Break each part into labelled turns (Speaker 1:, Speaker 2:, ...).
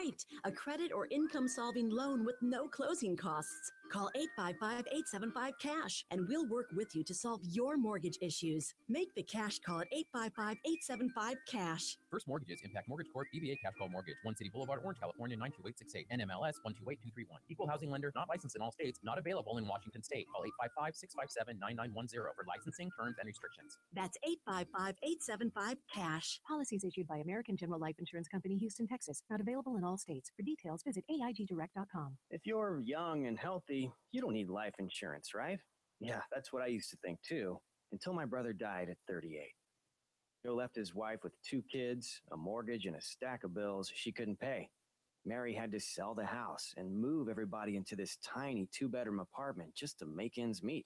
Speaker 1: right. A credit or income-solving loan with no closing costs. Call 855-875-CASH, and we'll work with you to solve your mortgage issues. Make the cash call at 855-875-CASH.
Speaker 2: First mortgages impact Mortgage Corp. BBA Cash Call Mortgage. One City Boulevard, Orange, California, 92868. NMLS 128231. Equal housing lender. Not licensed in all states. Not available in Washington State. Call 855-657-9910 for licensing, terms, and restrictions.
Speaker 1: That's 855-875-CASH.
Speaker 3: Policies issued by American General Life Insurance Company, Houston, Texas. Not available in all states. For details, visit AIGdirect.com.
Speaker 4: If you're young and healthy, you don't need life insurance, right? Yeah, that's what I used to think too, until my brother died at 38. Joe left his wife with 2 kids, a mortgage, and a stack of bills she couldn't pay. Mary had to sell the house and move everybody into this tiny 2-bedroom apartment just to make ends meet.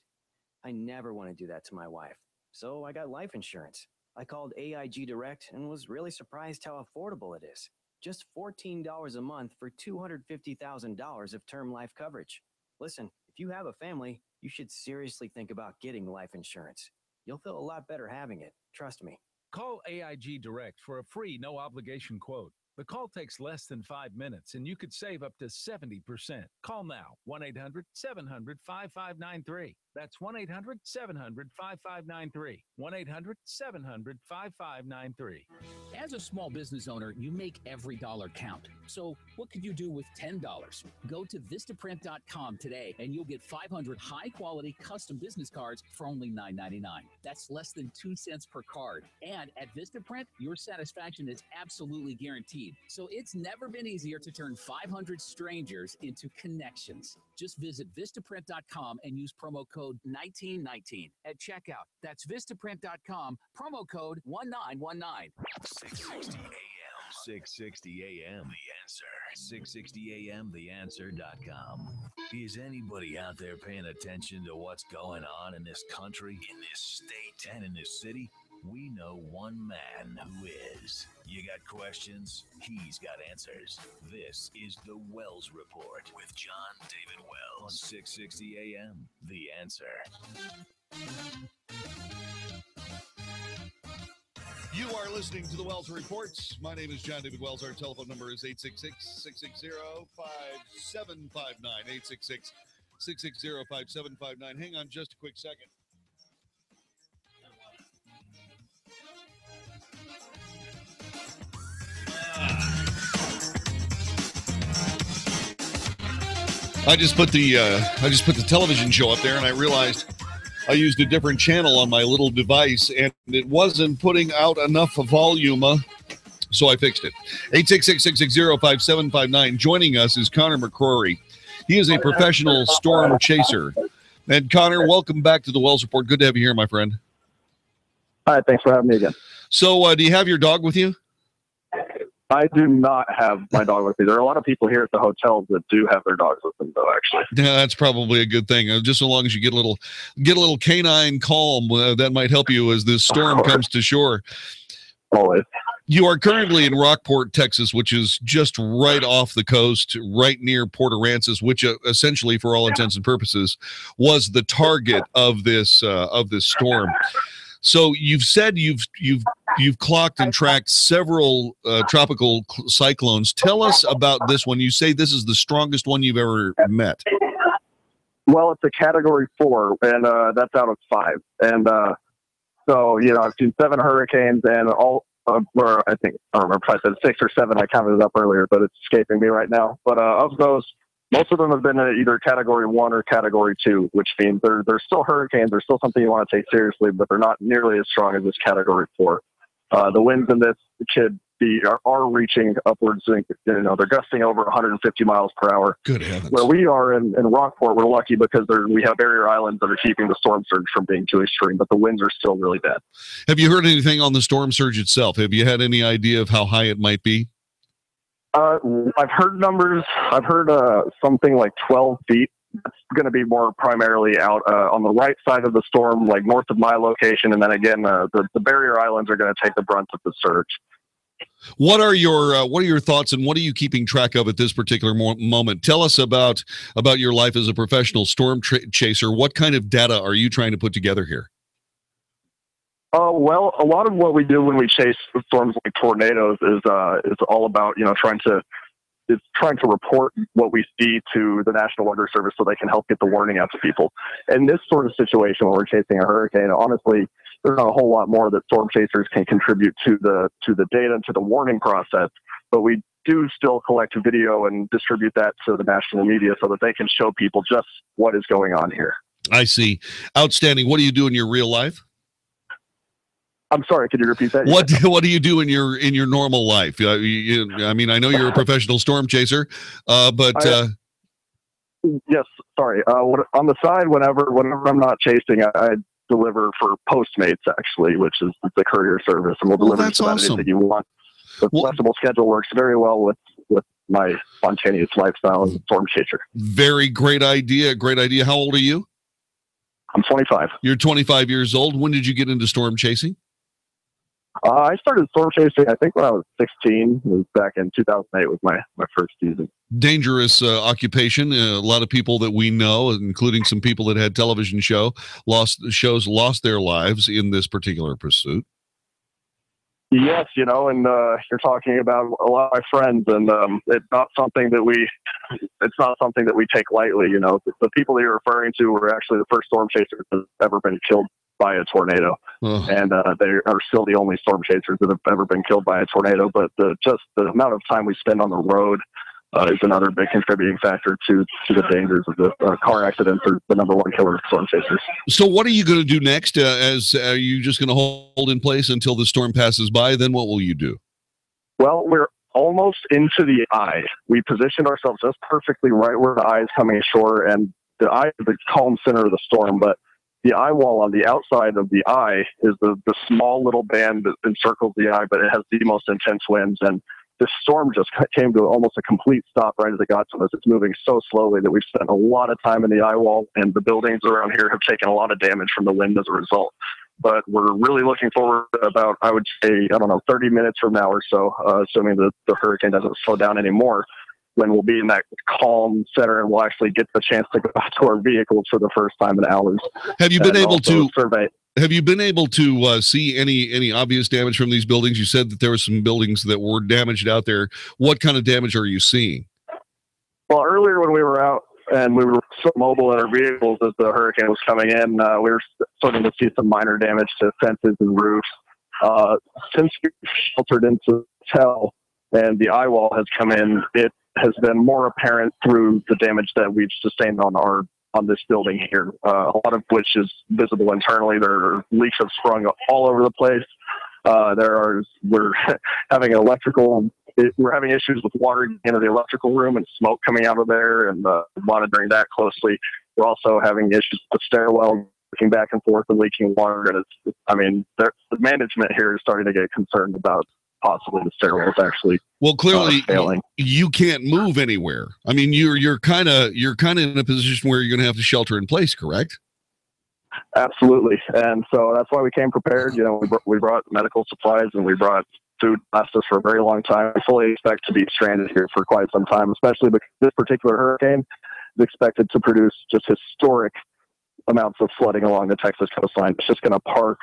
Speaker 4: I never want to do that to my wife, so I got life insurance. I called AIG Direct and was really surprised how affordable it is. Just $14 a month for $250,000 of term life coverage. Listen, if you have a family, you should seriously think about getting life insurance. You'll feel a lot better having it. Trust me.
Speaker 5: Call AIG Direct for a free no-obligation quote. The call takes less than 5 minutes, and you could save up to 70%. Call now, 1-800-700-5593. That's 1-800-700-5593. 1-800-700-5593.
Speaker 6: As a small business owner, you make every dollar count. So what could you do with $10? Go to Vistaprint.com today, and you'll get 500 high-quality custom business cards for only $9.99. That's less than 2 cents per card. And at Vistaprint, your satisfaction is absolutely guaranteed. So it's never been easier to turn 500 strangers into connections. Just visit Vistaprint.com and use promo code 1919 at checkout. That's Vistaprint.com, promo code 1919.
Speaker 7: 660 AM. 660 AM. The Answer. 660 AM. TheAnswer.com. Is anybody out there paying attention to what's going on in this country, in this state, and in this city? We know one man who is. You got questions? He's got answers. This is the Wells Report with John David Wells on 660 AM. The Answer.
Speaker 8: You are listening to the Wells Reports. My name is John David Wells. Our telephone number is 866-660-5759. 866-660-5759. Hang on just a quick second. I just put the television show up there, and I realized I used a different channel on my little device, and it wasn't putting out enough volume, so I fixed it. 866-660-5759. Joining us is Connor McCrory. He is a professional storm chaser. And Connor, welcome back to the Wells Report. Good to have you here, my friend.
Speaker 9: Hi, thanks for having me again.
Speaker 8: So, do you have your dog with you?
Speaker 9: I do not have my dog with me. There are a lot of people here at the hotels that do have their dogs with them, though, actually.
Speaker 8: Yeah, that's probably a good thing. Just so long as you get a little canine calm, that might help you as this storm comes to shore.
Speaker 9: Always.
Speaker 8: You are currently in Rockport, Texas, which is just right off the coast, right near Port Aransas, which essentially, for all intents and purposes, was the target of this storm. So you've said you've clocked and tracked several tropical cyclones. Tell us about this one. You say this is the strongest one you've ever met.
Speaker 9: Well, it's a Category 4, and that's out of 5. And so, I've seen 7 hurricanes, and all, or I don't remember if I said 6 or 7. I counted it up earlier, but it's escaping me right now. But of those, most of them have been either Category 1 or Category 2, which means they're still hurricanes. They're still something you want to take seriously, but they're not nearly as strong as this Category 4. The winds in this are reaching upwards. They're gusting over 150 miles per hour.
Speaker 8: Good heavens.
Speaker 9: Where we are in Rockport, we're lucky because we have barrier islands that are keeping the storm surge from being too extreme, but the winds are still really bad.
Speaker 8: Have you heard anything on the storm surge itself? Have you had any idea of how high it might be?
Speaker 9: I've heard numbers. I've heard something like 12 feet. It's going to be more primarily out on the right side of the storm, like north of my location. And then again, the barrier islands are going to take the brunt of the surge.
Speaker 8: What are your thoughts, and what are you keeping track of at this particular moment? Tell us about your life as a professional storm chaser. What kind of data are you trying to put together here?
Speaker 9: Well, a lot of what we do when we chase storms like tornadoes is all about, trying to is trying to report what we see to the National Weather Service so they can help get the warning out to people. In this sort of situation where we're chasing a hurricane, honestly, there's not a whole lot more that storm chasers can contribute to the data and to the warning process, but we do still collect video and distribute that to the national media so that they can show people just what is going on here.
Speaker 8: I see. Outstanding. What do you do in your real life?
Speaker 9: I'm sorry, could you repeat that?
Speaker 8: What do you do in your normal life? I mean, I know you're a professional storm chaser, but
Speaker 9: yes, sorry. On the side, whenever I'm not chasing, I deliver for Postmates, actually, which is the courier service, and we'll deliver
Speaker 8: that's
Speaker 9: just about
Speaker 8: awesome.
Speaker 9: anything you want. The flexible schedule works very well with my spontaneous lifestyle as a storm chaser.
Speaker 8: Very great idea. Great idea. How old are you?
Speaker 9: I'm 25.
Speaker 8: You're 25 years old. When did you get into storm chasing?
Speaker 9: I started storm chasing, I think, when I was 16. It was back in 2008 was my first season.
Speaker 8: Dangerous occupation. A lot of people that we know, including some people that had television lost their lives in this particular pursuit.
Speaker 9: Yes, and you're talking about a lot of my friends, and it's not something that we take lightly. The people that you're referring to were actually the first storm chasers that have ever been killed by a tornado, and they are still the only storm chasers that have ever been killed by a tornado. But just the amount of time we spend on the road is another big contributing factor to the dangers of the car accidents are the number one killer of storm chasers.
Speaker 8: So what are you going to do next? Are you just going to hold in place until the storm passes by? Then what will you do?
Speaker 9: Well, we're almost into the eye. We positioned ourselves just perfectly right where the eye is coming ashore, and the eye is the calm center of the storm, but the eye wall on the outside of the eye is the small little band that encircles the eye, but it has the most intense winds. And this storm just came to almost a complete stop right as it got to us. It's moving so slowly that we've spent a lot of time in the eye wall, and the buildings around here have taken a lot of damage from the wind as a result. But we're really looking forward to about, I would say, 30 minutes from now or so, assuming that the hurricane doesn't slow down anymore, when we'll be in that calm center and we'll actually get the chance to go back to our vehicles for the first time in hours.
Speaker 8: Have you been able to
Speaker 9: survey?
Speaker 8: Have you been able to see any obvious damage from these buildings? You said that there were some buildings that were damaged out there. What kind of damage are you seeing?
Speaker 9: Well, earlier when we were out and we were so mobile in our vehicles as the hurricane was coming in, we were starting to see some minor damage to fences and roofs. Since we sheltered into the hotel and the eye wall has come in, it has been more apparent through the damage that we've sustained on this building here, a lot of which is visible internally. There are leaks have sprung all over the place. We're having issues with water into the electrical room and smoke coming out of there, and monitoring that closely. We're also having issues with the stairwell, looking back and forth and leaking water. And the management here is starting to get concerned about possibly the stairwells actually.
Speaker 8: Well, clearly
Speaker 9: failing.
Speaker 8: You can't move anywhere. I mean, you're kind of in a position where you're going to have to shelter in place, correct?
Speaker 9: Absolutely, and so that's why we came prepared. We brought medical supplies and we brought food to last us for a very long time. We fully expect to be stranded here for quite some time, especially because this particular hurricane is expected to produce just historic amounts of flooding along the Texas coastline. It's just going to park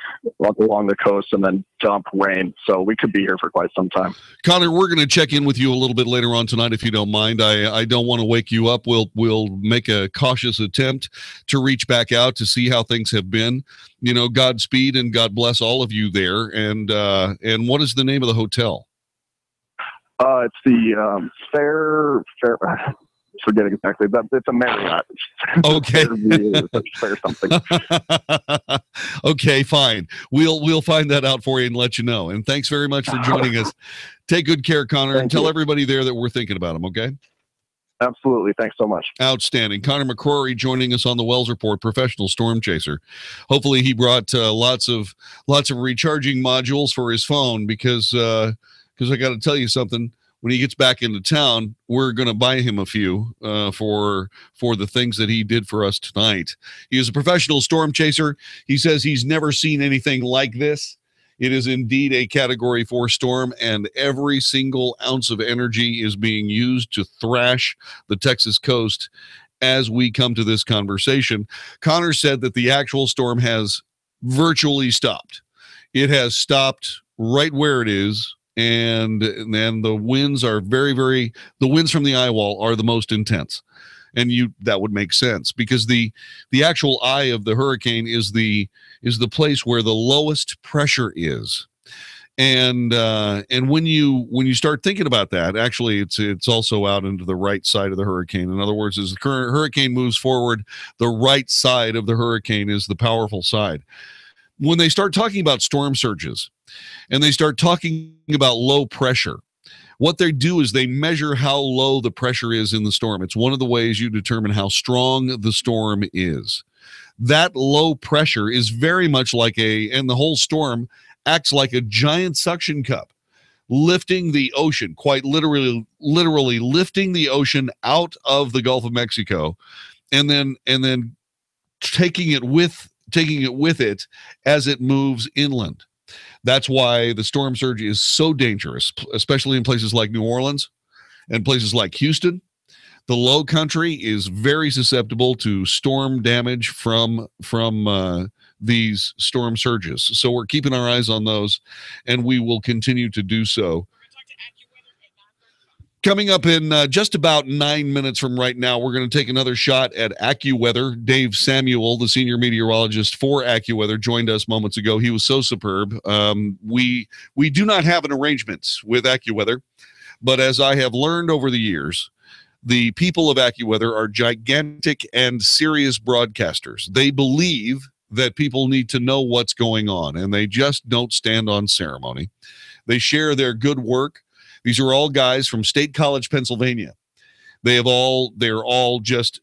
Speaker 9: along the coast and then dump rain. So we could be here for quite some time.
Speaker 8: Connor, we're going to check in with you a little bit later on tonight, if you don't mind. I don't want to wake you up. We'll make a cautious attempt to reach back out to see how things have been. Godspeed and God bless all of you there. And what is the name of the hotel?
Speaker 9: It's the Fair. Forget exactly, but it's a Marriott.
Speaker 8: Okay.
Speaker 9: Fair something.
Speaker 8: Okay, fine. We'll find that out for you and let you know. And thanks very much for joining us. Take good care, Connor, and tell everybody there that we're thinking about them, okay?
Speaker 9: Absolutely. Thanks so much.
Speaker 8: Outstanding. Connor McCrory joining us on the Wells Report, professional storm chaser. Hopefully he brought lots of recharging modules for his phone because I got to tell you something. When he gets back into town, we're going to buy him a few for the things that he did for us tonight. He is a professional storm chaser. He says he's never seen anything like this. It is indeed a Category 4 storm, and every single ounce of energy is being used to thrash the Texas coast as we come to this conversation. Connor said that the actual storm has virtually stopped. It has stopped right where it is and the winds are the winds from the eye wall are the most intense. And that would make sense because the actual eye of the hurricane is the place where the lowest pressure is. And when you start thinking about that, actually it's also out into the right side of the hurricane. In other words, as the current hurricane moves forward, the right side of the hurricane is the powerful side. When they start talking about storm surges and they start talking about low pressure, what they do is they measure how low the pressure is in the storm. It's one of the ways you determine how strong the storm is. That low pressure is very much like and the whole storm acts like a giant suction cup, lifting the ocean, quite literally lifting the ocean out of the Gulf of Mexico, and then taking it with it as it moves inland. That's why the storm surge is so dangerous, especially in places like New Orleans and places like Houston. The low country is very susceptible to storm damage from these storm surges. So we're keeping our eyes on those, and we will continue to do so. Coming up in just about 9 minutes from right now, we're going to take another shot at AccuWeather. Dave Samuel, the senior meteorologist for AccuWeather, joined us moments ago. He was so superb. We do not have an arrangement with AccuWeather, but as I have learned over the years, the people of AccuWeather are gigantic and serious broadcasters. They believe that people need to know what's going on, and they just don't stand on ceremony. They share their good work. These are all guys from State College, Pennsylvania. They're all just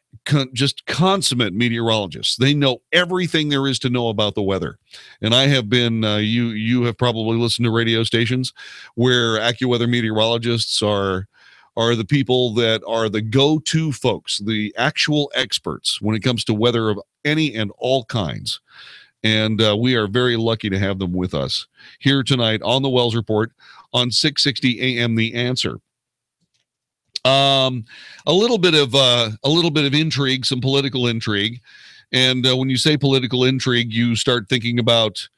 Speaker 8: consummate meteorologists. They know everything there is to know about the weather. And I have been, you have probably listened to radio stations where AccuWeather meteorologists are the people that are the go-to folks, the actual experts when it comes to weather of any and all kinds. And we are very lucky to have them with us here tonight on the Wells Report on 660 AM The Answer. A little bit of intrigue, some political intrigue. And when you say political intrigue, you start thinking about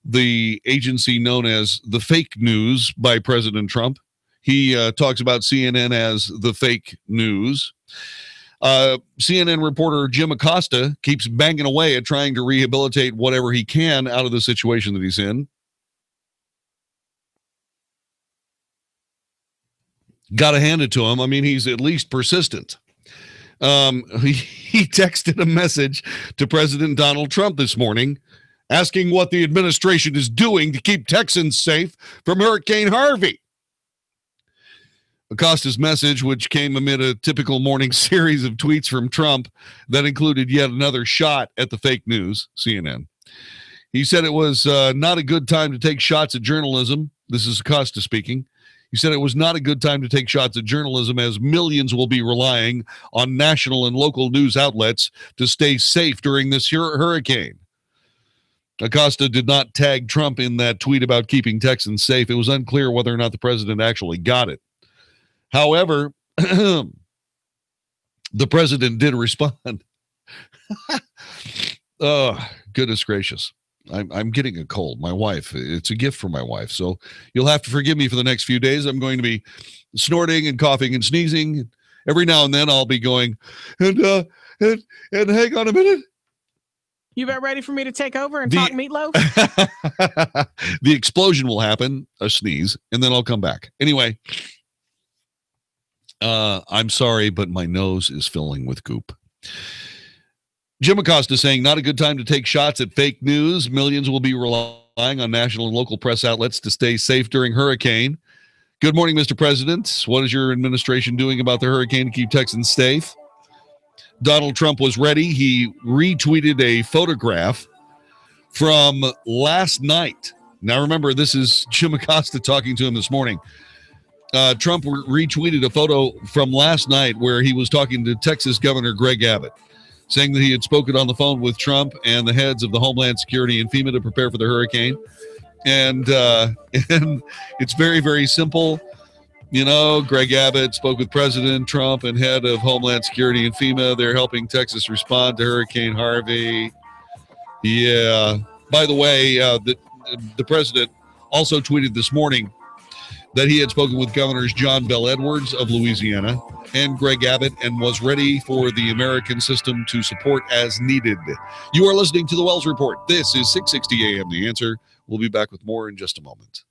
Speaker 8: the agency known as the fake news by President Trump. He talks about CNN as the fake news. CNN reporter Jim Acosta keeps banging away at trying to rehabilitate whatever he can out of the situation that he's in. Got to hand it to him. I mean, he's at least persistent. He texted a message to President Donald Trump this morning asking what the administration is doing to keep Texans safe from Hurricane Harvey. Acosta's message, which came amid a typical morning series of tweets from Trump that included yet another shot at the fake news, CNN. He said it was not a good time to take shots at journalism. This is Acosta speaking. He said it was not a good time to take shots at journalism as millions will be relying on national and local news outlets to stay safe during this hurricane. Acosta did not tag Trump in that tweet about keeping Texans safe. It was unclear whether or not the president actually got it. However, the president did respond. Oh, goodness gracious. I'm getting a cold. My wife, it's a gift from my wife. So you'll have to forgive me for the next few days. I'm going to be snorting and coughing and sneezing. Every now and then I'll be going, and hang on a minute.
Speaker 10: You about ready for me to take over and talk meatloaf?
Speaker 8: The explosion will happen, a sneeze, and then I'll come back. Anyway, I'm sorry, but my nose is filling with goop. Jim Acosta saying, not a good time to take shots at fake news. Millions will be relying on national and local press outlets to stay safe during hurricane. Good morning, Mr. President. What is your administration doing about the hurricane to keep Texans safe? Donald Trump was ready. He retweeted a photograph from last night. Now, remember, this is Jim Acosta talking to him this morning. Trump retweeted a photo from last night where he was talking to Texas Governor Greg Abbott, saying that he had spoken on the phone with Trump and the heads of the Homeland Security and FEMA to prepare for the hurricane. And it's very, very simple. You know, Greg Abbott spoke with President Trump and head of Homeland Security and FEMA. They're helping Texas respond to Hurricane Harvey. Yeah. By the way, the president also tweeted this morning that he had spoken with Governors John Bel Edwards of Louisiana and Greg Abbott and was ready for the American system to support as needed. You are listening to the Wells Report. This is 660 AM The Answer. We'll be back with more in just a moment.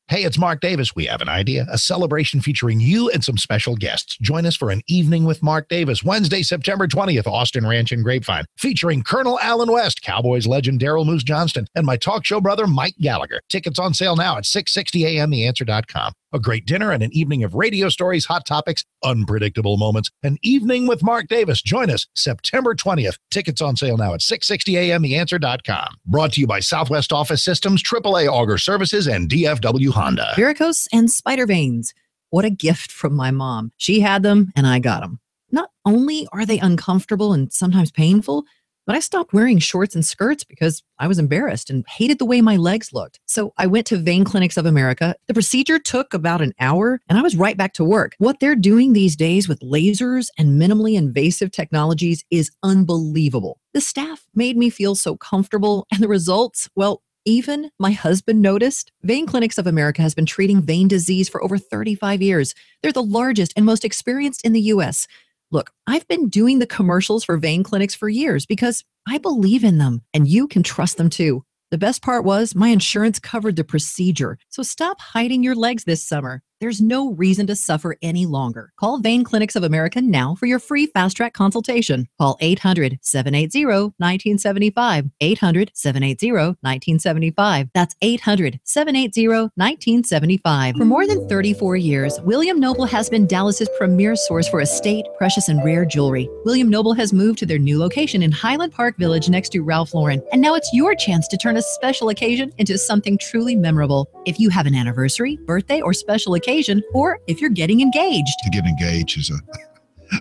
Speaker 11: Hey, it's Mark Davis. We have an idea, a celebration featuring you and some special guests. Join us for an evening with Mark Davis, Wednesday, September 20th, Austin Ranch and Grapevine, featuring Colonel Alan West, Cowboys legend Daryl Moose Johnston, and my talk show brother, Mike Gallagher. Tickets on sale now at 660amtheanswer.com. A great dinner and an evening of radio stories, hot topics, unpredictable moments. An evening with Mark Davis. Join us September 20th. Tickets on sale now at 660amtheanswer.com. Brought to you by Southwest Office Systems, AAA Auger Services, and DFW Honda.
Speaker 12: Varicose and spider veins. What a gift from my mom. She had them and I got them. Not only are they uncomfortable and sometimes painful, but I stopped wearing shorts and skirts because I was embarrassed and hated the way my legs looked. So I went to Vein Clinics of America. The procedure took about an hour and I was right back to work. What they're doing these days with lasers and minimally invasive technologies is unbelievable. The staff made me feel so comfortable, and the results, well, even my husband noticed. Vein Clinics of America has been treating vein disease for over 35 years. They're the largest and most experienced in the U.S. Look, I've been doing the commercials for Vein Clinics for years because I believe in them, and you can trust them too. The best part was my insurance covered the procedure. So stop hiding your legs this summer. There's no reason to suffer any longer. Call Vein Clinics of America now for your free fast-track consultation. Call 800-780-1975. 800-780-1975. That's 800-780-1975. For more than 34 years, William Noble has been Dallas's premier source for estate, precious, and rare jewelry. William Noble has moved to their new location in Highland Park Village next to Ralph Lauren. And now it's your chance to turn a special occasion into something truly memorable. If you have an anniversary, birthday, or special occasion, or if you're getting engaged.
Speaker 13: To get engaged is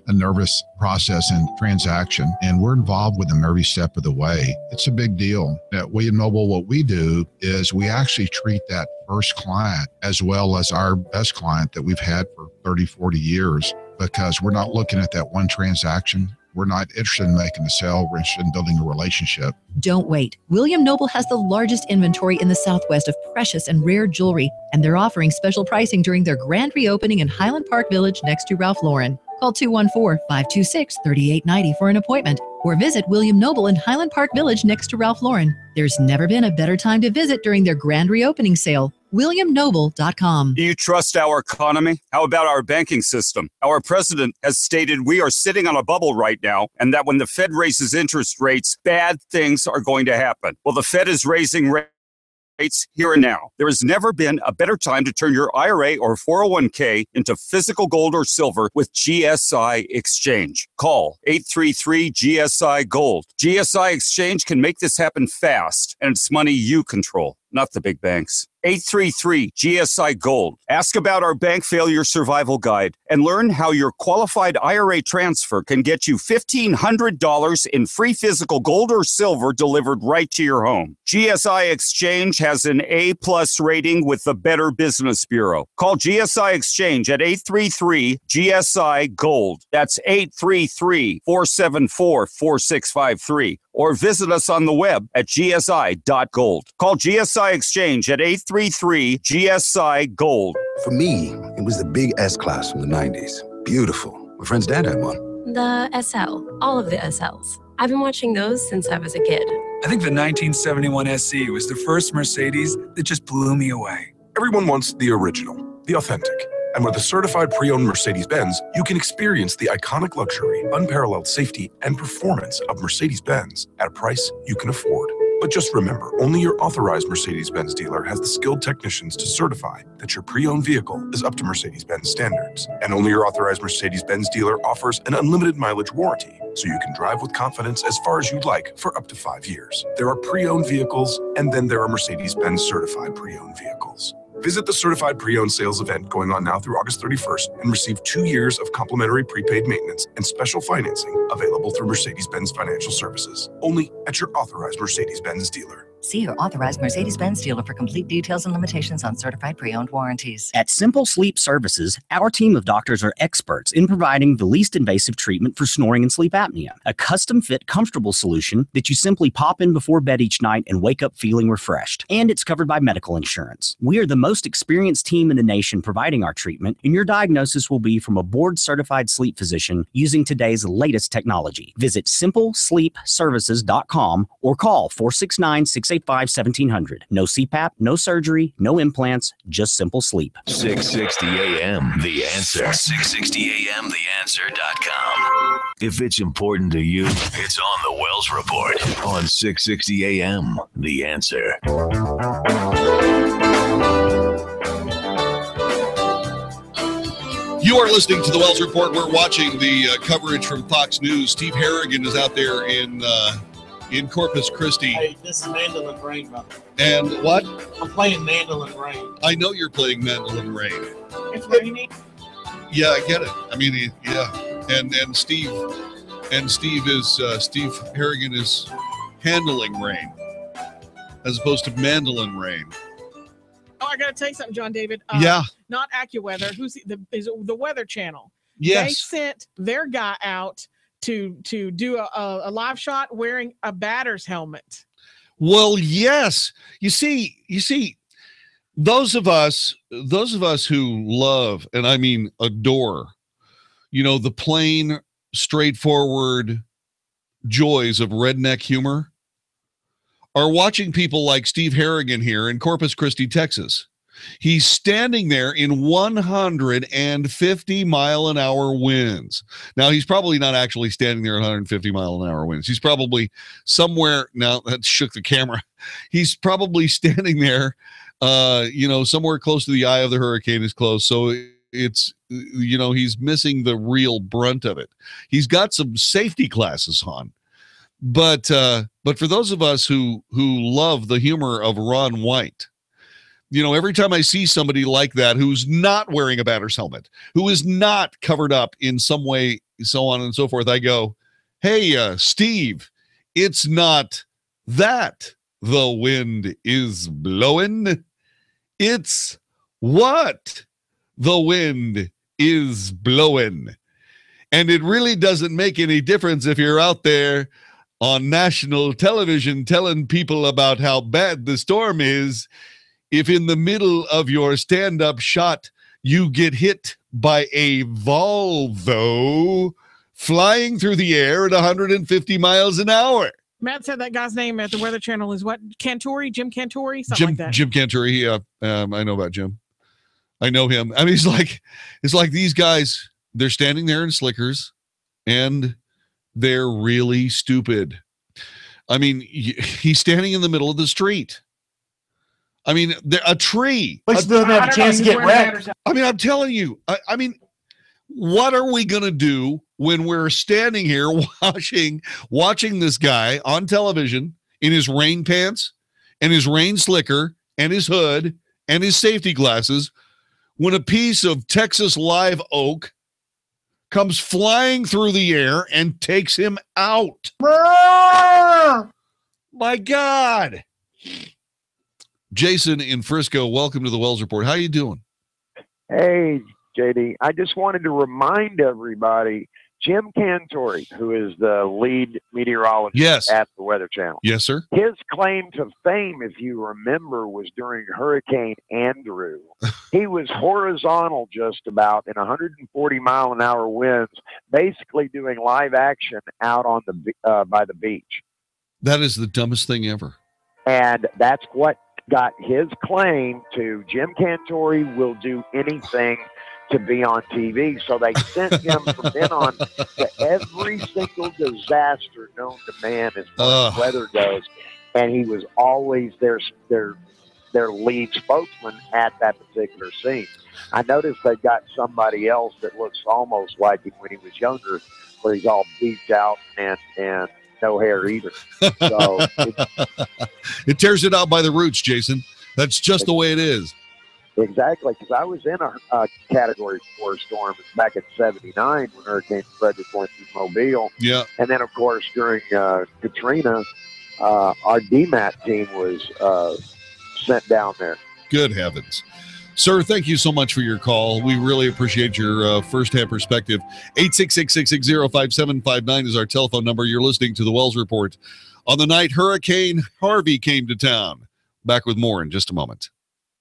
Speaker 13: a nervous process and transaction, and we're involved with them every step of the way. It's a big deal. At William Noble, what we do is we actually treat that first client as well as our best client that we've had for 30, 40 years, because we're not looking at that one transaction. We're not interested in making a sale. We're interested in building a relationship.
Speaker 12: Don't wait. William Noble has the largest inventory in the Southwest of precious and rare jewelry, and they're offering special pricing during their grand reopening in Highland Park Village next to Ralph Lauren. Call 214-526-3890 for an appointment, or visit William Noble in Highland Park Village next to Ralph Lauren. There's never been a better time to visit during their grand reopening sale. WilliamNoble.com.
Speaker 14: Do you trust our economy? How about our banking system? Our president has stated we are sitting on a bubble right now, and that when the Fed raises interest rates, bad things are going to happen. Well, the Fed is raising rates here and now. There has never been a better time to turn your IRA or 401k into physical gold or silver with GSI Exchange. Call 833-GSI-GOLD. GSI Exchange can make this happen fast, and it's money you control, not the big banks. 833-GSI-GOLD. Ask about our bank failure survival guide and learn how your qualified IRA transfer can get you $1,500 in free physical gold or silver delivered right to your home. GSI Exchange has an A+ rating with the Better Business Bureau. Call GSI Exchange at 833-GSI-GOLD. That's 833-474-4653. Or visit us on the web at gsi.gold. Call GSI Exchange at 833-GSI-GOLD.
Speaker 15: For me, it was the big S-Class from the 90s. Beautiful. My friend's dad had one.
Speaker 16: The SL. All of the SLs. I've been watching those since I was a kid.
Speaker 17: I think the 1971 SC was the first Mercedes that just blew me away.
Speaker 18: Everyone wants the original, the authentic. And with a certified pre-owned Mercedes-Benz, you can experience the iconic luxury, unparalleled safety, and performance of Mercedes-Benz at a price you can afford. But just remember, only your authorized Mercedes-Benz dealer has the skilled technicians to certify that your pre-owned vehicle is up to Mercedes-Benz standards. And only your authorized Mercedes-Benz dealer offers an unlimited mileage warranty, so you can drive with confidence as far as you'd like for up to 5 years. There are pre-owned vehicles, and then there are Mercedes-Benz certified pre-owned vehicles. Visit the certified pre-owned sales event going on now through August 31st and receive 2 years of complimentary prepaid maintenance and special financing available through Mercedes-Benz Financial Services. Only at your authorized Mercedes-Benz dealer.
Speaker 19: See your authorized Mercedes-Benz dealer for complete details and limitations on certified pre-owned warranties.
Speaker 20: At Simple Sleep Services, our team of doctors are experts in providing the least invasive treatment for snoring and sleep apnea. A custom-fit, comfortable solution that you simply pop in before bed each night and wake up feeling refreshed. And it's covered by medical insurance. We are the most experienced team in the nation providing our treatment, and your diagnosis will be from a board-certified sleep physician using today's latest technology. Visit simplesleepservices.com or call 469-685-1700. No CPAP, no surgery, no implants, just simple sleep.
Speaker 7: 660 AM, The Answer. 660 AM, TheAnswer.com. If it's important to you, it's on the Wells Report on 660 AM, The Answer.
Speaker 8: You are listening to the Wells Report. We're watching the coverage from Fox News. Steve Harrigan is out there in Corpus Christi.
Speaker 21: Hey, this is Mandolin Rain, brother.
Speaker 8: And what?
Speaker 21: I'm playing Mandolin Rain.
Speaker 8: I know you're playing Mandolin Rain.
Speaker 21: It's raining.
Speaker 8: Yeah, I get it. I mean, yeah. And Steve Harrigan is handling rain as opposed to mandolin rain.
Speaker 10: Oh, I got to tell you something, John David.
Speaker 8: Yeah.
Speaker 10: Not AccuWeather. Is the Weather Channel?
Speaker 8: Yes.
Speaker 10: They sent their guy out to do a live shot wearing a batter's helmet.
Speaker 8: Well, yes. You see, those of us who love, and I mean adore, the plain, straightforward joys of redneck humor, are watching people like Steve Harrigan here in Corpus Christi, Texas. He's standing there in 150-mile-an-hour winds. Now, he's probably not actually standing there at 150-mile-an-hour winds. He's probably somewhere, now that shook the camera, he's probably standing there, somewhere close to the eye of the hurricane is close. So it's, he's missing the real brunt of it. He's got some safety glasses on. But for those of us who love the humor of Ron White, every time I see somebody like that who's not wearing a batter's helmet, who is not covered up in some way, so on and so forth, I go, hey, Steve, it's not that the wind is blowing. It's what the wind is blowing. And it really doesn't make any difference if you're out there on national television telling people about how bad the storm is. If in the middle of your stand-up shot, you get hit by a Volvo flying through the air at 150 miles an hour.
Speaker 10: Matt said that guy's name at the Weather Channel is what? Cantori? Jim Cantori? Something like that.
Speaker 8: Jim Cantori. I know about Jim. I know him. I mean, it's like these guys, they're standing there in slickers and they're really stupid. I mean, he's standing in the middle of the street. I mean, a tree.
Speaker 21: Doesn't have a chance to get wrecked.
Speaker 8: I mean, I'm telling you. I mean, what are we going to do when we're standing here watching this guy on television in his rain pants and his rain slicker and his hood and his safety glasses when a piece of Texas live oak comes flying through the air and takes him out? My God. Jason in Frisco, welcome to the Wells Report. How you doing?
Speaker 22: Hey, JD. I just wanted to remind everybody, Jim Cantori, who is the lead meteorologist at the Weather Channel.
Speaker 8: Yes, sir.
Speaker 22: His claim to fame, if you remember, was during Hurricane Andrew. He was horizontal just about in 140-mile-an-hour winds, basically doing live action out on the by the beach.
Speaker 8: That is the dumbest thing ever.
Speaker 22: And that's what got his claim to Jim Cantori will do anything to be on TV. So they sent him from then on to every single disaster known to man as far as weather goes. And he was always their lead spokesman at that particular scene. I noticed they got somebody else that looks almost like him when he was younger, where he's all beat out and no hair either. So
Speaker 8: it tears it out by the roots, Jason. That's just the way it is.
Speaker 22: Exactly, because I was in a Category 4 storm back in '79 when Hurricane Frederick went through Mobile.
Speaker 8: Yeah.
Speaker 22: And then, of course, during Katrina, our DMAT team was sent down there.
Speaker 8: Good heavens. Sir, thank you so much for your call. We really appreciate your firsthand perspective. 866-660-5759 is our telephone number. You're listening to the Wells Report on the night Hurricane Harvey came to town. Back with more in just a moment.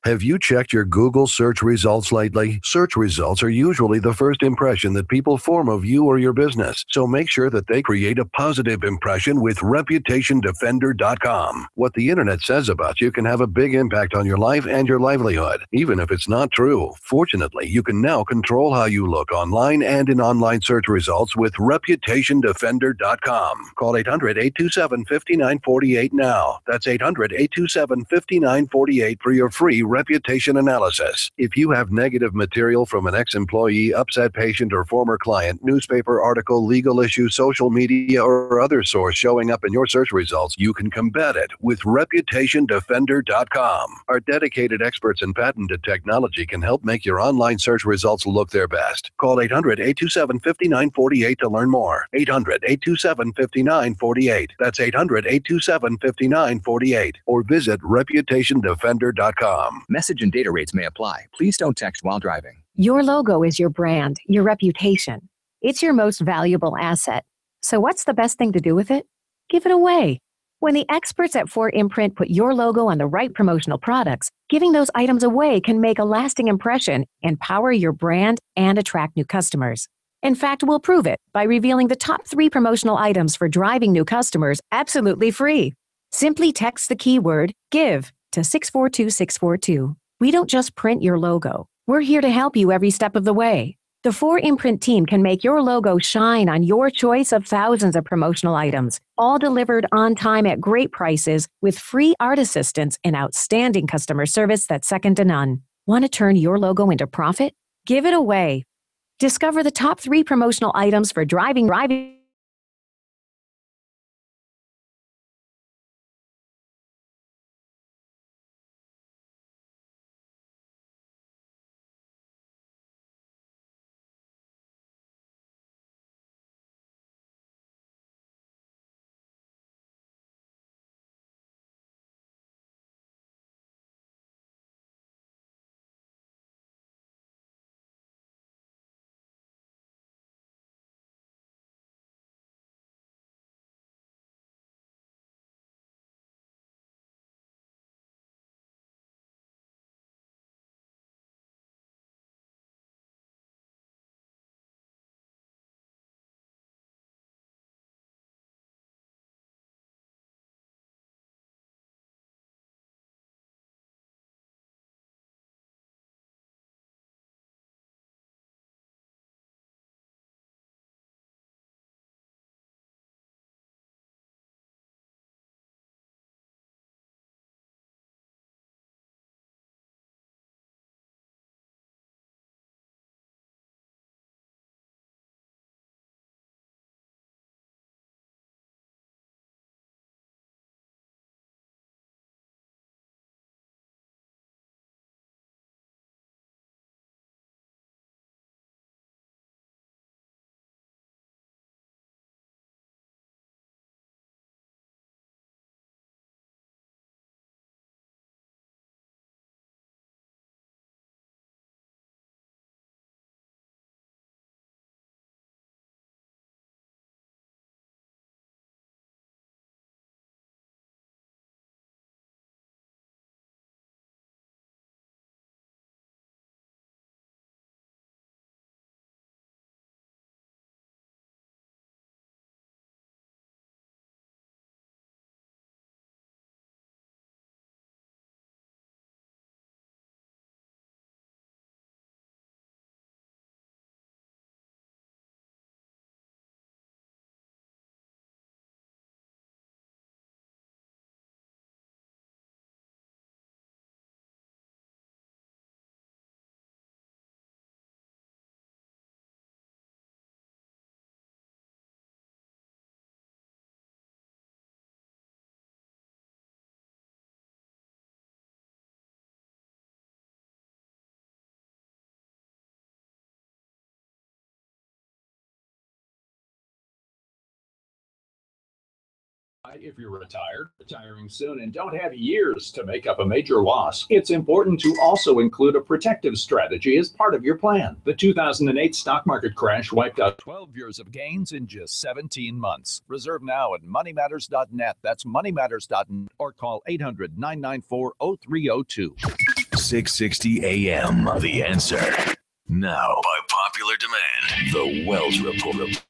Speaker 1: Have you checked your Google search results lately? Search results are usually the first impression that people form of you or your business, so make sure that they create a positive impression with ReputationDefender.com. What the internet says about you can have a big impact on your life and your livelihood, even if it's not true. Fortunately, you can now control how you look online and in online search results with ReputationDefender.com. Call 800-827-5948 now. That's 800-827-5948 for your free reputation analysis. If you have negative material from an ex-employee, upset patient, or former client, newspaper article, legal issue, social media, or other source showing up in your search results, you can combat it with ReputationDefender.com. Our dedicated experts in patented technology can help make your online search results look their best. Call 800-827-5948 to learn more. 800-827-5948. That's 800-827-5948. Or visit ReputationDefender.com.
Speaker 2: Message and data rates may apply. Please don't text while driving.
Speaker 3: Your logo is your brand, your reputation. It's your most valuable asset. So what's the best thing to do with it? Give it away. When the experts at 4imprint put your logo on the right promotional products, giving those items away can make a lasting impression, empower your brand, and attract new customers. In fact, we'll prove it by revealing the top 3 promotional items for driving new customers absolutely free. Simply text the keyword GIVE to 642-642. We don't just print your logo. We're here to help you every step of the way. The 4imprint team can make your logo shine on your choice of thousands of promotional items, all delivered on time at great prices with free art assistance and outstanding customer service that's second to none. Want to turn your logo into profit? Give it away. Discover the top 3 promotional items for driving
Speaker 4: If you're retired, retiring soon, and don't have years to make up a major loss, it's important to also include a protective strategy as part of your plan. The 2008 stock market crash wiped out 12 years of gains in just 17 months. Reserve now at moneymatters.net. That's moneymatters.net or call 800-994-0302.
Speaker 7: 660 AM. The Answer. Now, by popular demand, the Wells Report.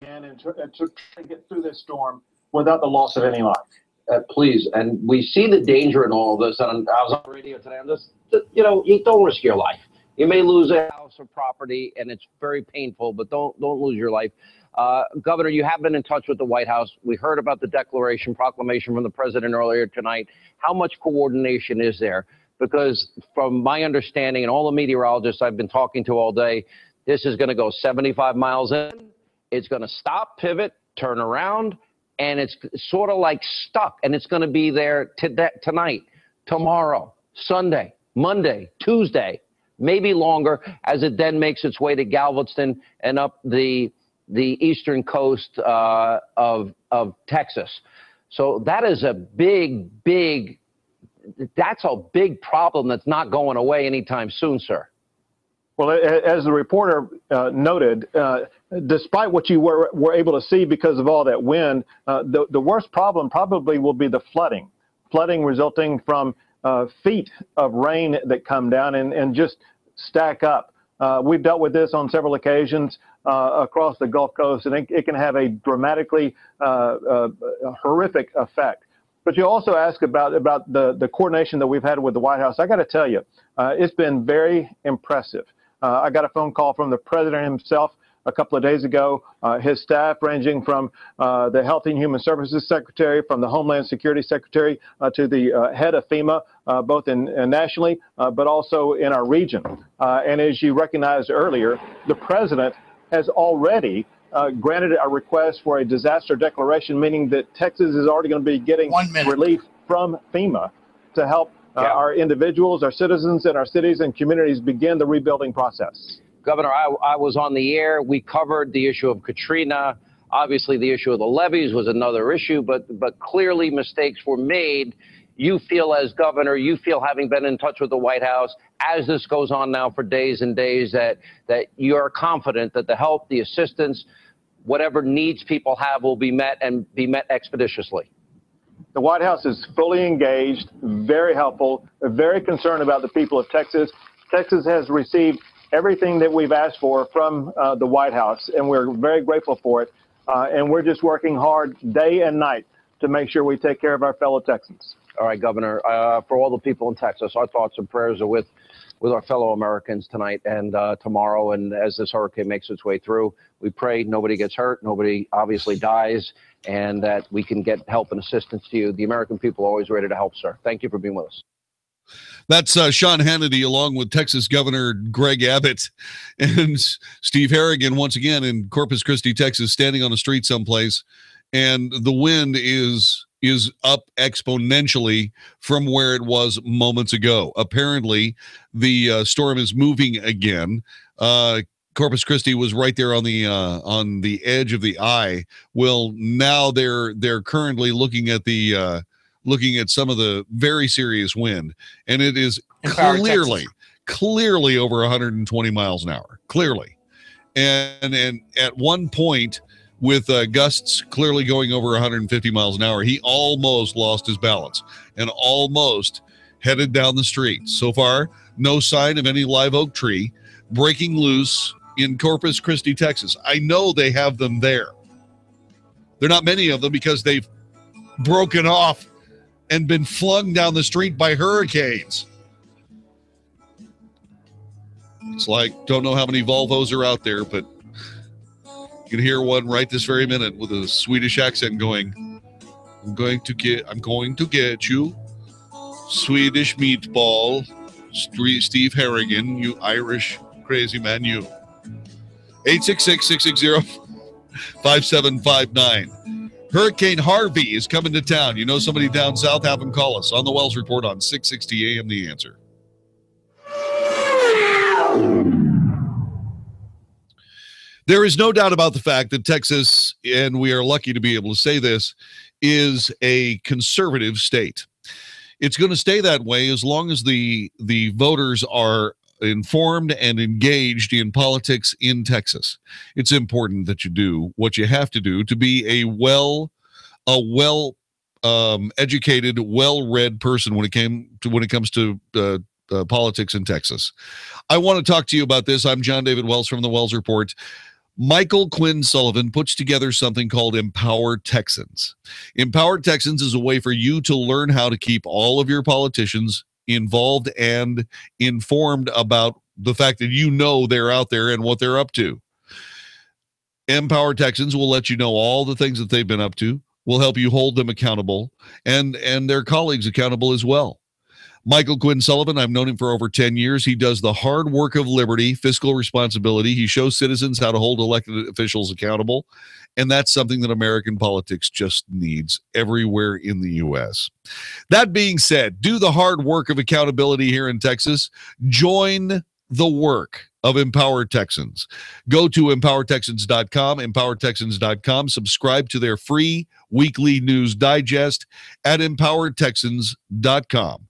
Speaker 5: and to try to get through this storm without the loss of any life.
Speaker 6: Please, and we see the danger in all of this. And I was on the radio today. I'm just, you don't risk your life. You may lose a house or property, and it's very painful, but don't lose your life. Governor, you have been in touch with the White House. We heard about the proclamation from the president earlier tonight. How much coordination is there? Because from my understanding and all the meteorologists I've been talking to all day, this is going to go 75 miles in. It's going to stop, pivot, turn around, and it's sort of like stuck. And it's going to be there tonight, tomorrow, Sunday, Monday, Tuesday, maybe longer, as it then makes its way to Galveston and up the eastern coast of Texas. So that is a big problem that's not going away anytime soon, sir.
Speaker 5: Well, as the reporter noted, despite what you were able to see because of all that wind, the worst problem probably will be the flooding resulting from feet of rain that come down and just stack up. We've dealt with this on several occasions across the Gulf Coast, and it can have a dramatically horrific effect. But you also ask about the coordination that we've had with the White House. I got to tell you, it's been very impressive. I got a phone call from the president himself a couple of days ago. His staff, ranging from the Health and Human Services Secretary, from the Homeland Security Secretary to the head of FEMA, both nationally, but also in our region. And as you recognized earlier, the president has already granted a request for a disaster declaration, meaning that Texas is already going to be getting relief from FEMA to help our individuals, our citizens, and our cities and communities begin the rebuilding process.
Speaker 6: Governor, I was on the air. We covered the issue of Katrina. Obviously, the issue of the levees was another issue, but clearly mistakes were made. You feel, as governor, having been in touch with the White House, as this goes on now for days and days, that you are confident that the help, the assistance, whatever needs people have will be met and be met expeditiously.
Speaker 5: The White House is fully engaged, very helpful, very concerned about the people of Texas. Texas has received everything that we've asked for from the White House, and we're very grateful for it. And we're just working hard day and night to make sure we take care of our fellow Texans.
Speaker 6: All right, Governor, for all the people in Texas, our thoughts and prayers are with our fellow Americans tonight and tomorrow. And as this hurricane makes its way through, we pray nobody gets hurt, nobody obviously dies, and that we can get help and assistance to you. The American people are always ready to help, sir. Thank you for being with us.
Speaker 8: That's Sean Hannity, along with Texas Governor Greg Abbott and Steve Harrigan, once again in Corpus Christi, Texas, standing on a street someplace. And the wind is up exponentially from where it was moments ago. Apparently, the storm is moving again. Corpus Christi was right there on the edge of the eye. Well, now they're currently looking at some of the very serious wind, and it is clearly over 120 miles an hour, clearly. And at one point, with gusts clearly going over 150 miles an hour, he almost lost his balance and almost headed down the street. So far, no sign of any live oak tree breaking loose in Corpus Christi, Texas. I know they have them there. There are not many of them because they've broken off and been flung down the street by hurricanes. It's like, don't know how many Volvos are out there, but you can hear one right this very minute with a Swedish accent going, I'm going to get you, Swedish meatball, Steve Harrigan, you Irish crazy man, you. 866-660-5759. Hurricane Harvey is coming to town. You know somebody down south, have them call us on the Wells Report on 660 AM The Answer. There is no doubt about the fact that Texas, and we are lucky to be able to say this, is a conservative state. It's going to stay that way as long as the voters are informed and engaged in politics in Texas. It's important that you do what you have to do to be a well educated, well-read person when it comes to politics in Texas. I want to talk to you about this. I'm John David Wells from the Wells Report. Michael Quinn Sullivan puts together something called Empower Texans. Empower Texans is a way for you to learn how to keep all of your politicians involved and informed about the fact that you know they're out there and what they're up to. Empower Texans will let you know all the things that they've been up to, will help you hold them accountable and their colleagues accountable as well. Michael Quinn Sullivan, I've known him for over 10 years. He does the hard work of liberty, fiscal responsibility. He shows citizens how to hold elected officials accountable. And that's something that American politics just needs everywhere in the U.S. That being said, do the hard work of accountability here in Texas. Join the work of Empower Texans. Go to empowertexans.com, empowertexans.com. Subscribe to their free weekly news digest at empowertexans.com.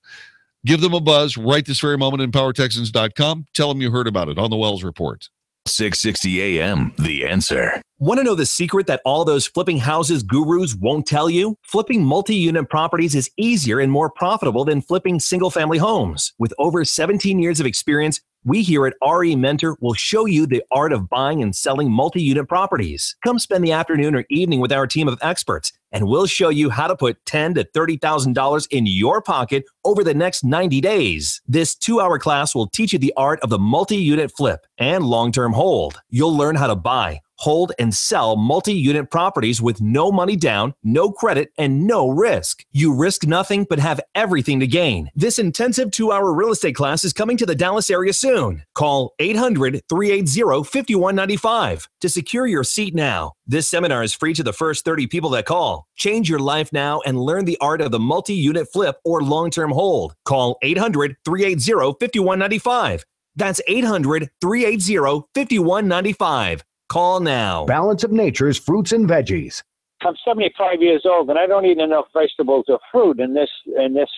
Speaker 8: Give them a buzz right this very moment, empowertexans.com. Tell them you heard about it on the Wells Report.
Speaker 7: 660 AM, The Answer.
Speaker 9: Want to know the secret that all those flipping houses gurus won't tell you? Flipping multi-unit properties is easier and more profitable than flipping single-family homes. With over 17 years of experience, we here at RE Mentor will show you the art of buying and selling multi-unit properties. Come spend the afternoon or evening with our team of experts, and we'll show you how to put $10,000 to $30,000 in your pocket over the next 90 days. This 2-hour class will teach you the art of the multi-unit flip and long-term hold. You'll learn how to buy, hold, and sell multi-unit properties with no money down, no credit, and no risk. You risk nothing but have everything to gain. This intensive 2-hour real estate class is coming to the Dallas area soon. Call 800-380-5195 to secure your seat now. This seminar is free to the first 30 people that call. Change your life now and learn the art of the multi-unit flip or long-term hold. Call 800-380-5195. That's 800-380-5195. Call now.
Speaker 11: Balance of Nature's fruits and veggies.
Speaker 23: I'm 75 years old and I don't eat enough vegetables or fruit, and this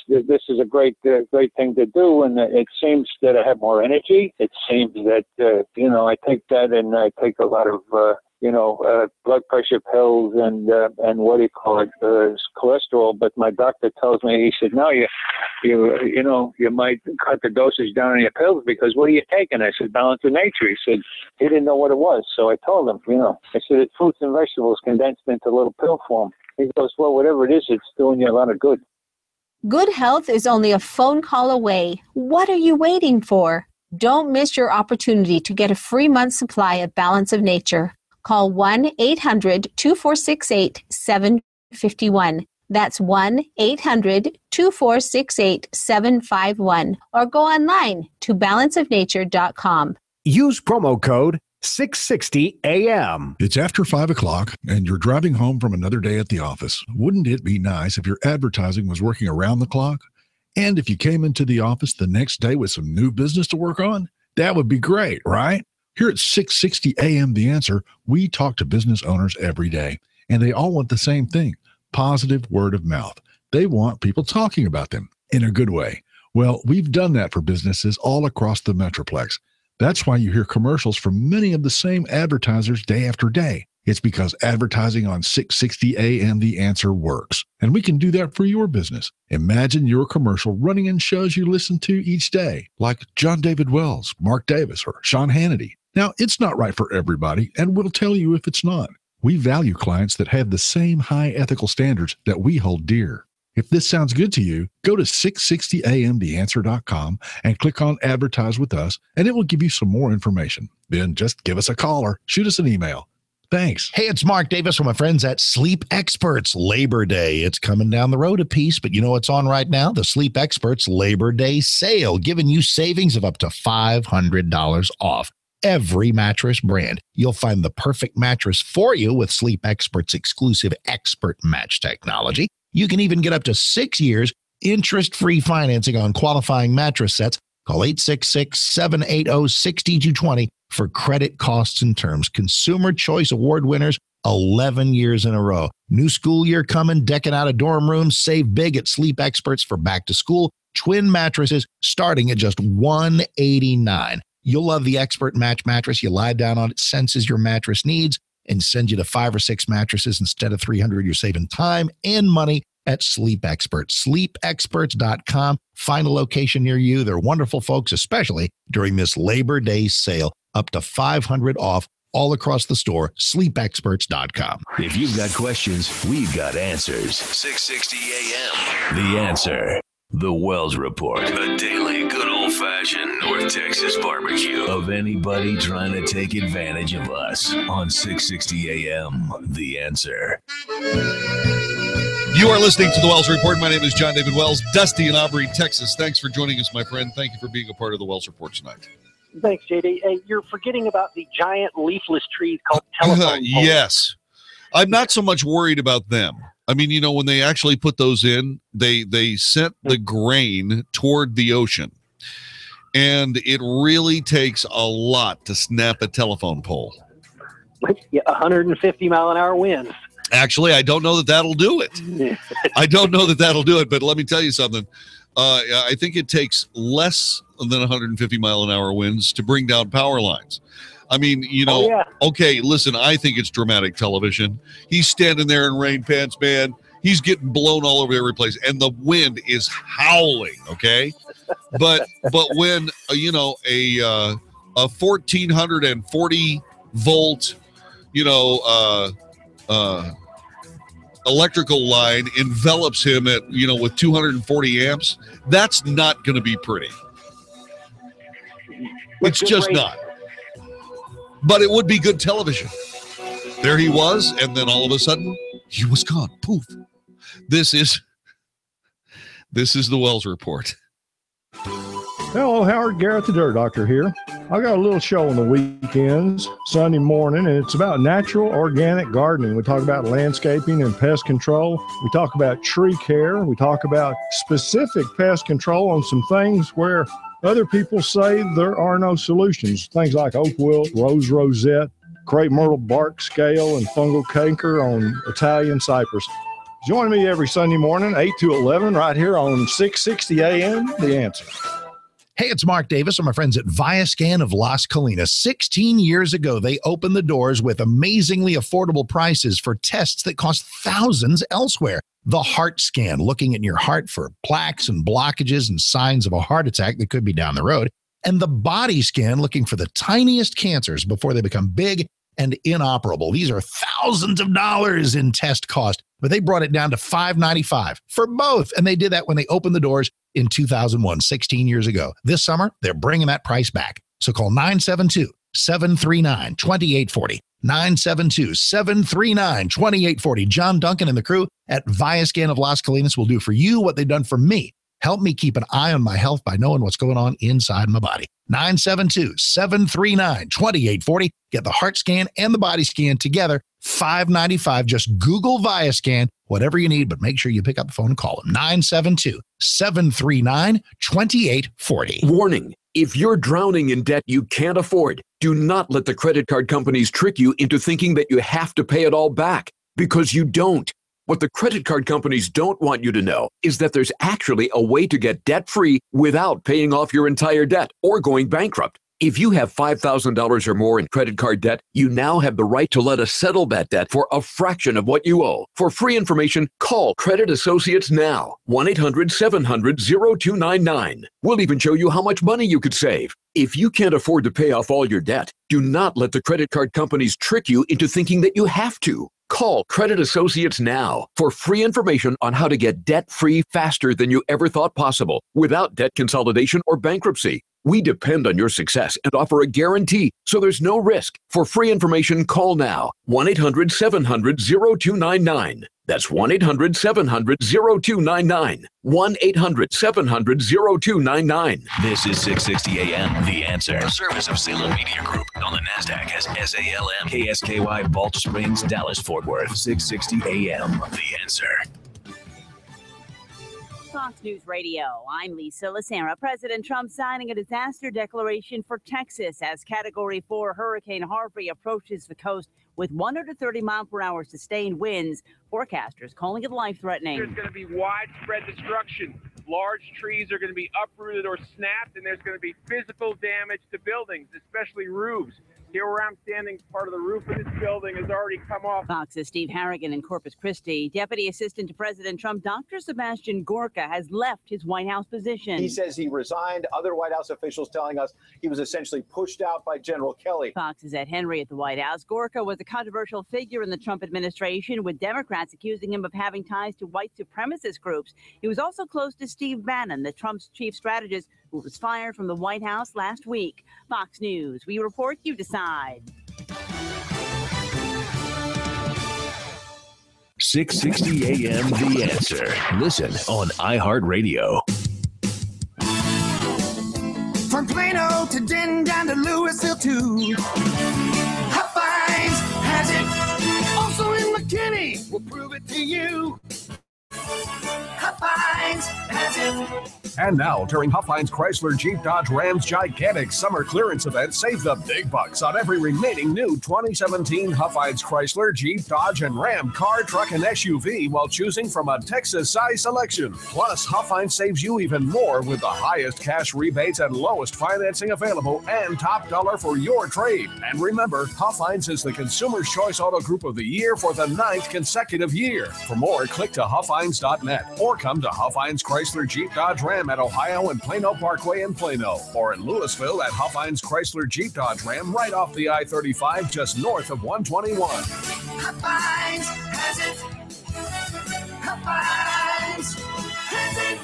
Speaker 23: is a great thing to do. And it seems that I have more energy. It seems that I take that, and I take a lot of blood pressure pills and what do you call it, cholesterol. But my doctor tells me, he said, no, you might cut the dosage down on your pills, because what are you taking? I said, Balance of Nature. He said he didn't know what it was. So I told him, I said, it's fruits and vegetables condensed into little pill form. He goes, well, whatever it is, it's doing you a lot of good.
Speaker 24: Good health is only a phone call away. What are you waiting for? Don't miss your opportunity to get a free month supply of Balance of Nature. Call 1-800-2468-751. That's 1-800-2468-751. Or go online to balanceofnature.com.
Speaker 11: Use promo code 660 AM.
Speaker 25: It's after 5 o'clock and you're driving home from another day at the office. Wouldn't it be nice if your advertising was working around the clock? And if you came into the office the next day with some new business to work on? That would be great, right? Here at 660 AM The Answer, we talk to business owners every day, and they all want the same thing: positive word of mouth. They want people talking about them in a good way. Well, we've done that for businesses all across the Metroplex. That's why you hear commercials from many of the same advertisers day after day. It's because advertising on 660 AM The Answer works, and we can do that for your business. Imagine your commercial running in shows you listen to each day, like John David Wells, Mark Davis, or Sean Hannity. Now, it's not right for everybody, and we'll tell you if it's not. We value clients that have the same high ethical standards that we hold dear. If this sounds good to you, go to 660amtheanswer.com and click on Advertise with Us, and it will give you some more information. Then just give us a call or shoot us an email. Thanks.
Speaker 26: Hey, it's Mark Davis from my friends at Sleep Experts. Labor Day. It's coming down the road a piece, but you know what's on right now? The Sleep Experts Labor Day sale, giving you savings of up to $500 off every mattress brand. You'll find the perfect mattress for you with Sleep Experts' exclusive Expert Match technology. You can even get up to 6 years interest-free financing on qualifying mattress sets. Call 866-780-6220 for credit, costs, and terms. Consumer Choice Award winners 11 years in a row. New school year coming, decking out a dorm room. Save big at Sleep Experts for back to school. Twin mattresses starting at just $189. You'll love the Expert Match mattress. You lie down on it, senses your mattress needs, and send you to 5 or 6 mattresses instead of 300. You're saving time and money at Sleep Experts. SleepExperts.com. Find a location near you. They're wonderful folks, especially during this Labor Day sale. Up to $500 off all across the store, sleepexperts.com.
Speaker 7: If you've got questions, we've got answers. 660 AM. The Answer. The Wells Report. A daily good old-fashioned North Texas barbecue of anybody trying to take advantage of us on 660 AM. The Answer.
Speaker 8: You are listening to the Wells Report. My name is John David Wells, Dusty in Aubrey, Texas. Thanks for joining us, my friend. Thank you for being a part of the Wells Report tonight.
Speaker 12: Thanks, JD. You're forgetting about the giant leafless trees called telephone poles.
Speaker 8: Yes. I'm not so much worried about them. I mean, you know, when they actually put those in, they sent the grain toward the ocean. And it really takes a lot to snap a telephone pole.
Speaker 12: 150 mile an hour winds.
Speaker 8: Actually, I don't know that that'll do it. I don't know that that'll do it, but let me tell you something. I think it takes less than 150 mile an hour winds to bring down power lines. I mean, you know, okay, listen, I think it's dramatic television. He's standing there in rain pants, man. He's getting blown all over every place, and the wind is howling, okay? But when, you know, a 1,440 volt, you know, electrical line envelops him at, you know, with 240 amps, that's not going to be pretty. It's just not. But it would be good television. There he was, and then all of a sudden, he was gone. Poof. This is the Wells Report.
Speaker 13: Hello, Howard Garrett, the Dirt Doctor here. I got a little show on the weekends, Sunday morning, and it's about natural organic gardening. We talk about landscaping and pest control. We talk about tree care. We talk about specific pest control on some things where other people say there are no solutions. Things like oak wilt, rose rosette, crepe myrtle bark scale, and fungal canker on Italian cypress. Join me every Sunday morning, 8 to 11, right here on 660 AM, The Answer.
Speaker 26: Hey, it's Mark Davis and my friends at Viascan of Las Colinas. 16 years ago, they opened the doors with amazingly affordable prices for tests that cost thousands elsewhere. The Heart Scan, looking at your heart for plaques and blockages and signs of a heart attack that could be down the road. And the Body Scan, looking for the tiniest cancers before they become big and inoperable. These are thousands of dollars in test cost, but they brought it down to $595 for both. And they did that when they opened the doors in 2001, 16 years ago. This summer, they're bringing that price back. So call 972-739-2840. 972-739-2840. John Duncan and the crew at Viascan of Las Colinas will do for you what they've done for me. Help me keep an eye on my health by knowing what's going on inside my body. 972-739-2840. Get the heart scan and the body scan together. $595. Just Google Viascan, whatever you need, but make sure you pick up the phone and call them. 972-739-2840.
Speaker 14: Warning. If you're drowning in debt you can't afford, do not let the credit card companies trick you into thinking that you have to pay it all back, because you don't. What the credit card companies don't want you to know is that there's actually a way to get debt-free without paying off your entire debt or going bankrupt. If you have $5,000 or more in credit card debt, you now have the right to let us settle that debt for a fraction of what you owe. For free information, call Credit Associates now. 1-800-700-0299. We'll even show you how much money you could save. If you can't afford to pay off all your debt, do not let the credit card companies trick you into thinking that you have to. Call Credit Associates now for free information on how to get debt-free faster than you ever thought possible without debt consolidation or bankruptcy. We depend on your success and offer a guarantee, so there's no risk. For free information, call now. 1-800-700-0299. That's 1-800-700-0299. 1-800-700-0299.
Speaker 7: This is 660 AM, The Answer. A service of Salem Media Group on the NASDAQ as SALM, KSKY, Balch Springs, Dallas, Fort Worth. 660 AM, The Answer.
Speaker 15: Fox News Radio. I'm Lisa Lacera. President Trump signing a disaster declaration for Texas as Category 4 Hurricane Harvey approaches the coast with 130-mile-per-hour sustained winds. Forecasters calling it life-threatening.
Speaker 16: There's going to be widespread destruction. Large trees are going to be uprooted or snapped, and there's going to be physical damage to buildings, especially roofs. Here where I'm standing, part of the roof of this building has already come off.
Speaker 15: Fox's Steve Harrigan in Corpus Christi. Deputy Assistant to President Trump, Dr. Sebastian Gorka, has left his White House position.
Speaker 10: He says he resigned. Other White House officials telling us he was essentially pushed out by General Kelly.
Speaker 15: Fox's Ed Henry at the White House. Gorka was a controversial figure in the Trump administration, with Democrats accusing him of having ties to white supremacist groups. He was also close to Steve Bannon, the Trump's chief strategist, who was fired from the White House last week. Fox News, we report, you decide.
Speaker 7: 660 AM The Answer. Listen on iHeartRadio.
Speaker 17: From Plano to Denton to Louisville too. Hot Finds has it. Also in McKinney, we'll prove it to you. Hot Finds has it.
Speaker 18: And now, during Hot Finds Chrysler Jeep Dodge Ram's gigantic summer clearance event, save the big bucks on every remaining new 2017 Hot Finds Chrysler Jeep Dodge and Ram car, truck, and SUV while choosing from a Texas-size selection. Plus, Hot Finds saves you even more with the highest cash rebates and lowest financing available and top dollar for your trade. And remember, Hot Finds is the Consumer's Choice Auto Group of the Year for the 9th consecutive year. For more, click to HotFinds.net or come to Hot Finds Chrysler Jeep Dodge Ram at Ohio and Plano Parkway in Plano, or in Louisville at Hot Finds Chrysler Jeep Dodge Ram right off the I-35 just north of 121.
Speaker 17: Hot Finds has it. Hot Finds has it.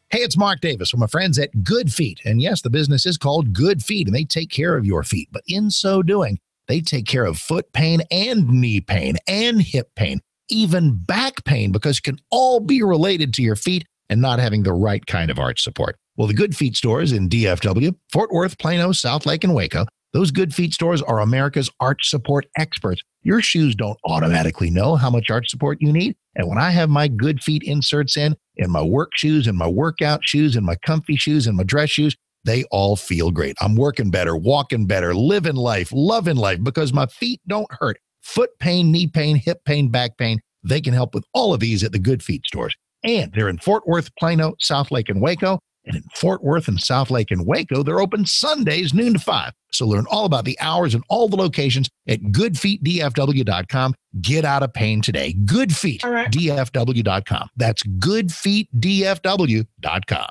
Speaker 26: Hey, it's Mark Davis from my friends at Good Feet. And yes, the business is called Good Feet, and they take care of your feet. But in so doing, they take care of foot pain and knee pain and hip pain, even back pain, because it can all be related to your feet and not having the right kind of arch support. Well, the Good Feet stores in DFW, Fort Worth, Plano, South Lake, and Waco, those Good Feet stores are America's arch support experts. Your shoes don't automatically know how much arch support you need. And when I have my Good Feet inserts in my work shoes, in my workout shoes, in my comfy shoes, in my dress shoes, they all feel great. I'm working better, walking better, living life, loving life, because my feet don't hurt. Foot pain, knee pain, hip pain, back pain, they can help with all of these at the Good Feet stores. And they're in Fort Worth, Plano, South Lake, and Waco. And in Fort Worth and South Lake and Waco, they're open Sundays, noon to 5. So learn all about the hours and all the locations at goodfeetdfw.com. Get out of pain today. Goodfeetdfw.com. That's goodfeetdfw.com.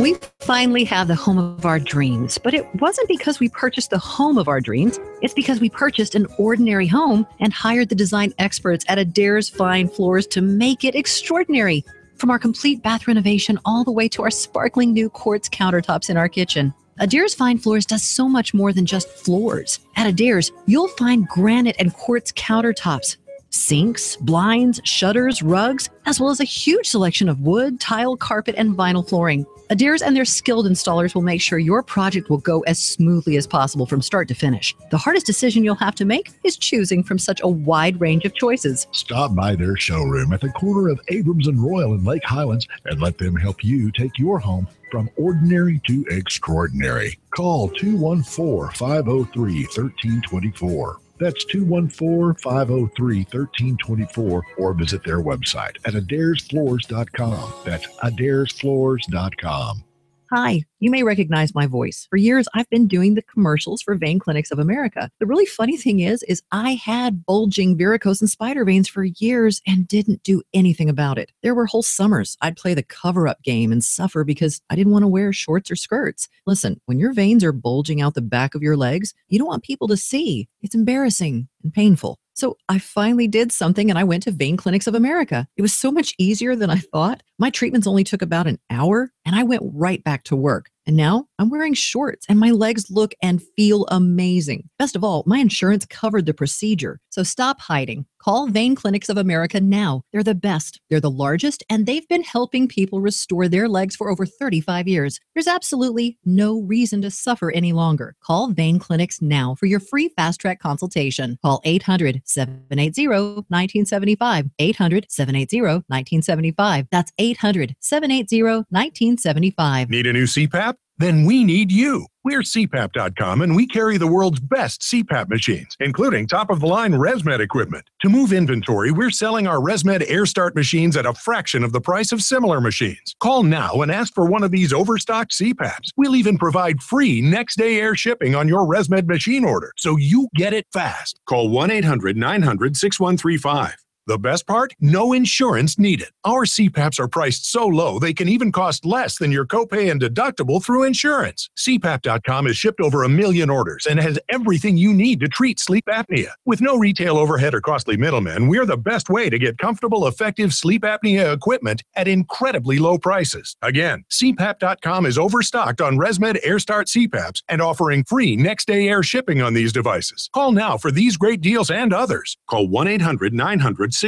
Speaker 19: We finally have the home of our dreams, but it wasn't because we purchased the home of our dreams. It's because we purchased an ordinary home and hired the design experts at Adair's Fine Floors to make it extraordinary. From our complete bath renovation all the way to our sparkling new quartz countertops in our kitchen. Adair's Fine Floors does so much more than just floors. At Adair's, you'll find granite and quartz countertops, sinks, blinds, shutters, rugs, as well as a huge selection of wood, tile, carpet, and vinyl flooring. Adair's and their skilled installers will make sure your project will go as smoothly as possible from start to finish. The hardest decision you'll have to make is choosing from such a wide range of choices.
Speaker 25: Stop by their showroom at the corner of Abrams and Royal in Lake Highlands and let them help you take your home from ordinary to extraordinary. Call 214-503-1324. That's 214-503-1324, or visit their website at adairsfloors.com. That's adairsfloors.com.
Speaker 19: Hi, you may recognize my voice. For years, I've been doing the commercials for Vein Clinics of America. The really funny thing is I had bulging varicose and spider veins for years and didn't do anything about it. There were whole summers I'd play the cover-up game and suffer because I didn't want to wear shorts or skirts. Listen, when your veins are bulging out the back of your legs, you don't want people to see. It's embarrassing and painful. So I finally did something and I went to Vein Clinics of America. It was so much easier than I thought. My treatments only took about an hour and I went right back to work. And now I'm wearing shorts and my legs look and feel amazing. Best of all, my insurance covered the procedure. So stop hiding. Call Vein Clinics of America now. They're the best. They're the largest, and they've been helping people restore their legs for over 35 years. There's absolutely no reason to suffer any longer. Call Vein Clinics now for your free fast-track consultation. Call 800-780-1975. 800-780-1975. That's 800-780-1975.
Speaker 20: Need a new CPAP?
Speaker 18: Then we need you. We're CPAP.com, and we carry the world's best CPAP machines, including top-of-the-line ResMed equipment. To move inventory, we're selling our ResMed AirStart machines at a fraction of the price of similar machines. Call now and ask for one of these overstocked CPAPs. We'll even provide free next-day air shipping on your ResMed machine order, so you get it fast. Call 1-800-900-6135. The best part? No insurance needed. Our CPAPs are priced so low they can even cost less than your copay and deductible through insurance. CPAP.com has shipped over 1 million orders and has everything you need to treat sleep apnea. With no retail overhead or costly middlemen, we're the best way to get comfortable, effective sleep apnea equipment at incredibly low prices. Again, CPAP.com is overstocked on ResMed AirStart CPAPs and offering free next-day air shipping on these devices. Call now for these great deals and others. Call 1-800-900-6135.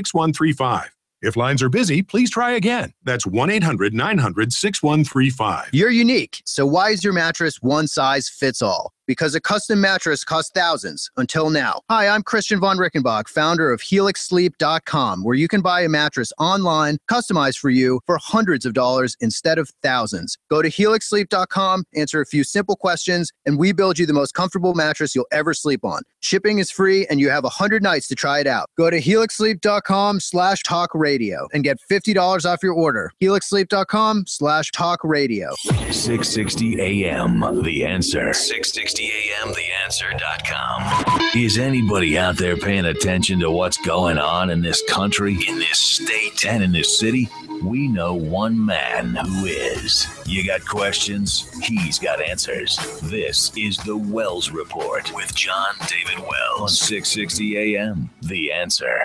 Speaker 18: If lines are busy, please try again. That's 1-800-900-6135.
Speaker 1: You're unique, so why is your mattress one size fits all? Because a custom mattress costs thousands, until now. Hi, I'm Christian von Rickenbach, founder of HelixSleep.com, where you can buy a mattress online, customized for you, for hundreds of dollars instead of thousands. Go to HelixSleep.com, answer a few simple questions, and we build you the most comfortable mattress you'll ever sleep on. Shipping is free, and you have 100 nights to try it out. Go to HelixSleep.com/talkradio and get $50 off your order. HelixSleep.com/talkradio.
Speaker 7: 660 AM, The Answer. 660 AM, TheAnswer.com. Is anybody out there paying attention to what's going on in this country, in this state, and in this city? We know one man who is. You got questions? He's got answers. This is The Wells Report with John David Wells on 660 AM, The Answer.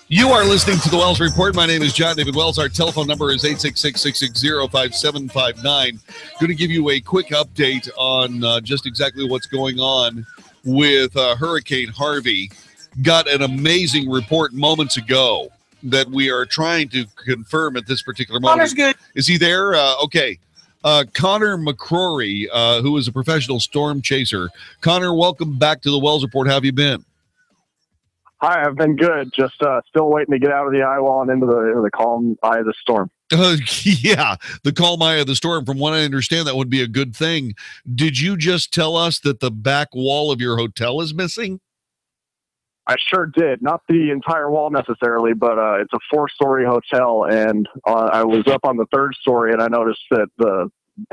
Speaker 8: You are listening to The Wells Report. My name is John David Wells. Our telephone number is 866-660-5759. Going to give you a quick update on just exactly what's going on with Hurricane Harvey. Got an amazing report moments ago that we are trying to confirm at this particular moment.
Speaker 2: Connor's good.
Speaker 8: Is he there? Okay. Connor McCrory, who is a professional storm chaser. Connor, welcome back to The Wells Report. How have you been?
Speaker 3: Hi, I've been good. Just still waiting to get out of the eye wall and into the calm eye of the storm.
Speaker 8: Yeah, the calm eye of the storm. From what I understand, that would be a good thing. Did you just tell us that the back wall of your hotel is missing?
Speaker 3: I sure did. Not the entire wall necessarily, but it's a 4-story hotel, and I was up on the 3rd story, and I noticed that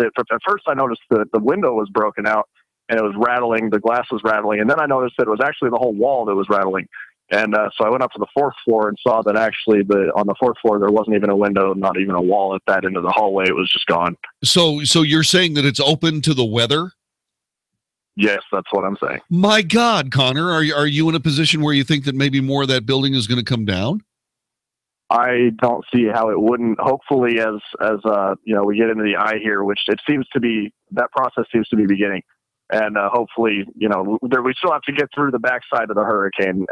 Speaker 3: at first I noticed that the window was broken out, and it was rattling. The glass was rattling, and then I noticed that it was actually the whole wall that was rattling. And so I went up to the 4th floor and saw that actually on the 4th floor there wasn't even a window, not even a wall at that end of the hallway. It was just gone.
Speaker 8: So you're saying that it's open to the weather?
Speaker 3: Yes, that's what I'm saying.
Speaker 8: My God, Connor, are you in a position where you think that maybe more of that building is going to come down?
Speaker 3: I don't see how it wouldn't. Hopefully, as we get into the eye here, which it seems to be, that process seems to be beginning. And hopefully, we still have to get through the backside of the hurricane.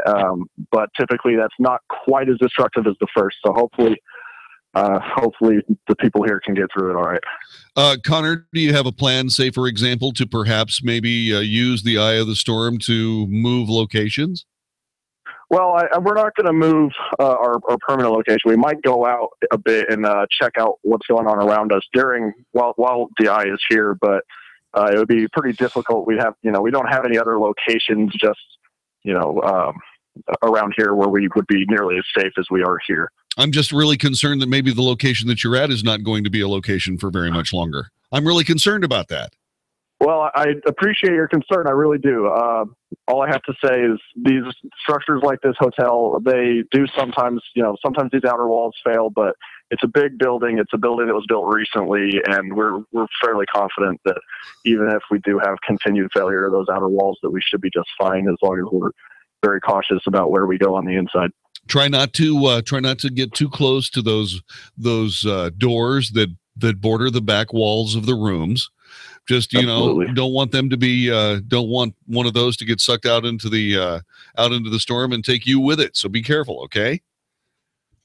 Speaker 3: But typically, that's not quite as destructive as the first. So hopefully the people here can get through it all right.
Speaker 8: Connor, do you have a plan, say, for example, to perhaps maybe use the eye of the storm to move locations?
Speaker 3: Well, we're not going to move our permanent location. We might go out a bit and check out what's going on around us while the eye is here, but it would be pretty difficult. We don't have any other locations just, around here where we would be nearly as safe as we are here.
Speaker 8: I'm just really concerned that maybe the location that you're at is not going to be a location for very much longer. I'm really concerned about that.
Speaker 3: Well, I appreciate your concern. I really do. All I have to say is these structures like this hotel, they do sometimes these outer walls fail, but it's a big building. It's a building that was built recently, and we're fairly confident that even if we do have continued failure of those outer walls, that we should be just fine as long as we're very cautious about where we go on the inside.
Speaker 8: Try not to get too close to those doors that border the back walls of the rooms. Just
Speaker 3: Absolutely.
Speaker 8: Don't want them to be don't want one of those to get sucked out into the storm and take you with it. So be careful, okay?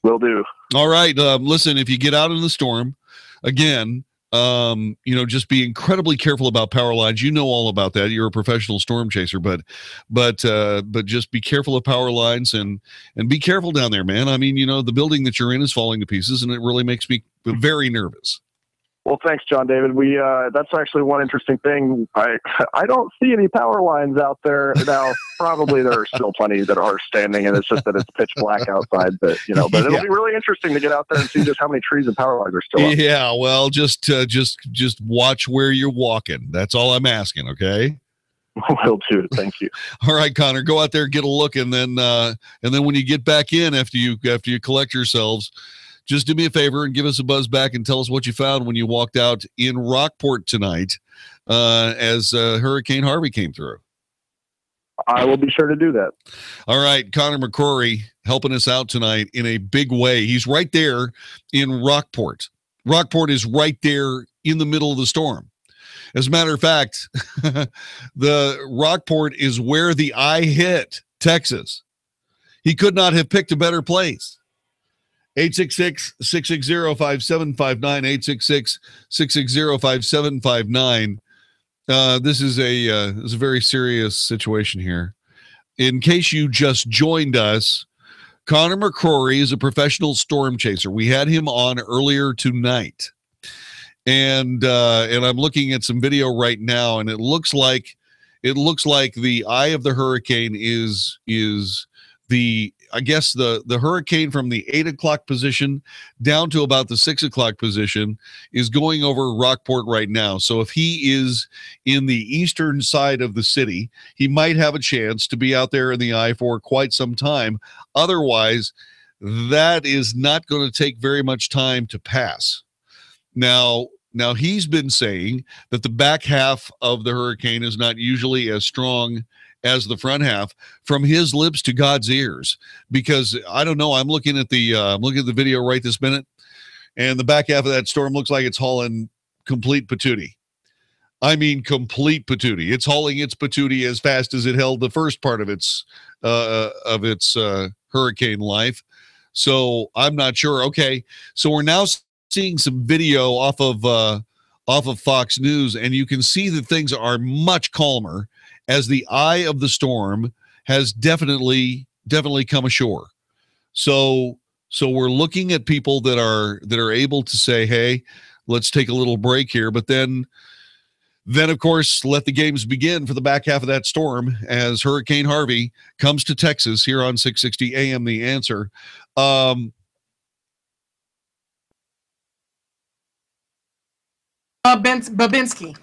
Speaker 3: Will do.
Speaker 8: All right. Listen, if you get out in the storm, again, Just be incredibly careful about power lines. You know all about that. You're a professional storm chaser, but just be careful of power lines and be careful down there, man. I mean, the building that you're in is falling to pieces, and it really makes me very nervous.
Speaker 3: Well, thanks, John David. That's actually one interesting thing. I don't see any power lines out there now. Probably there are still plenty that are standing, and it's just that it's pitch black outside. But it'll be really interesting to get out there and see just how many trees and power lines are still up.
Speaker 8: Yeah, well, just watch where you're walking. That's all I'm asking. Okay.
Speaker 3: Will do. Thank you.
Speaker 8: All right, Connor, go out there, get a look, and then when you get back in after you collect yourselves, just do me a favor and give us a buzz back and tell us what you found when you walked out in Rockport tonight as Hurricane Harvey came through.
Speaker 3: I will be sure to do that.
Speaker 8: All right, Connor McCrory helping us out tonight in a big way. He's right there in Rockport. Rockport is right there in the middle of the storm. As a matter of fact, the Rockport is where the eye hit Texas. He could not have picked a better place. 866-660-5759, 866-660-5759. This is a very serious situation here. In case you just joined us, Connor McCrory is a professional storm chaser. We had him on earlier tonight. And I'm looking at some video right now, and it looks like the eye of the hurricane is the hurricane from the 8 o'clock position down to about the 6 o'clock position is going over Rockport right now. So if he is in the eastern side of the city, he might have a chance to be out there in the eye for quite some time. Otherwise, that is not going to take very much time to pass. Now he's been saying that the back half of the hurricane is not usually as strong as the front half. From his lips to God's ears, because I don't know. I'm looking at the video right this minute, and the back half of that storm looks like it's hauling complete patootie. I mean, complete patootie. It's hauling its patootie as fast as it held the first part of its hurricane life. So I'm not sure. Okay, so we're now seeing some video off of Fox News, and you can see that things are much calmer as the eye of the storm has definitely come ashore. So we're looking at people that are able to say, hey, let's take a little break here, but then of course let the games begin for the back half of that storm as Hurricane Harvey comes to Texas here on 660 AM The Answer.
Speaker 2: Babinski.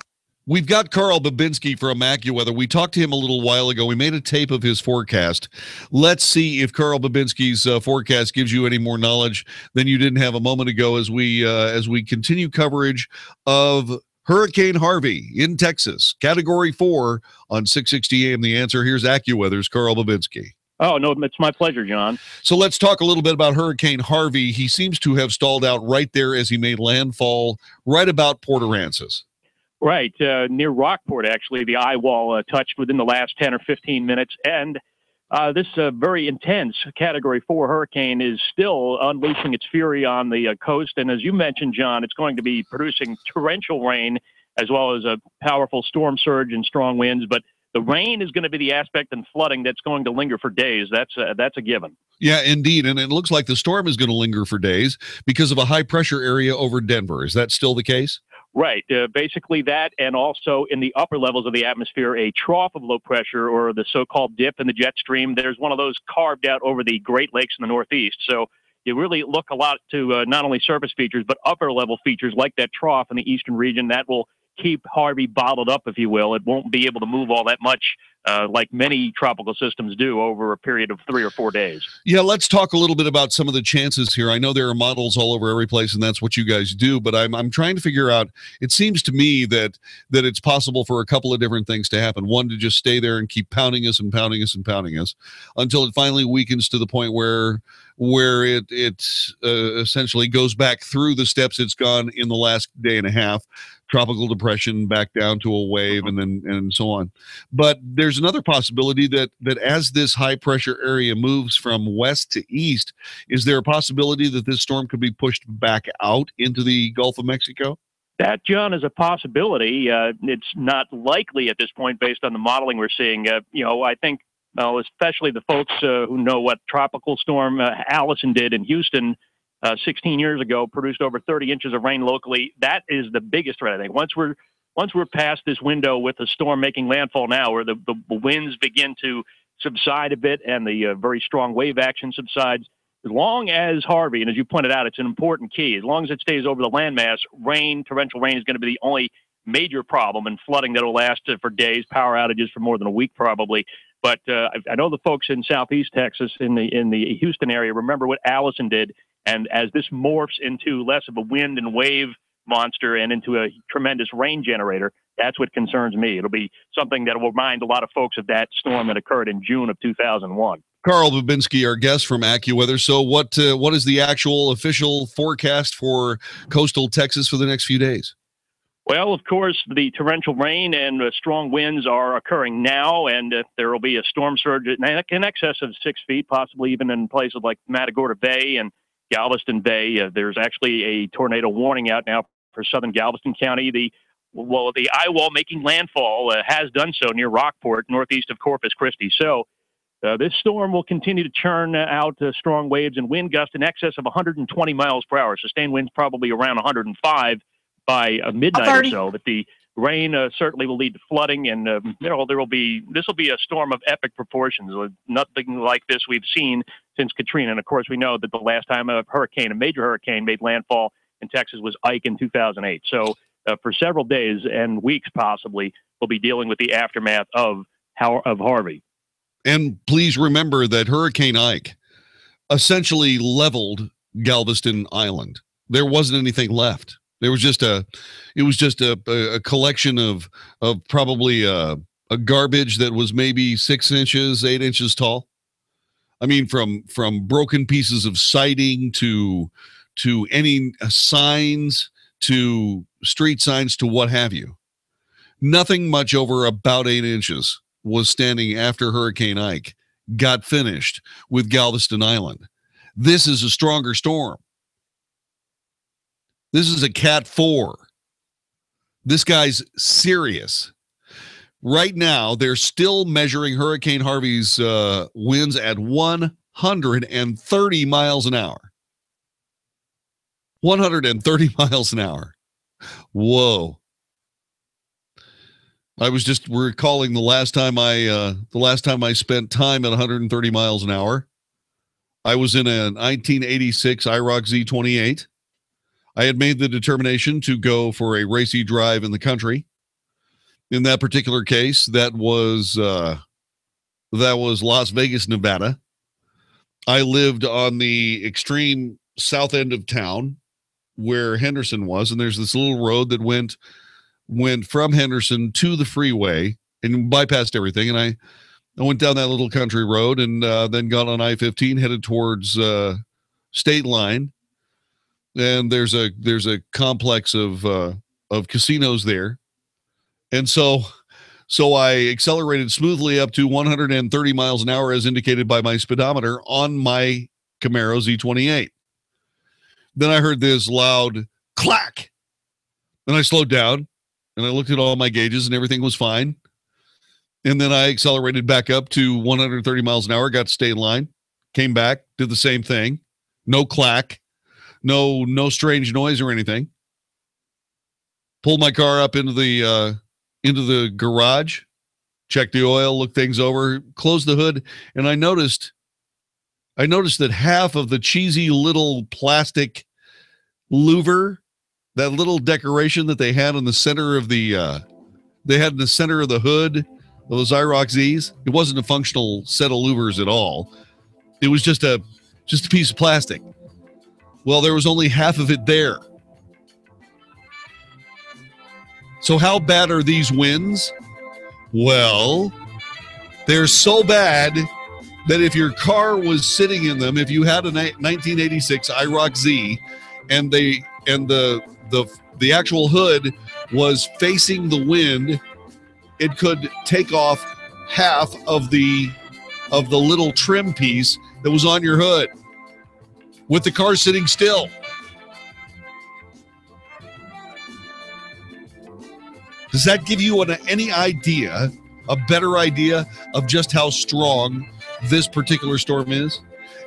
Speaker 8: We've got Carl Babinski from AccuWeather. We talked to him a little while ago. We made a tape of his forecast. Let's see if Carl Babinski's forecast gives you any more knowledge than you didn't have a moment ago as we continue coverage of Hurricane Harvey in Texas, Category 4 on 660 AM The Answer. Here's AccuWeather's Carl Babinski.
Speaker 2: Oh, no, it's my pleasure, John.
Speaker 8: So let's talk a little bit about Hurricane Harvey. He seems to have stalled out right there as he made landfall right about Port Aransas.
Speaker 2: Right, near Rockport, actually. The eye wall touched within the last 10 or 15 minutes. And this very intense Category 4 hurricane is still unleashing its fury on the coast. And as you mentioned, John, it's going to be producing torrential rain as well as a powerful storm surge and strong winds. But the rain is going to be the aspect and flooding that's going to linger for days. That's a given.
Speaker 8: Yeah, indeed. And it looks like the storm is going to linger for days because of a high pressure area over Denver. Is that still the case?
Speaker 2: Right. Basically that, and also in the upper levels of the atmosphere, a trough of low pressure, or the so-called dip in the jet stream. There's one of those carved out over the Great Lakes in the Northeast. So you really look a lot to not only surface features, but upper level features like that trough in the eastern region that will keep Harvey bottled up, if you will. It won't be able to move all that much like many tropical systems do over a period of 3 or 4 days.
Speaker 8: Yeah, let's talk a little bit about some of the chances here. I know there are models all over every place, and that's what you guys do, but I'm trying to figure out, it seems to me that it's possible for a couple of different things to happen. One, to just stay there and keep pounding us and pounding us and pounding us until it finally weakens to the point where it essentially goes back through the steps it's gone in the last day and a half. Tropical depression back down to a wave and so on. But there's another possibility that as this high pressure area moves from west to east, is there a possibility that this storm could be pushed back out into the Gulf of Mexico?
Speaker 2: That, John, is a possibility. It's not likely at this point based on the modeling we're seeing. I think, especially the folks who know what Tropical Storm Allison did in Houston 16 years ago, produced over 30 inches of rain locally. That is the biggest threat, I think. Once we're past this window with the storm making landfall now, where the winds begin to subside a bit and the very strong wave action subsides, as long as Harvey, and as you pointed out, it's an important key, as long as it stays over the landmass, torrential rain is going to be the only major problem, and flooding that will last for days, power outages for more than a week probably. But I know the folks in southeast Texas, in the Houston area, remember what Allison did, and as this morphs into less of a wind and wave monster and into a tremendous rain generator, that's what concerns me. It'll be something that will remind a lot of folks of that storm that occurred in June of 2001.
Speaker 8: Carl Babinski, our guest from AccuWeather. So what is the actual official forecast for coastal Texas for the next few days?
Speaker 2: Well, of course, the torrential rain and strong winds are occurring now, and there will be a storm surge in excess of 6 feet, possibly even in places like Matagorda Bay and Galveston Bay. There's actually a tornado warning out now for southern Galveston County. The eye wall making landfall has done so near Rockport, northeast of Corpus Christi. So this storm will continue to churn out strong waves and wind gusts in excess of 120 miles per hour. Sustained winds probably around 105 by midnight or so. But the rain certainly will lead to flooding, and this will be a storm of epic proportions. Nothing like this we've seen since Katrina. And of course, we know that the last time a major hurricane, made landfall in Texas was Ike in 2008. So for several days and weeks, possibly, we'll be dealing with the aftermath of Harvey.
Speaker 8: And please remember that Hurricane Ike essentially leveled Galveston Island. There wasn't anything left. It was just a collection of probably a garbage that was maybe 6 inches, 8 inches tall. I mean, from broken pieces of siding to any signs, to street signs, to what have you. Nothing much over about 8 inches was standing after Hurricane Ike got finished with Galveston Island. This is a stronger storm. This is a Cat 4. This guy's serious. Right now, they're still measuring Hurricane Harvey's winds at 130 miles an hour. 130 miles an hour. Whoa. I was just recalling the last time I spent time at 130 miles an hour. I was in a 1986 IROC Z28. I had made the determination to go for a racy drive in the country. In that particular case, that was Las Vegas, Nevada. I lived on the extreme south end of town where Henderson was, and there's this little road that went from Henderson to the freeway and bypassed everything. And I went down that little country road and then got on I-15, headed towards State Line. And there's a complex of casinos there. And so I accelerated smoothly up to 130 miles an hour as indicated by my speedometer on my Camaro Z28. Then I heard this loud clack. Then I slowed down. And I looked at all my gauges and everything was fine. And then I accelerated back up to 130 miles an hour, got to State Line, came back, did the same thing. No clack, no strange noise or anything. Pulled my car up into the garage, checked the oil, looked things over, closed the hood, and I noticed that half of the cheesy little plastic louver, that little decoration that they had in the center of the hood of those IROC Zs, it wasn't a functional set of louvers at all. It was just a piece of plastic. Well, there was only half of it there. So how bad are these winds? Well, they're so bad that if your car was sitting in them, if you had a 1986 IROC Z and the actual hood was facing the wind, it could take off half of the little trim piece that was on your hood with the car sitting still. Does that give you any idea, a better idea of just how strong this particular storm is?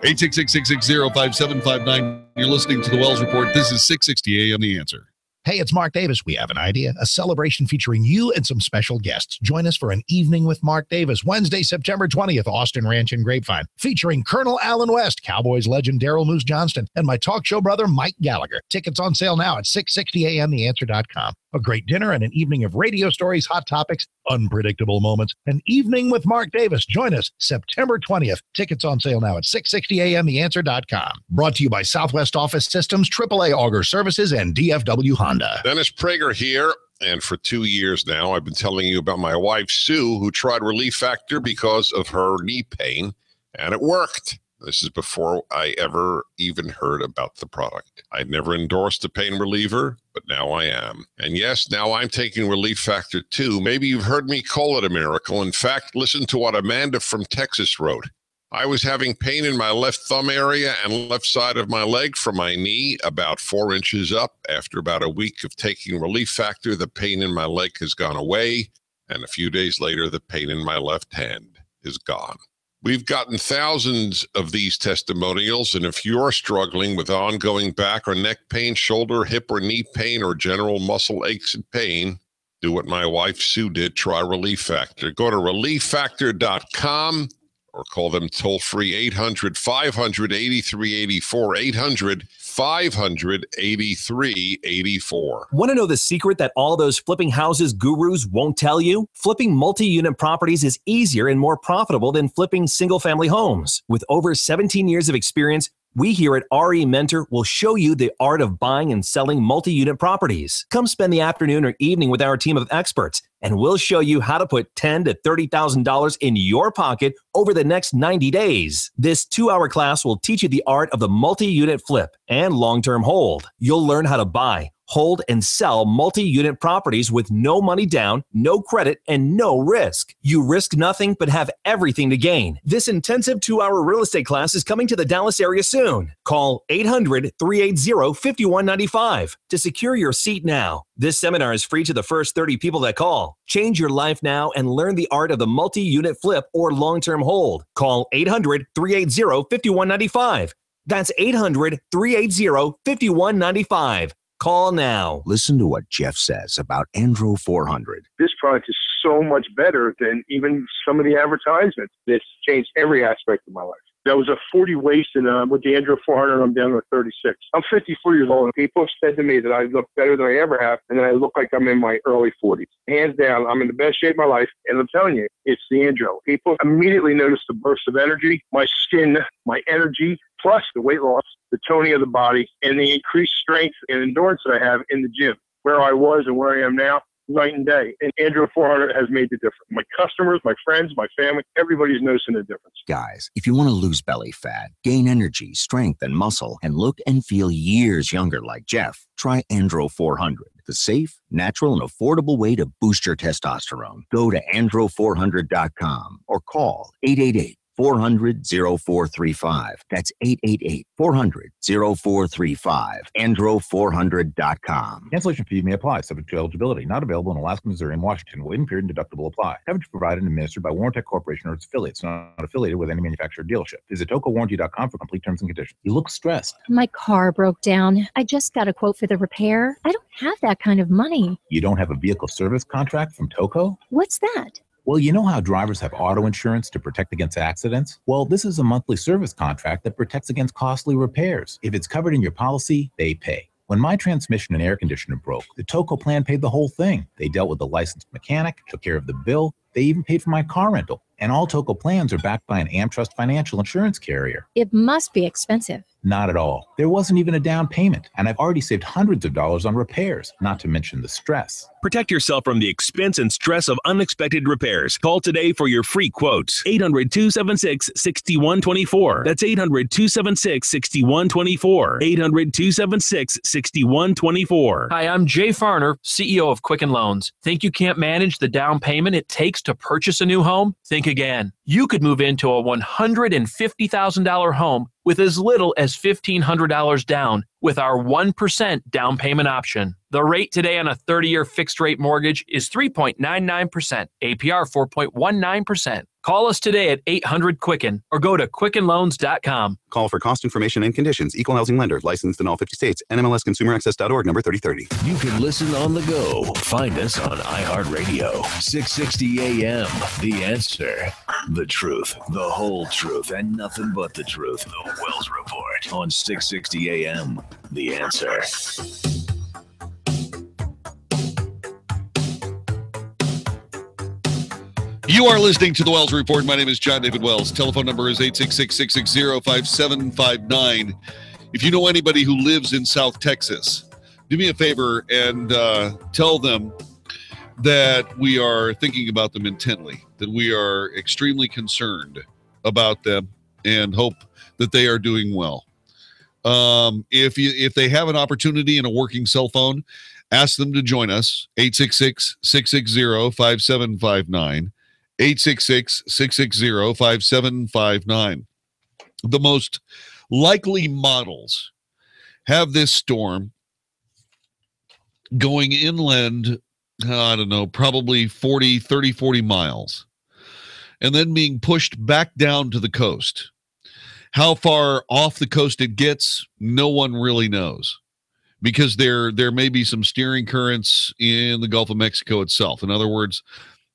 Speaker 8: 866-660-5759. You're listening to the Wells Report. This is 660 AM The Answer.
Speaker 26: Hey, it's Mark Davis. We have an idea, a celebration featuring you and some special guests. Join us for an evening with Mark Davis, Wednesday, September 20th, Austin Ranch and Grapevine, featuring Colonel Alan West, Cowboys legend Daryl Moose Johnston, and my talk show brother, Mike Gallagher. Tickets on sale now at 660amtheanswer.com. A great dinner and an evening of radio stories, hot topics, unpredictable moments. An evening with Mark Davis. Join us September 20th. Tickets on sale now at 660amtheanswer.com. Brought to you by Southwest Office Systems, AAA Auger Services, and DFW Honda.
Speaker 4: Dennis Prager here. And for 2 years now, I've been telling you about my wife, Sue, who tried Relief Factor because of her knee pain, and it worked. This is before I ever even heard about the product. I never endorsed a pain reliever, but now I am. And yes, now I'm taking Relief Factor too. Maybe you've heard me call it a miracle. In fact, listen to what Amanda from Texas wrote. I was having pain in my left thumb area and left side of my leg from my knee about 4 inches up. After about a week of taking Relief Factor, the pain in my leg has gone away. And a few days later, the pain in my left hand is gone. We've gotten thousands of these testimonials, and if you're struggling with ongoing back or neck pain, shoulder, hip, or knee pain, or general muscle aches and pain, do what my wife Sue did. Try Relief Factor. Go to relieffactor.com or call them toll-free 800-500-8384, 800-500-8384.
Speaker 9: Want to know the secret that all those flipping houses gurus won't tell you? Flipping multi-unit properties is easier and more profitable than flipping single-family homes. With over 17 years of experience, we here at RE Mentor will show you the art of buying and selling multi-unit properties. Come spend the afternoon or evening with our team of experts, and we'll show you how to put $10,000 to $30,000 in your pocket over the next 90 days. This 2-hour class will teach you the art of the multi-unit flip and long-term hold. You'll learn how to buy, hold, and sell multi-unit properties with no money down, no credit, and no risk. You risk nothing but have everything to gain. This intensive 2-hour real estate class is coming to the Dallas area soon. Call 800-380-5195 to secure your seat now. This seminar is free to the first 30 people that call. Change your life now and learn the art of the multi-unit flip or long-term hold. Call 800-380-5195. That's 800-380-5195. Call now.
Speaker 5: Listen to what Jeff says about Andro 400.
Speaker 16: This product is so much better than even some of the advertisements. It's changed every aspect of my life. That was a 40 waist, and with the Andro 400, I'm down to 36. I'm 54 years old, and people have said to me that I look better than I ever have, and that I look like I'm in my early 40s. Hands down, I'm in the best shape of my life, and I'm telling you, it's the Andro. People immediately notice the burst of energy, my skin, my energy, plus the weight loss, the toning of the body, and the increased strength and endurance that I have in the gym. Where I was and where I am now, night and day. And Andro 400 has made the difference. My customers, my friends, my family, everybody's noticing the difference.
Speaker 5: Guys, if you want to lose belly fat, gain energy, strength, and muscle, and look and feel years younger like Jeff, try Andro 400. The safe, natural, and affordable way to boost your testosterone. Go to andro400.com or call 888-400-0435. That's 888-400-0435. Andro400.com.
Speaker 6: Cancellation fee may apply, subject to eligibility. Not available in Alaska, Missouri, and Washington. Waiting period and deductible apply. Coverage provided and administered by Warrantech Corporation or its affiliates. Not affiliated with any manufacturer or dealership. Visit tocowarranty.com for complete terms and conditions. You look stressed.
Speaker 20: My car broke down. I just got a quote for the repair. I don't have that kind of money.
Speaker 6: You don't have a vehicle service contract from Toco?
Speaker 20: What's that?
Speaker 6: Well, you know how drivers have auto insurance to protect against accidents? Well, this is a monthly service contract that protects against costly repairs. If it's covered in your policy, they pay. When my transmission and air conditioner broke, the Toco plan paid the whole thing. They dealt with the licensed mechanic, took care of the bill. They even paid for my car rental. And all Toco plans are backed by an AmTrust financial insurance carrier.
Speaker 20: It must be expensive.
Speaker 6: Not at all. There wasn't even a down payment, and I've already saved hundreds of dollars on repairs, not to mention the stress.
Speaker 21: Protect yourself from the expense and stress of unexpected repairs. Call today for your free quotes. 800-276-6124. That's 800-276-6124. 800-276-6124.
Speaker 22: Hi, I'm Jay Farner, CEO of Quicken Loans. Think you can't manage the down payment it takes to purchase a new home? Think again. You could move into a $150,000 home with as little as $1,500 down with our 1% down payment option. The rate today on a 30-year fixed-rate mortgage is 3.99%, APR 4.19%. Call us today at 800-QUICKEN or go to QuickenLoans.com.
Speaker 11: Call for cost information and conditions. Equal housing lender. Licensed in all 50 states. NMLSConsumerAccess.org number 3030.
Speaker 7: You can listen on the go. Find us on iHeartRadio. 660 AM. The Answer. The truth, the whole truth, and nothing but the truth. The Wells Report on 660 AM. The Answer.
Speaker 8: You are listening to the Wells Report. My name is John David Wells. Telephone number is 866-660-5759. If you know anybody who lives in South Texas, do me a favor and tell them that we are thinking about them intently, that we are extremely concerned about them and hope that they are doing well. If they have an opportunity and a working cell phone, ask them to join us, 866-660-5759. 866-660-5759. The most likely models have this storm going inland, I don't know, probably 40 miles, and then being pushed back down to the coast. How far off the coast it gets, no one really knows, because there may be some steering currents in the Gulf of Mexico itself. In other words,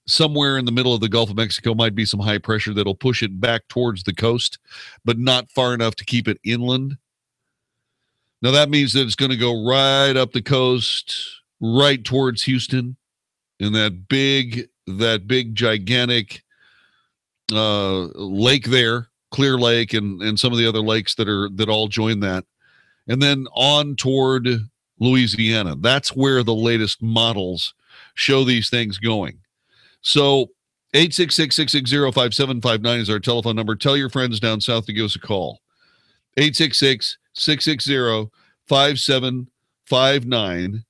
Speaker 8: somewhere in the middle of the Gulf of Mexico might be some high pressure that'll push it back towards the coast, but not far enough to keep it inland. Now, that means that it's going to go right up the coast, right towards Houston, and that big gigantic lake there, Clear Lake, and some of the other lakes that all join that, and then on toward Louisiana. That's where the latest models show these things going. So 866-660-5759 is our telephone number. Tell your friends down south to give us a call. 866-660-5759.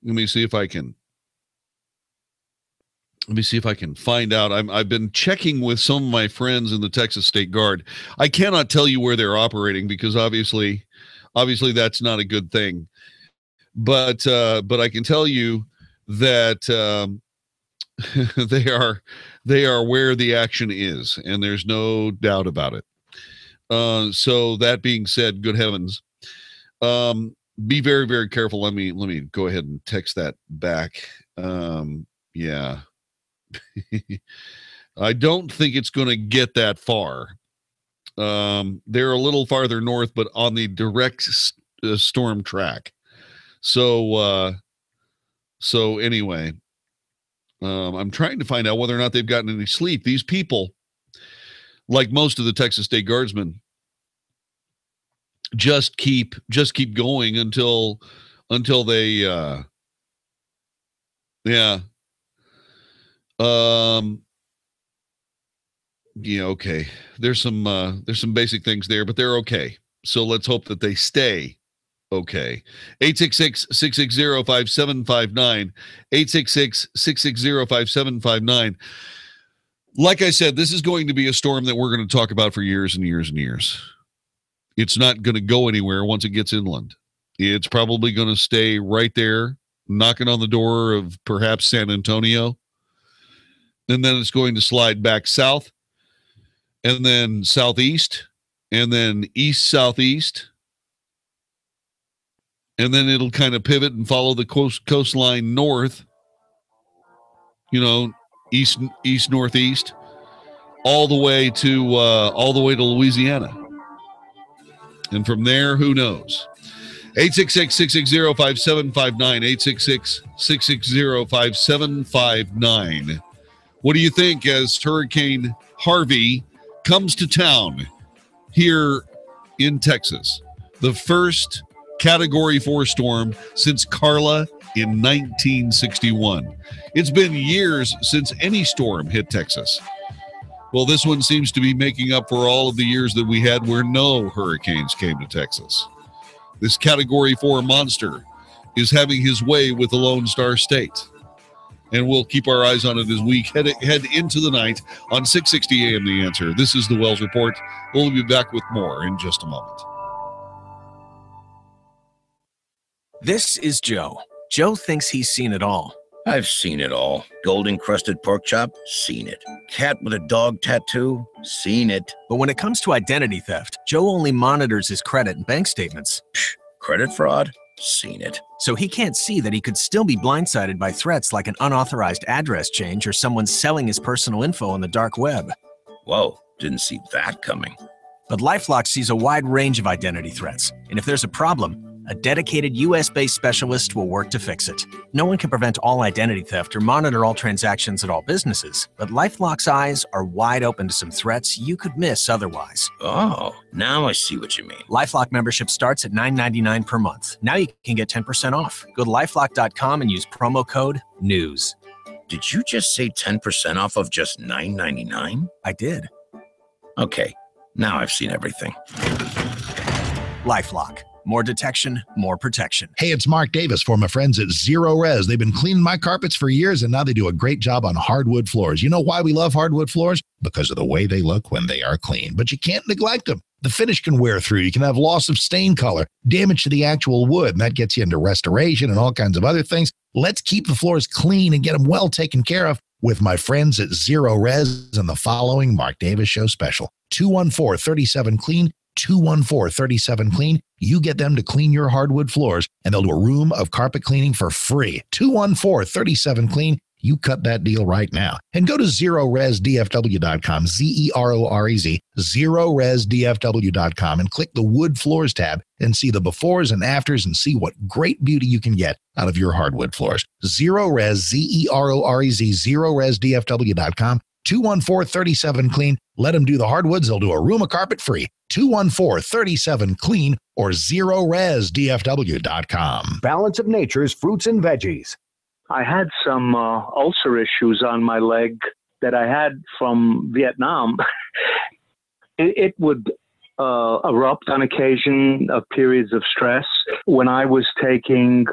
Speaker 8: Let me see if I can find out. I've been checking with some of my friends in the Texas State Guard. I cannot tell you where they're operating because obviously that's not a good thing. But I can tell you that they are where the action is, and there's no doubt about it. So that being said, good heavens, be very, very careful. Let me go ahead and text that back. Yeah. I don't think it's going to get that far. They're a little farther north, but on the direct storm track. So anyway, I'm trying to find out whether or not they've gotten any sleep. These people, like most of the Texas State Guardsmen, just keep going until they yeah. Yeah, okay. There's some basic things there, but they're okay. So let's hope that they stay okay. 866-660-5759. 866-660-5759. Like I said, this is going to be a storm that we're going to talk about for years and years and years. It's not going to go anywhere once it gets inland. It's probably going to stay right there, knocking on the door of perhaps San Antonio. And then it's going to slide back south, and then southeast, and then east-southeast. And then it'll kind of pivot and follow the coastline north, east-northeast, all the way to Louisiana. And from there, who knows? 866-660-5759, 866-660-5759. What do you think as Hurricane Harvey comes to town here in Texas? The first Category 4 storm since Carla in 1961. It's been years since any storm hit Texas. Well, this one seems to be making up for all of the years that we had where no hurricanes came to Texas. This Category 4 monster is having his way with the Lone Star State. And we'll keep our eyes on it as we head into the night on 660 AM The Answer. This is the Wells Report. We'll be back with more in just a moment.
Speaker 10: This is Joe. Joe thinks he's seen it all.
Speaker 12: I've seen it all. Gold-encrusted pork chop? Seen it. Cat with a dog tattoo? Seen it.
Speaker 10: But when it comes to identity theft, Joe only monitors his credit and bank statements.
Speaker 12: Credit fraud? Seen it.
Speaker 10: So he can't see that he could still be blindsided by threats like an unauthorized address change or someone selling his personal info on the dark web.
Speaker 12: Whoa, didn't see that coming.
Speaker 10: But LifeLock sees a wide range of identity threats, and if there's a problem, a dedicated US-based specialist will work to fix it. No one can prevent all identity theft or monitor all transactions at all businesses, but LifeLock's eyes are wide open to some threats you could miss otherwise.
Speaker 12: Oh, now I see what you mean.
Speaker 10: LifeLock membership starts at $9.99 per month. Now you can get 10% off. Go to LifeLock.com and use promo code NEWS.
Speaker 12: Did you just say 10% off of just $9.99?
Speaker 10: I did.
Speaker 12: Okay, now I've seen everything.
Speaker 10: LifeLock. More detection, more protection.
Speaker 26: Hey, it's Mark Davis for my friends at Zero Res. They've been cleaning my carpets for years, and now they do a great job on hardwood floors. You know why we love hardwood floors? Because of the way they look when they are clean. But you can't neglect them. The finish can wear through. You can have loss of stain color, damage to the actual wood, and that gets you into restoration and all kinds of other things. Let's keep the floors clean and get them well taken care of with my friends at Zero Res and the following Mark Davis Show special. 214-37-CLEAN. 214-37-CLEAN. You get them to clean your hardwood floors, and they'll do a room of carpet cleaning for free. 214-37-CLEAN. You cut that deal right now. And go to ZeroResDFW.com, Z-E-R-O-R-E-Z, ZeroResDFW.com, and click the Wood Floors tab and see the befores and afters and see what great beauty you can get out of your hardwood floors. ZeroRes, Z-E-R-O-R-E-Z, ZeroResDFW.com. 214-37-CLEAN. Let them do the hardwoods. They'll do a room of carpet free. 214-37-CLEAN or ZeroResDFW.com.
Speaker 18: Balance of Nature's fruits and veggies.
Speaker 13: I had some ulcer issues on my leg that I had from Vietnam. It would erupt on occasion of periods of stress. When I was taking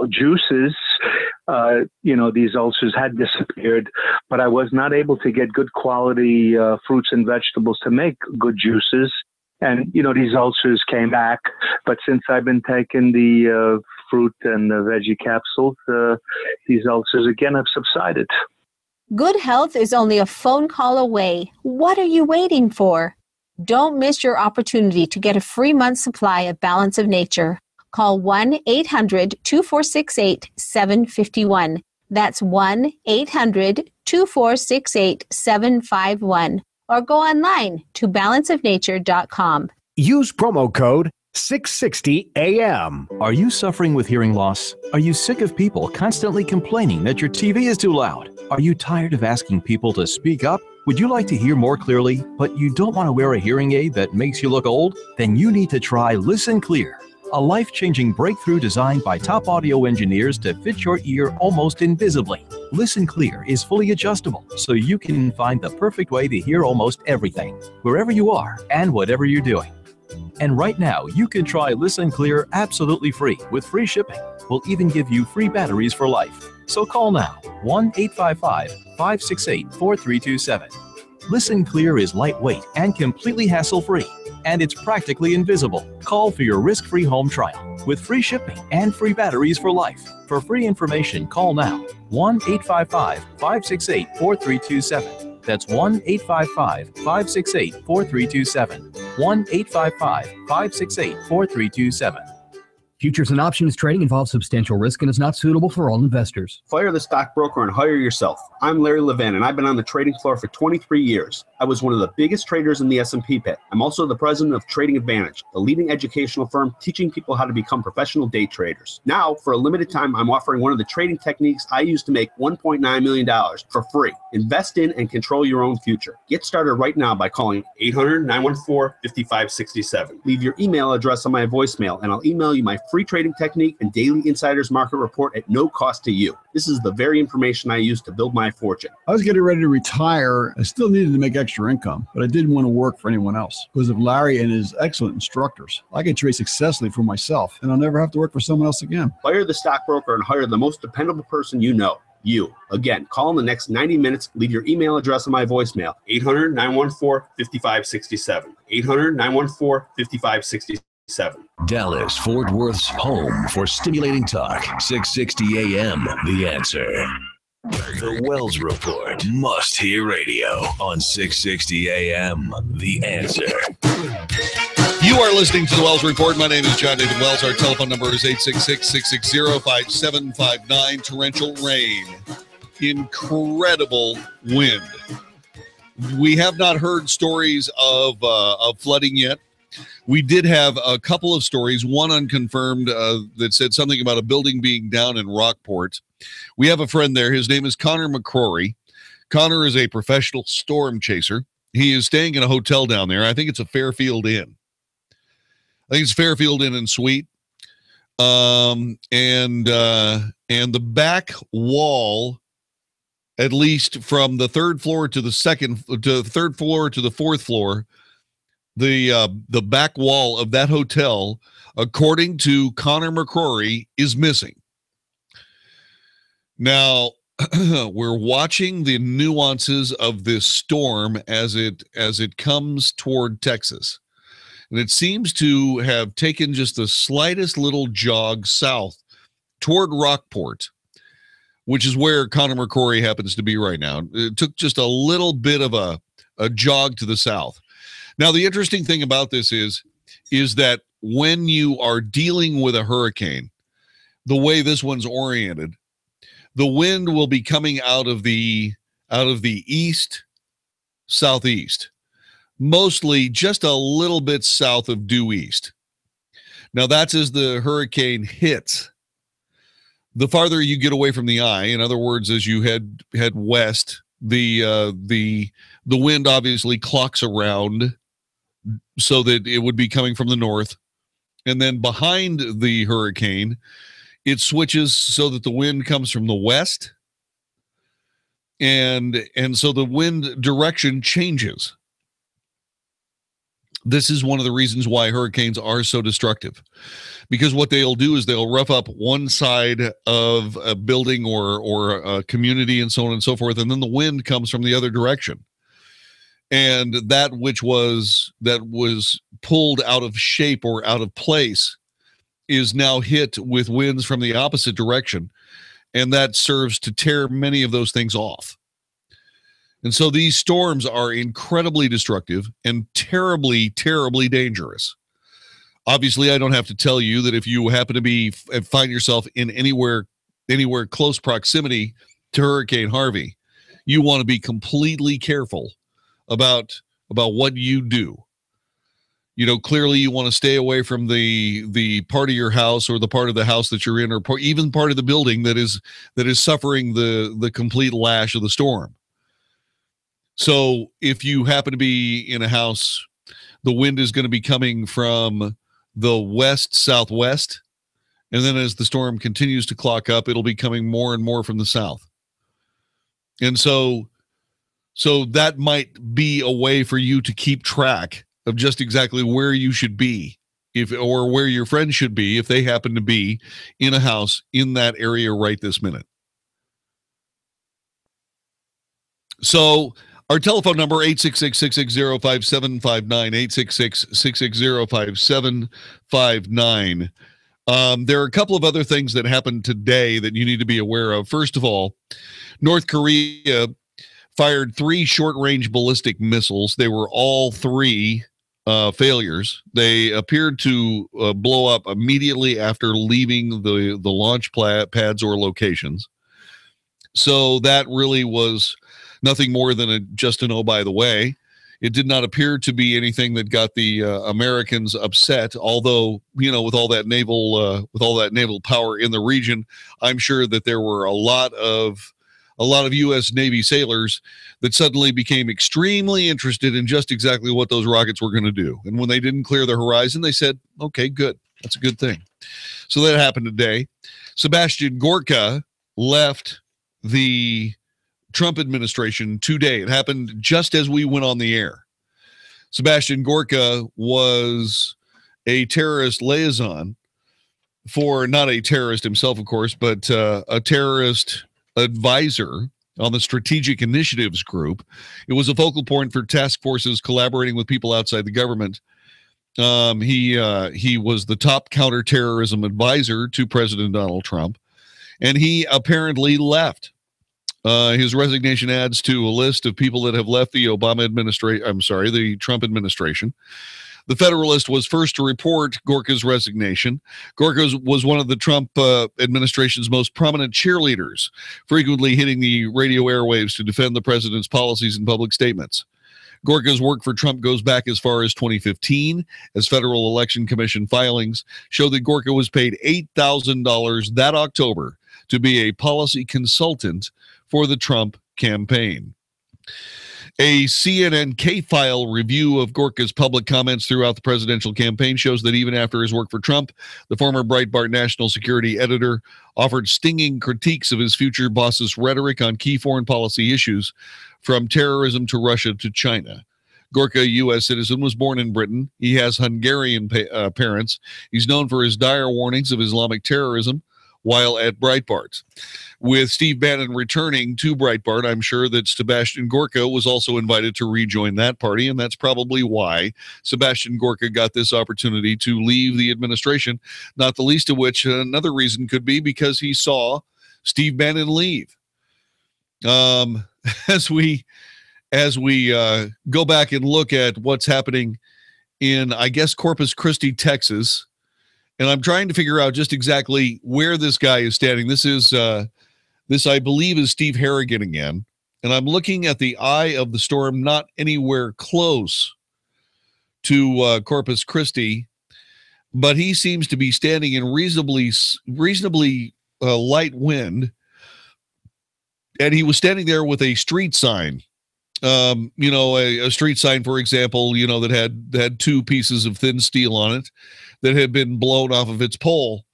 Speaker 13: juices, these ulcers had disappeared, but I was not able to get good quality fruits and vegetables to make good juices. And, these ulcers came back. But since I've been taking the fruit and the veggie capsules, these ulcers again have subsided.
Speaker 14: Good health is only a phone call away. What are you waiting for? Don't miss your opportunity to get a free month supply of Balance of Nature. Call 1-800-2468-751. That's 1-800-2468-751. Or go online to balanceofnature.com.
Speaker 18: Use promo code 660AM.
Speaker 22: Are you suffering with hearing loss? Are you sick of people constantly complaining that your TV is too loud? Are you tired of asking people to speak up? Would you like to hear more clearly, but you don't want to wear a hearing aid that makes you look old? Then you need to try Listen Clear, a life-changing breakthrough designed by top audio engineers to fit your ear almost invisibly. Listen Clear is fully adjustable, so you can find the perfect way to hear almost everything, wherever you are and whatever you're doing. And right now, you can try Listen Clear absolutely free with free shipping. We'll even give you free batteries for life. So call now, 1-855-568-4327. Listen Clear is lightweight and completely hassle-free, and it's practically invisible. Call for your risk-free home trial with free shipping and free batteries for life. For free information, call now, 1-855-568-4327. That's 1-855-568-4327. 1-855-568-4327.
Speaker 23: Futures and options trading involves substantial risk and is not suitable for all investors.
Speaker 24: Fire the stockbroker and hire yourself. I'm Larry Levin, and I've been on the trading floor for 23 years. I was one of the biggest traders in the S&P pit. I'm also the president of Trading Advantage, the leading educational firm teaching people how to become professional day traders. Now, for a limited time, I'm offering one of the trading techniques I use to make $1.9 million for free. Invest in and control your own future. Get started right now by calling 800-914-5567. Leave your email address on my voicemail, and I'll email you my free trading technique and daily insiders market report at no cost to you. This is the very information I use to build my fortune.
Speaker 27: I was getting ready to retire. I still needed to make extra income, but I didn't want to work for anyone else. Because of Larry and his excellent instructors, I can trade successfully for myself, and I'll never have to work for someone else again.
Speaker 24: Fire the stockbroker and hire the most dependable person you know. You. Again, call in the next 90 minutes. Leave your email address on my voicemail. 800-914-5567. 800-914-5567.
Speaker 7: Dallas, Fort Worth's home for stimulating talk. 660 AM, The Answer. The Wells Report, must-hear radio on 660 AM, The Answer.
Speaker 8: You are listening to the Wells Report. My name is John David Wells. Our telephone number is 866-660-5759. Torrential rain. Incredible wind. We have not heard stories of flooding yet. We did have a couple of stories, one unconfirmed that said something about a building being down in Rockport. We have a friend there. His name is Connor McCrory. Connor is a professional storm chaser. He is staying in a hotel down there. I think it's a Fairfield Inn. I think it's Fairfield Inn and Suite. And the back wall, at least from the third floor to the third floor to the fourth floor, the back wall of that hotel, according to Connor McCrory, is missing. Now, we're watching the nuances of this storm as it comes toward Texas. And it seems to have taken just the slightest little jog south toward Rockport, which is where Connor McCrory happens to be right now. It took just a little bit of a jog to the south. Now, the interesting thing about this is that when you are dealing with a hurricane, the way this one's oriented, the wind will be coming out of the east, southeast, mostly just a little bit south of due east. Now, that's as the hurricane hits. The farther you get away from the eye, in other words, as you head west, the wind obviously clocks around so that it would be coming from the north. And then behind the hurricane, it switches so that the wind comes from the west. And so the wind direction changes. This is one of the reasons why hurricanes are so destructive, because what they'll do is they'll rough up one side of a building or a community and so on and so forth, and then the wind comes from the other direction. And that was pulled out of shape or out of place is now hit with winds from the opposite direction, and that serves to tear many of those things off. And so these storms are incredibly destructive and terribly, terribly dangerous. Obviously, I don't have to tell you that if you happen to find yourself in anywhere close proximity to Hurricane Harvey, you want to be completely careful about what you do. You know, clearly you want to stay away from the part of your house or the part of the house that you're in, or even part of the building that is suffering the complete lash of the storm. So if you happen to be in a house, the wind is going to be coming from the west-southwest, and then as the storm continues to clock up, it'll be coming more and more from the south. And so that might be a way for you to keep track of just exactly where you should be, or where your friends should be if they happen to be in a house in that area right this minute. So our telephone number, 866-660-5759, 866-660-5759. There are a couple of other things that happened today that you need to be aware of. First of all, North Korea fired 3 short-range ballistic missiles. They were all 3 failures. They appeared to blow up immediately after leaving the launch pads or locations. So that really was nothing more than just an oh, by the way. It did not appear to be anything that got the Americans upset, although, you know, with all that naval power in the region, I'm sure that there were a lot of U.S. Navy sailors that suddenly became extremely interested in just exactly what those rockets were going to do. And when they didn't clear the horizon, they said, okay, good. That's a good thing. So that happened today. Sebastian Gorka left the Trump administration today. It happened just as we went on the air. Sebastian Gorka was a terrorist liaison for, not a terrorist himself, of course, but a terrorist advisor on the Strategic Initiatives Group. It was a focal point for task forces collaborating with people outside the government He was the top counterterrorism advisor to President Donald Trump, and he apparently left. His resignation adds to a list of people that have left the the Trump administration. The Federalist was first to report Gorka's resignation. Gorka was one of the Trump administration's most prominent cheerleaders, frequently hitting the radio airwaves to defend the president's policies and public statements. Gorka's work for Trump goes back as far as 2015, as Federal Election Commission filings show that Gorka was paid $8,000 that October to be a policy consultant for the Trump campaign. A CNN K-File review of Gorka's public comments throughout the presidential campaign shows that even after his work for Trump, the former Breitbart national security editor offered stinging critiques of his future boss's rhetoric on key foreign policy issues, from terrorism to Russia to China. Gorka, a U.S. citizen, was born in Britain. He has Hungarian parents. He's known for his dire warnings of Islamic terrorism while at Breitbart. With Steve Bannon returning to Breitbart, I'm sure that Sebastian Gorka was also invited to rejoin that party, and that's probably why Sebastian Gorka got this opportunity to leave the administration, not the least of which another reason could be because he saw Steve Bannon leave. As we go back and look at what's happening in, I guess, Corpus Christi, Texas, and I'm trying to figure out just exactly where this guy is standing. This, I believe, is Steve Harrigan again. And I'm looking at the eye of the storm, not anywhere close to Corpus Christi, but he seems to be standing in reasonably light wind. And he was standing there with a street sign. A street sign, for example, that had two pieces of thin steel on it that had been blown off of its pole,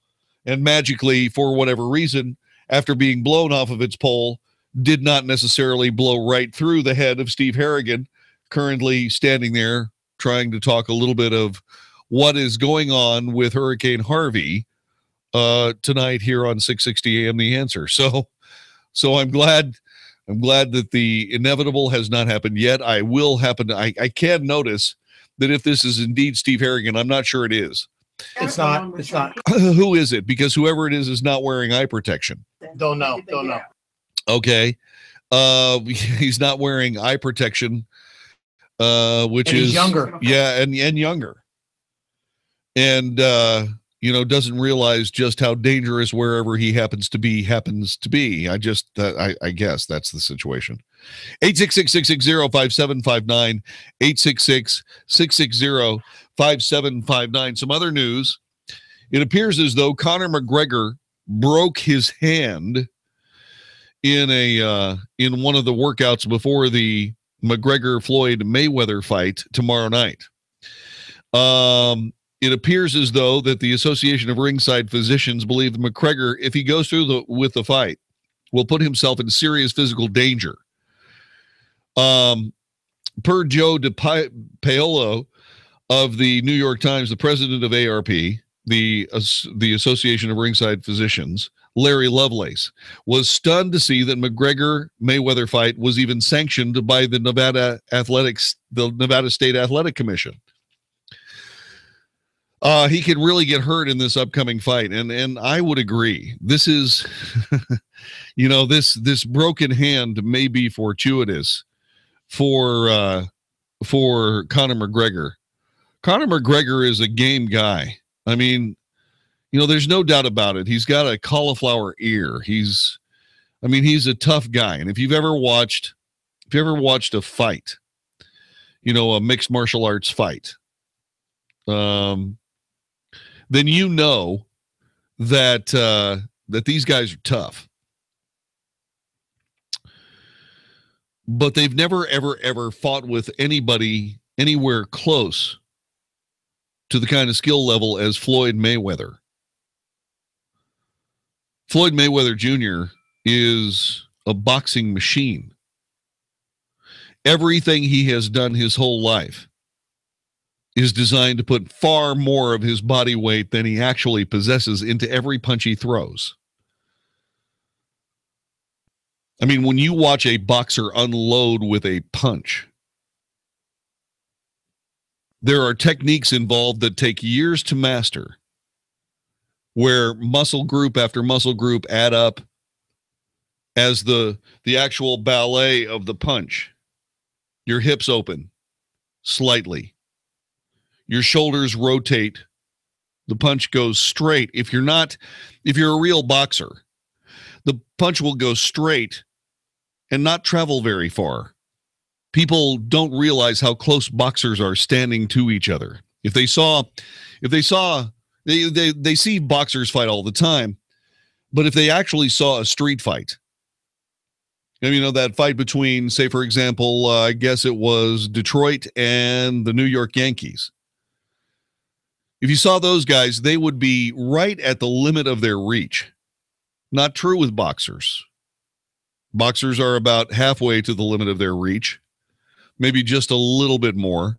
Speaker 8: and magically, for whatever reason, after being blown off of its pole, did not necessarily blow right through the head of Steve Harrigan, currently standing there trying to talk a little bit of what is going on with Hurricane Harvey tonight here on 660 AM The Answer. So I'm glad that the inevitable has not happened yet. I can notice that if this is indeed Steve Harrigan, I'm not sure it is.
Speaker 1: It's not.
Speaker 8: Who is it? Because whoever it is not wearing eye protection.
Speaker 1: Don't know.
Speaker 8: Okay. He's not wearing eye protection, which
Speaker 1: and
Speaker 8: is
Speaker 1: he's younger.
Speaker 8: Yeah, and younger. And doesn't realize just how dangerous wherever he happens to be. I guess that's the situation. 866-660-5759, 866-660-5759. Some other news. It appears as though Conor McGregor broke his hand in one of the workouts before the McGregor-Floyd Mayweather fight tomorrow night. It appears as though that the Association of Ringside Physicians believe that McGregor, if he goes through with the fight, will put himself in serious physical danger. Per Joe DePaolo of the New York Times, the president of ARP, the Association of Ringside Physicians, Larry Lovelace, was stunned to see that McGregor-Mayweather fight was even sanctioned by the Nevada State Athletic Commission. He could really get hurt in this upcoming fight, and I would agree. This is, this broken hand may be fortuitous for Conor McGregor. Conor McGregor is a game guy. I mean, there's no doubt about it. He's got a cauliflower ear. He's a tough guy. And if you've ever watched a fight, a mixed martial arts fight, then you know that these guys are tough. But they've never, ever, ever fought with anybody anywhere close to the kind of skill level as Floyd Mayweather. Floyd Mayweather Jr. is a boxing machine. Everything he has done his whole life is designed to put far more of his body weight than he actually possesses into every punch he throws. I mean, when you watch a boxer unload with a punch, there are techniques involved that take years to master, where muscle group after muscle group add up as the actual ballet of the punch. Your hips open slightly. Your shoulders rotate. The punch goes straight. If you're a real boxer, the punch will go straight and not travel very far. People don't realize how close boxers are standing to each other. They see boxers fight all the time, but if they actually saw a street fight, that fight between, say, for example, I guess it was Detroit and the New York Yankees. If you saw those guys, they would be right at the limit of their reach. Not true with boxers. Boxers are about halfway to the limit of their reach, maybe just a little bit more,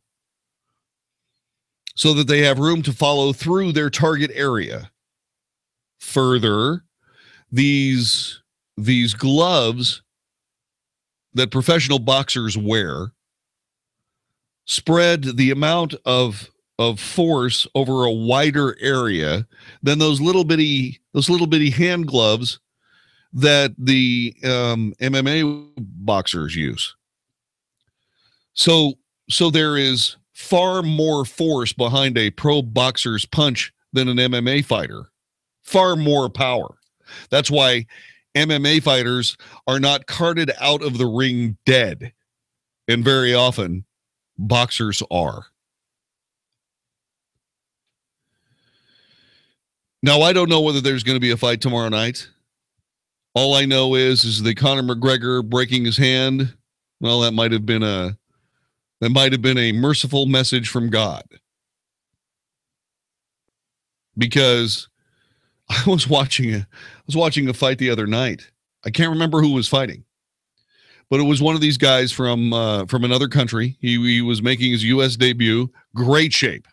Speaker 8: so that they have room to follow through their target area. Further, these gloves that professional boxers wear spread the amount of force over a wider area than those little bitty hand gloves that the MMA boxers use. So there is far more force behind a pro boxer's punch than an MMA fighter. Far more power. That's why MMA fighters are not carted out of the ring dead. And very often, boxers are. Now, I don't know whether there's going to be a fight tomorrow night. All I know is that Conor McGregor breaking his hand, well, that might have been a merciful message from God. Because I was watching a fight the other night. I can't remember who was fighting, but it was one of these guys from another country. He was making his U.S. debut. Great shape.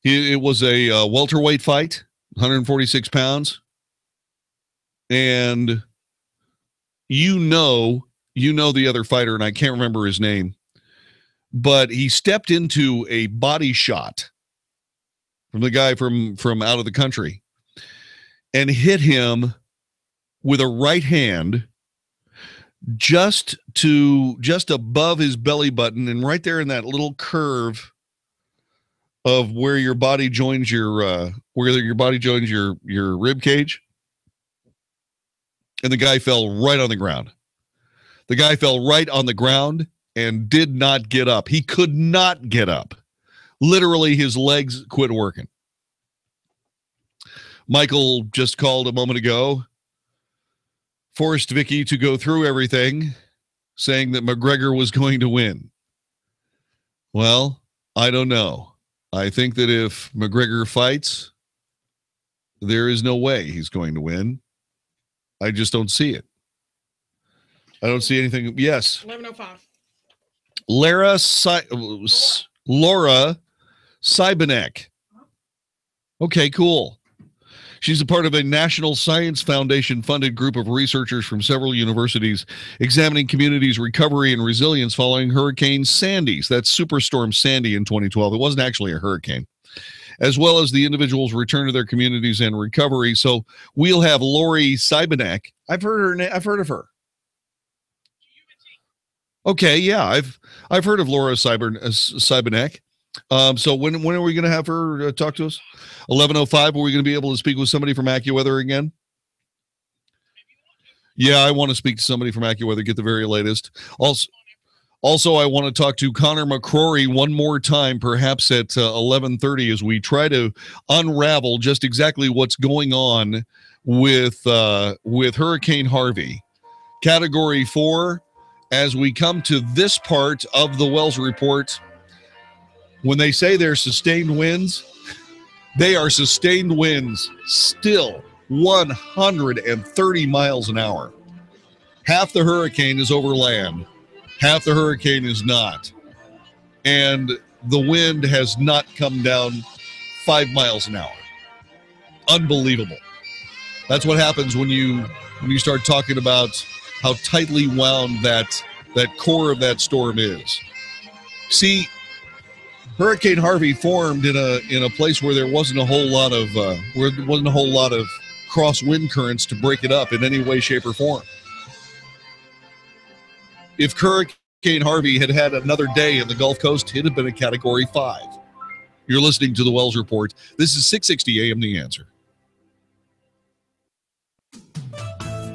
Speaker 8: It was a welterweight fight, 146 pounds, and you know the other fighter, and I can't remember his name, but he stepped into a body shot from the guy from out of the country and hit him with a right hand just above his belly button and right there in that little curve of where your body joins your rib cage. And the guy fell right on the ground. The guy fell right on the ground and did not get up. He could not get up. Literally, his legs quit working. Michael just called a moment ago, forced Vicky to go through everything, saying that McGregor was going to win. Well, I don't know. I think that if McGregor fights, there is no way he's going to win. I just don't see it. I don't see anything. Yes.
Speaker 1: 11:05.
Speaker 8: Laura Seibenek. Okay, cool. She's a part of a National Science Foundation-funded group of researchers from several universities examining communities' recovery and resilience following Hurricane Sandy. That's Superstorm Sandy in 2012. It wasn't actually a hurricane. As well as the individuals' return to their communities and recovery. So we'll have Lori Seibenek. I've heard of her. Okay, yeah, I've heard of Laura Seibenek. So when are we going to have her talk to us? 11:05. Are we going to be able to speak with somebody from AccuWeather again? Yeah, I want to speak to somebody from AccuWeather, get the very latest. Also, I want to talk to Conor McCrory one more time, perhaps at 11:30, as we try to unravel just exactly what's going on with Hurricane Harvey. Category 4, as we come to this part of the Wells Report, when they say they're sustained winds, they are sustained winds still 130 miles an hour. Half the hurricane is over land. Half the hurricane is not. And the wind has not come down 5 miles an hour. Unbelievable. That's what happens when you start talking about how tightly wound that core of that storm is. See, Hurricane Harvey formed in a place where there wasn't a whole lot of cross wind currents to break it up in any way, shape, or form. If Hurricane Harvey had had another day in the Gulf Coast, it'd have been a Category 5. You're listening to the Wells Report. This is 660 AM The Answer.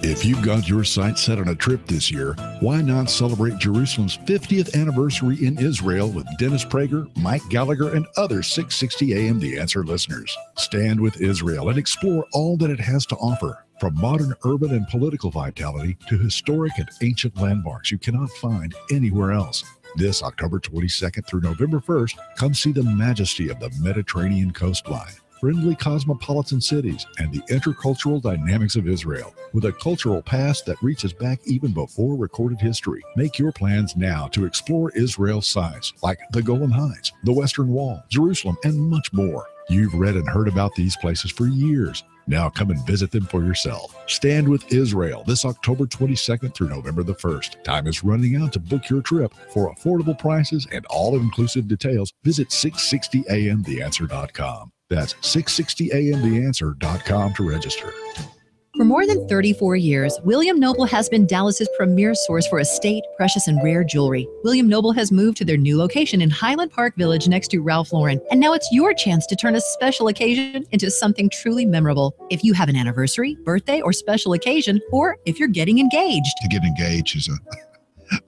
Speaker 1: If you've got your sights set on a trip this year, why not celebrate Jerusalem's 50th anniversary in Israel with Dennis Prager, Mike Gallagher, and other 660 AM The Answer listeners? Stand with Israel and explore all that it has to offer. From modern urban and political vitality to historic and ancient landmarks you cannot find anywhere else. This October 22nd through November 1st, come see the majesty of the Mediterranean coastline, friendly cosmopolitan cities, and the intercultural dynamics of Israel. With a cultural past that reaches back even before recorded history, make your plans now to explore Israel's sites like the Golan Heights, the Western Wall, Jerusalem, and much more. You've read and heard about these places for years. Now come and visit them for yourself. Stand with Israel this October 22nd through November the 1st. Time is running out to book your trip. For affordable prices and all-inclusive details, visit 660amtheanswer.com. That's 660amtheanswer.com to register.
Speaker 2: For more than 34 years, William Noble has been Dallas's premier source for estate, precious, and rare jewelry. William Noble has moved to their new location in Highland Park Village next to Ralph Lauren. And now it's your chance to turn a special occasion into something truly memorable. If you have an anniversary, birthday, or special occasion, or if you're getting engaged.
Speaker 3: To get engaged is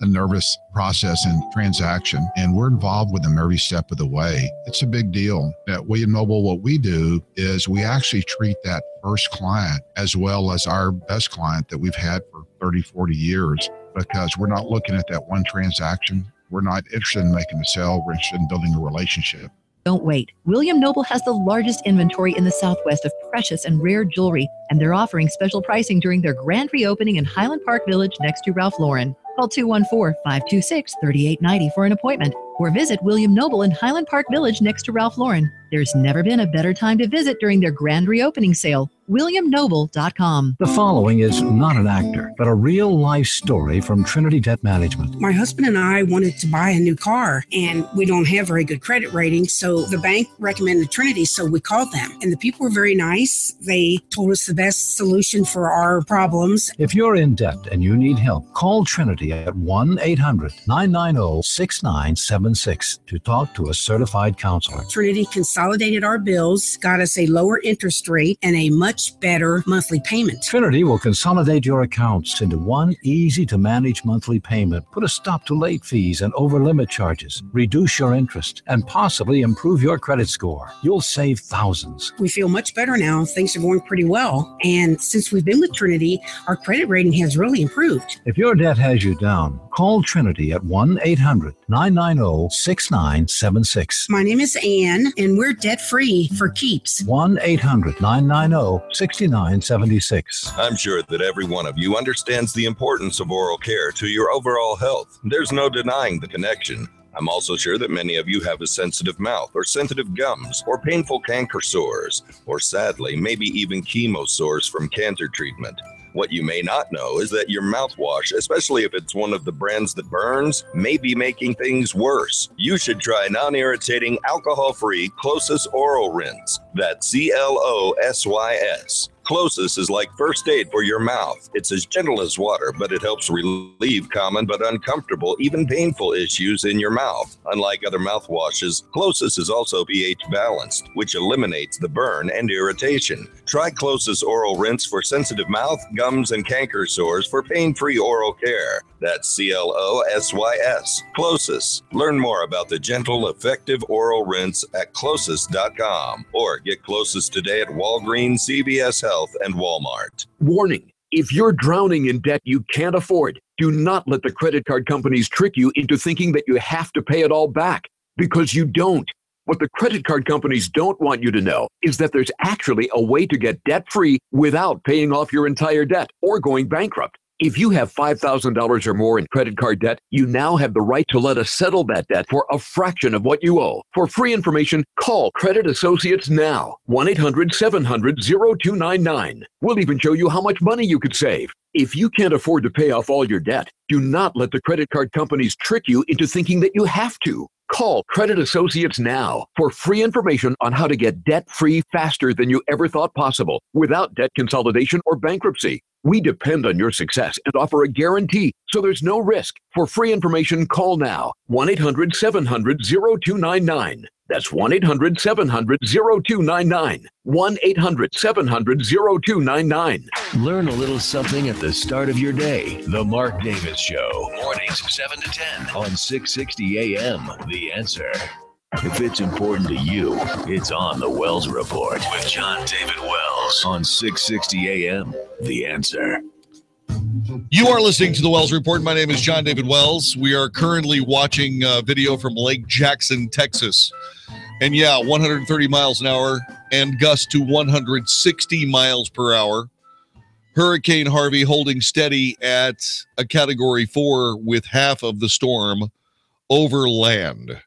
Speaker 3: a nervous process and transaction, and we're involved with them every step of the way. It's a big deal. At William Noble, what we do is we actually treat that first client as well as our best client that we've had for 30, 40 years, because we're not looking at that one transaction. We're not interested in making a sale. We're interested in building a relationship.
Speaker 2: Don't wait. William Noble has the largest inventory in the Southwest of precious and rare jewelry, and they're offering special pricing during their grand reopening in Highland Park Village next to Ralph Lauren. Call 214-526-3890 for an appointment, or visit William Noble in Highland Park Village next to Ralph Lauren. There's never been a better time to visit during their grand reopening sale. WilliamNoble.com.
Speaker 15: The following is not an actor, but a real-life story from Trinity Debt Management.
Speaker 17: My husband and I wanted to buy a new car, and we don't have very good credit rating, so the bank recommended Trinity, so we called them. And the people were very nice. They told us the best solution for our problems.
Speaker 15: If you're in debt and you need help, call Trinity at 1-800-990-6976 to talk to a certified counselor.
Speaker 17: Trinity consolidated our bills, got us a lower interest rate, and a much better monthly payment.
Speaker 15: Trinity will consolidate your accounts into one easy-to-manage monthly payment, put a stop to late fees and over-limit charges, reduce your interest, and possibly improve your credit score. You'll save thousands.
Speaker 17: We feel much better now. Things are going pretty well. And since we've been with Trinity, our credit rating has really improved.
Speaker 15: If your debt has you down, call Trinity at 1-800-990-6976.
Speaker 17: My name is Ann, and we're debt-free for keeps.
Speaker 15: 1-800-990-6976.
Speaker 19: I'm sure that every one of you understands the importance of oral care to your overall health. There's no denying the connection. I'm also sure that many of you have a sensitive mouth or sensitive gums or painful canker sores, or sadly, maybe even chemo sores from cancer treatment. What you may not know is that your mouthwash, especially if it's one of the brands that burns, may be making things worse. You should try non-irritating, alcohol-free Closus Oral Rinse. That's CLOSYS. Closus is like first aid for your mouth. It's as gentle as water, but it helps relieve common but uncomfortable, even painful issues in your mouth. Unlike other mouthwashes, Closus is also pH balanced, which eliminates the burn and irritation. Try Closus Oral Rinse for sensitive mouth, gums, and canker sores for pain-free oral care. That's CLOSYS. Closus. Learn more about the gentle, effective oral rinse at Closus.com or get Closus today at Walgreens, CVS Health, and Walmart.
Speaker 25: Warning: if you're drowning in debt you can't afford, do not let the credit card companies trick you into thinking that you have to pay it all back, because you don't. What the credit card companies don't want you to know is that there's actually a way to get debt-free without paying off your entire debt or going bankrupt. If you have $5,000 or more in credit card debt, you now have the right to let us settle that debt for a fraction of what you owe. For free information, call Credit Associates now. 1-800-700-0299. We'll even show you how much money you could save. If you can't afford to pay off all your debt, do not let the credit card companies trick you into thinking that you have to. Call Credit Associates now for free information on how to get debt-free faster than you ever thought possible without debt consolidation or bankruptcy. We depend on your success and offer a guarantee, so there's no risk. For free information, call now. 1-800-700-0299. That's 1-800-700-0299. 1-800-700-0299.
Speaker 7: Learn a little something at the start of your day. The Mark Davis Show. Mornings 7 to 10 on 660 AM. The Answer. If it's important to you, it's on the Wells Report with John David Wells on 660 AM. The Answer.
Speaker 8: You are listening to the Wells Report. My name is John David Wells. We are currently watching video from Lake Jackson, Texas. And yeah, 130 miles an hour and gusts to 160 miles per hour. Hurricane Harvey holding steady at a Category 4 with half of the storm over land.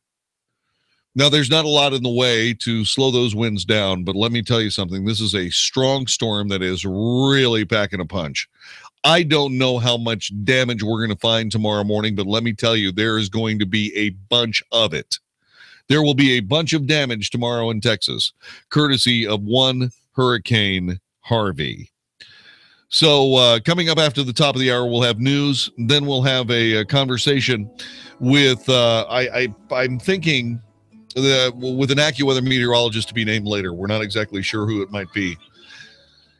Speaker 8: Now, there's not a lot in the way to slow those winds down, but let me tell you something. This is a strong storm that is really packing a punch. I don't know how much damage we're going to find tomorrow morning, but let me tell you, there is going to be a bunch of it. There will be a bunch of damage tomorrow in Texas, courtesy of one Hurricane Harvey. So coming up after the top of the hour, we'll have news. Then we'll have a conversation with, I'm thinking, with an AccuWeather meteorologist to be named later. We're not exactly sure who it might be.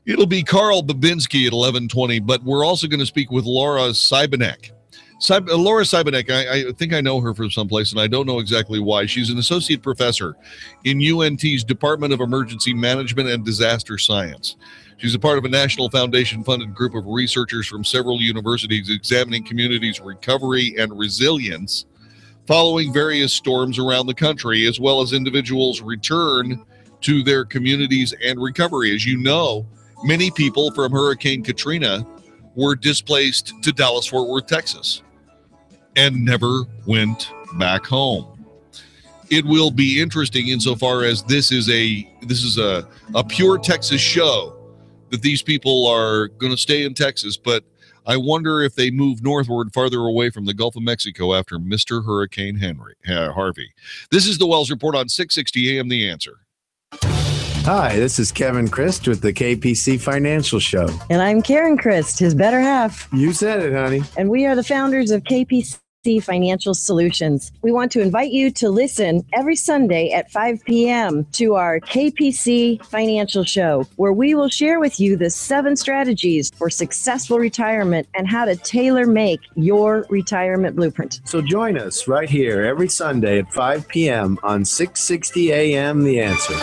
Speaker 8: It'll be Carl Babinski at 11:20, but we're also going to speak with Laura Seibenek. Laura Seibenek, I think I know her from someplace, and I don't know exactly why. She's an associate professor in UNT's Department of Emergency Management and Disaster Science. She's a part of a National Foundation-funded group of researchers from several universities examining communities' recovery and resilience following various storms around the country, as well as individuals' return to their communities and recovery. As you know, many people from Hurricane Katrina were displaced to Dallas-Fort Worth, Texas, and never went back home. It will be interesting insofar as this is a pure Texas show, that these people are going to stay in Texas, but I wonder if they move northward farther away from the Gulf of Mexico after Mr. Hurricane Harvey. This is the Wells Report on 660 AM The Answer.
Speaker 4: Hi, this is Kevin Christ with the KPC Financial Show.
Speaker 5: And I'm Karen Christ, his better half.
Speaker 4: You said it, honey.
Speaker 5: And we are the founders of KPC Financial Solutions. We want to invite you to listen every Sunday at 5 p.m. to our KPC Financial Show, where we will share with you the 7 strategies for successful retirement and how to tailor-make your retirement blueprint.
Speaker 4: So join us right here every Sunday at 5 p.m. on 660 AM The Answer.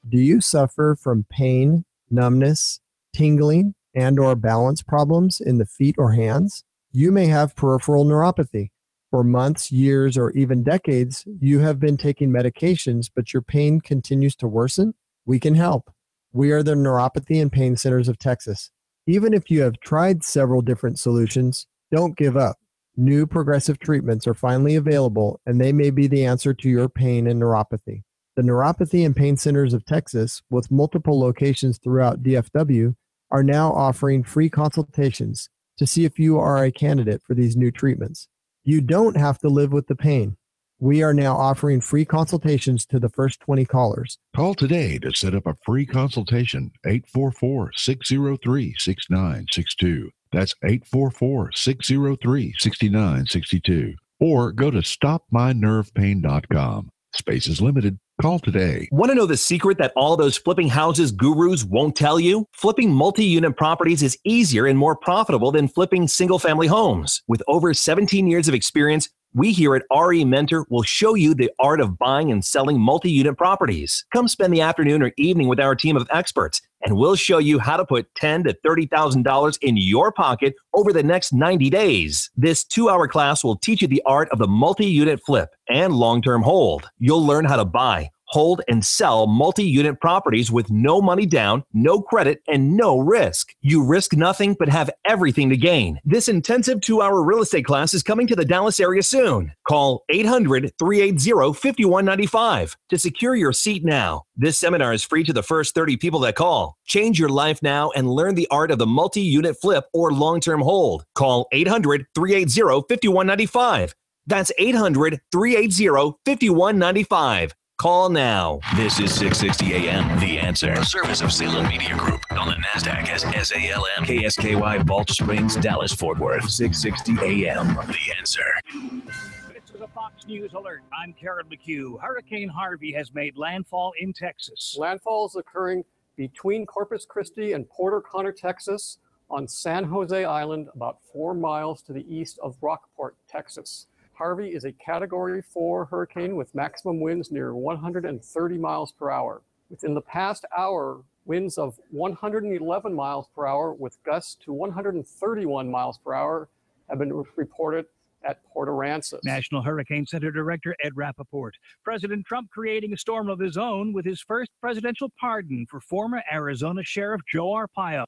Speaker 6: Do you suffer from pain, numbness, tingling, and/or balance problems in the feet or hands? You may have peripheral neuropathy. For months, years, or even decades, you have been taking medications, but your pain continues to worsen? We can help. We are the Neuropathy and Pain Centers of Texas. Even if you have tried several different solutions, don't give up. New progressive treatments are finally available, and they may be the answer to your pain and neuropathy. The Neuropathy and Pain Centers of Texas, with multiple locations throughout DFW, are now offering free consultations to see if you are a candidate for these new treatments. You don't have to live with the pain. We are now offering free consultations to the first 20 callers.
Speaker 1: Call today to set up a free consultation, 844-603-6962. That's 844-603-6962. Or go to stopmynervepain.com. Space is limited. Call today.
Speaker 10: Want to know the secret that all those flipping houses gurus won't tell you? Flipping multi-unit properties is easier and more profitable than flipping single-family homes. With over 17 years of experience, we here at RE Mentor will show you the art of buying and selling multi-unit properties. Come spend the afternoon or evening with our team of experts, and we'll show you how to put $10,000 to $30,000 in your pocket over the next 90 days. This 2-hour class will teach you the art of the multi-unit flip and long-term hold. You'll learn how to buy, hold, and sell multi-unit properties with no money down, no credit, and no risk. You risk nothing but have everything to gain. This intensive 2-hour real estate class is coming to the Dallas area soon. Call 800-380-5195 to secure your seat now. This seminar is free to the first 30 people that call. Change your life now and learn the art of the multi-unit flip or long-term hold. Call 800-380-5195.
Speaker 9: That's 800-380-5195. Call now.
Speaker 7: This is 660 AM, The Answer. A service of Salem Media Group on the NASDAQ as SALM. KSKY, Balch Springs, Dallas, Fort Worth. 660 AM, The Answer.
Speaker 11: This is a Fox News alert. I'm Karen McHugh. Hurricane Harvey has made landfall in Texas.
Speaker 12: Landfall is occurring between Corpus Christi and Port O'Connor, Texas, on San Jose Island, about 4 miles to the east of Rockport, Texas. Harvey is a Category 4 hurricane with maximum winds near 130 miles per hour. Within the past hour, winds of 111 miles per hour with gusts to 131 miles per hour have been reported at Port Aransas.
Speaker 11: National Hurricane Center Director Ed Rappaport. President Trump creating a storm of his own with his first presidential pardon for former Arizona Sheriff Joe Arpaio.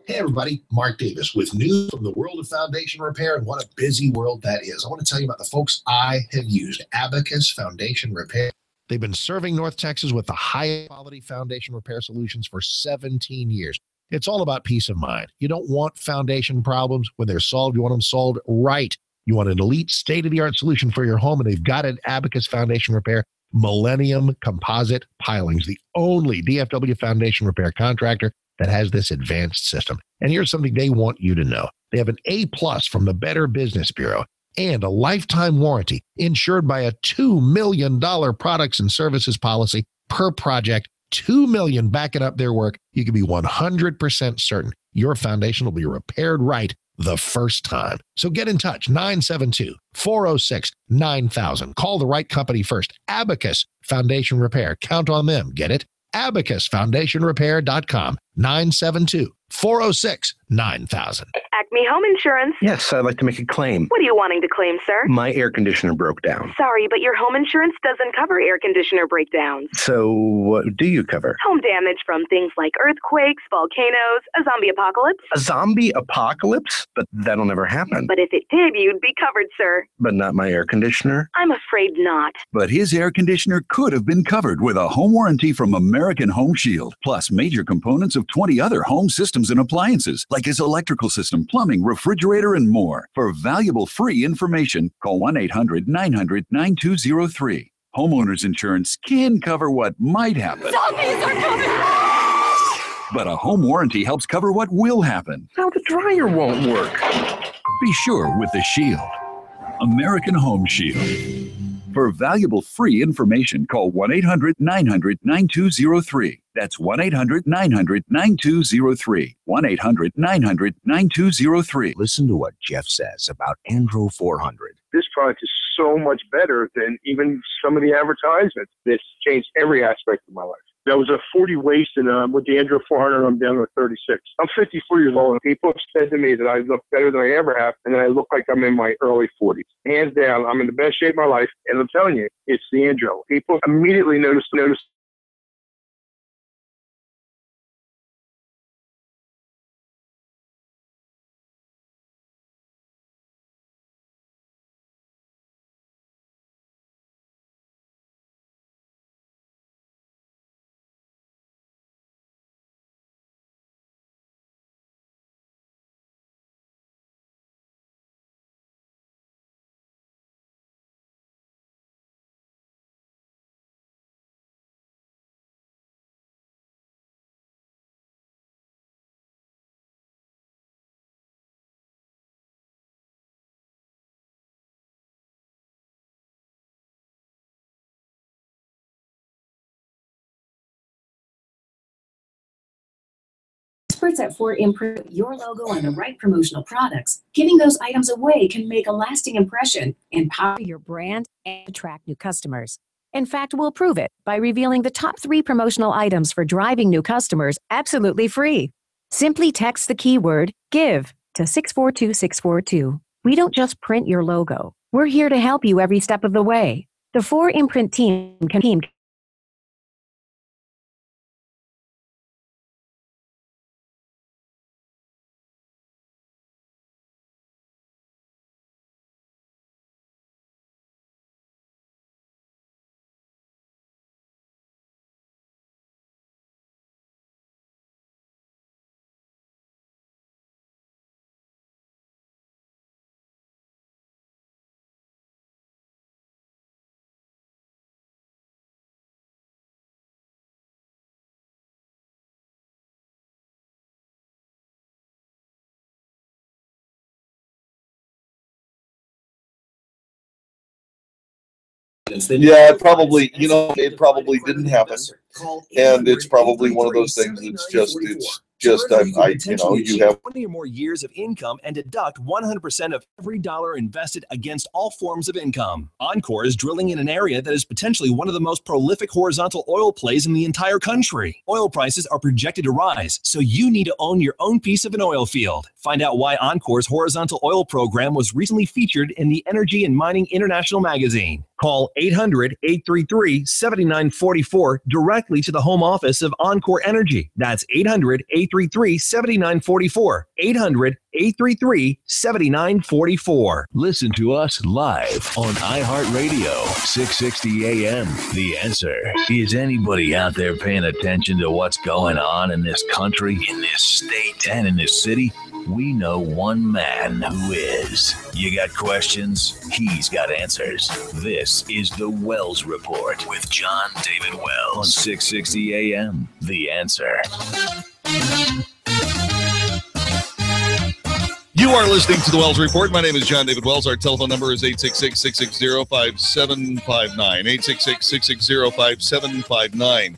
Speaker 16: Hey everybody, Mark Davis with news from the world of foundation repair, and what a busy world that is. I want to tell you about the folks I have used, Abacus Foundation Repair. They've been serving North Texas with the highest quality foundation repair solutions for 17 years. It's all about peace of mind. You don't want foundation problems. When they're solved, you want them solved right. You want an elite, state-of-the-art solution for your home, and they've got it. Abacus Foundation Repair, Millennium Composite Pilings, the only DFW foundation repair contractor that has this advanced system. And here's something they want you to know. They have an A+ from the Better Business Bureau and a lifetime warranty insured by a $2 million products and services policy per project. $2 million backing up their work. You can be 100% certain your foundation will be repaired right the first time. So get in touch, 972-406-9000. Call the right company first. Abacus Foundation Repair. Count on them. Get it? AbacusFoundationRepair.com, 972-406-9000.
Speaker 20: Acme Home Insurance.
Speaker 21: Yes, I'd like to make a claim.
Speaker 20: What are you wanting to claim, sir?
Speaker 21: My air conditioner broke down.
Speaker 20: Sorry, but your home insurance doesn't cover air conditioner breakdowns.
Speaker 21: So what do you cover?
Speaker 20: Home damage from things like earthquakes, volcanoes, a zombie apocalypse.
Speaker 21: A zombie apocalypse? But that'll never happen.
Speaker 20: But if it did, you'd be covered, sir.
Speaker 21: But not my air conditioner?
Speaker 20: I'm afraid not.
Speaker 26: But his air conditioner could have been covered with a home warranty from American Home Shield, plus major components of 20 other home systems and appliances, like his electrical system, plumbing, refrigerator, and more. For valuable free information, call 1-800-900-9203. Homeowners insurance can cover what might happen.
Speaker 20: Zombies are coming!
Speaker 26: But a home warranty helps cover what will happen.
Speaker 21: Now the dryer won't work.
Speaker 26: Be sure with the Shield. American Home Shield. For valuable free information, call 1-800-900-9203. That's 1-800-900-9203. 1-800-900-9203.
Speaker 28: Listen to what Jeff says about Andro 400.
Speaker 29: This product is so much better than even some of the advertisements. This changed every aspect of my life. There was a 40 waist, and with the Andro 400, I'm down to 36. I'm 54 years old, and people have said to me that I look better than I ever have, and that I look like I'm in my early 40s. Hands down, I'm in the best shape of my life, and I'm telling you, it's the Andro. People immediately notice
Speaker 2: experts at Fort Imprint put your logo on the right promotional products. Giving those items away can make a lasting impression, empower your brand, and attract new customers. In fact, we'll prove it by revealing the top 3 promotional items for driving new customers absolutely free. Simply text the keyword GIVE to 642-642. We don't just print your logo. We're here to help you every step of the way. The 4 Imprint team can
Speaker 8: Yeah, it probably, it probably didn't happen, and it's probably one of those things that's just, you have
Speaker 9: 20 or more years of income and deduct 100% of every dollar invested against all forms of income. Encore is drilling in an area that is potentially one of the most prolific horizontal oil plays in the entire country. Oil prices are projected to rise, so you need to own your own piece of an oil field. Find out why Encore's horizontal oil program was recently featured in the Energy and Mining International magazine. Call 800-833-7944 directly to the home office of Encore Energy. That's 800-833-7944. 800-833-7944.
Speaker 7: Listen to us live on iHeartRadio, 660 AM. The Answer. Is anybody out there paying attention to what's going on in this country, in this state, and in this city? We know one man who is. You got questions? He's got answers. This is the Wells Report with John David Wells on 660 AM. The Answer.
Speaker 8: You are listening to the Wells Report. My name is John David Wells. Our telephone number is 866-660-5759. 866-660-5759.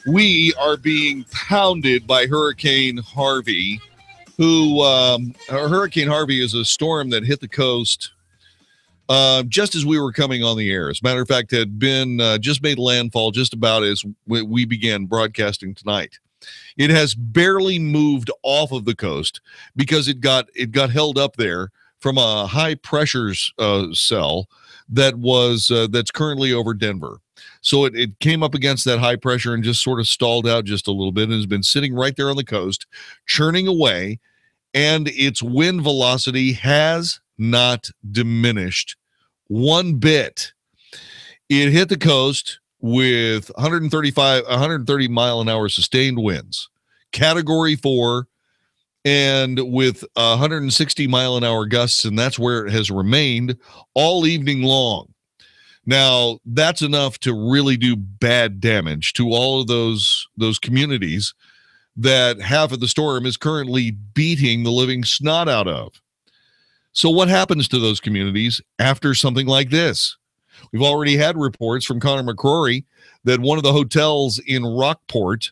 Speaker 8: We are being pounded by Hurricane Harvey, Hurricane Harvey is a storm that hit the coast just as we were coming on the air. As a matter of fact, had been just made landfall just about as we began broadcasting tonight. It has barely moved off of the coast because it got held up there from a high pressure cell that's currently over Denver. So it came up against that high pressure and just sort of stalled out just a little bit and has been sitting right there on the coast, churning away, and its wind velocity has not diminished one bit. It hit the coast with 130 mile an hour sustained winds, Category 4, and with 160 mile an hour gusts, and that's where it has remained all evening long. Now, that's enough to really do bad damage to all of those communities that half of the storm is currently beating the living snot out of. So what happens to those communities after something like this? We've already had reports from Connor McCrory that one of the hotels in Rockport,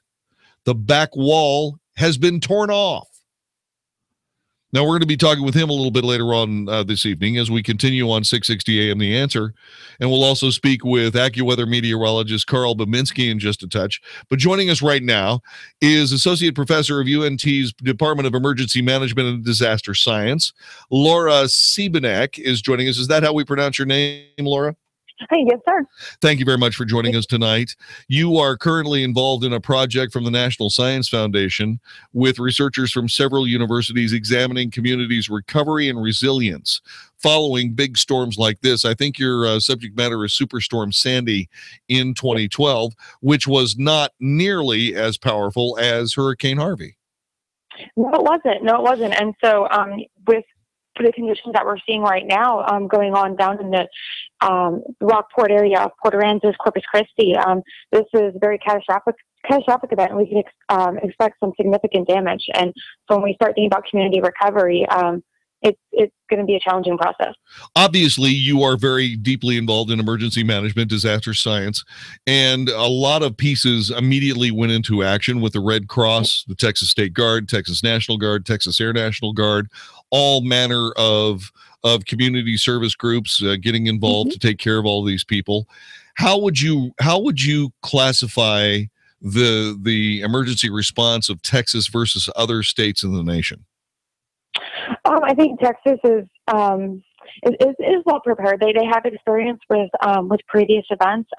Speaker 8: the back wall has been torn off. Now, we're going to be talking with him a little bit later on this evening as we continue on 660 AM The Answer. And we'll also speak with AccuWeather meteorologist Carl Bobinski in just a touch. But joining us right now is Associate Professor of UNT's Department of Emergency Management and Disaster Science. Laura Siebenek is joining us. Is that how we pronounce your name, Laura?
Speaker 3: Yes, sir.
Speaker 8: Thank you very much for joining us tonight. You are currently involved in a project from the National Science Foundation with researchers from several universities examining communities' recovery and resilience following big storms like this. I think your subject matter is Superstorm Sandy in 2012, which was not nearly as powerful as Hurricane Harvey.
Speaker 3: No, it wasn't. And so with the conditions that we're seeing right now going on down in the Rockport area of Port Aransas, Corpus Christi, this is a very catastrophic event, and we can expect some significant damage. And so when we start thinking about community recovery, it's going to be a challenging process.
Speaker 8: Obviously, you are very deeply involved in emergency management, disaster science, and a lot of pieces immediately went into action with the Red Cross, the Texas State Guard, Texas National Guard, Texas Air National Guard, all manner of community service groups getting involved to take care of all these people. How would you classify the emergency response of Texas versus other states in the nation?
Speaker 3: I think Texas is well prepared. They have experience with previous events,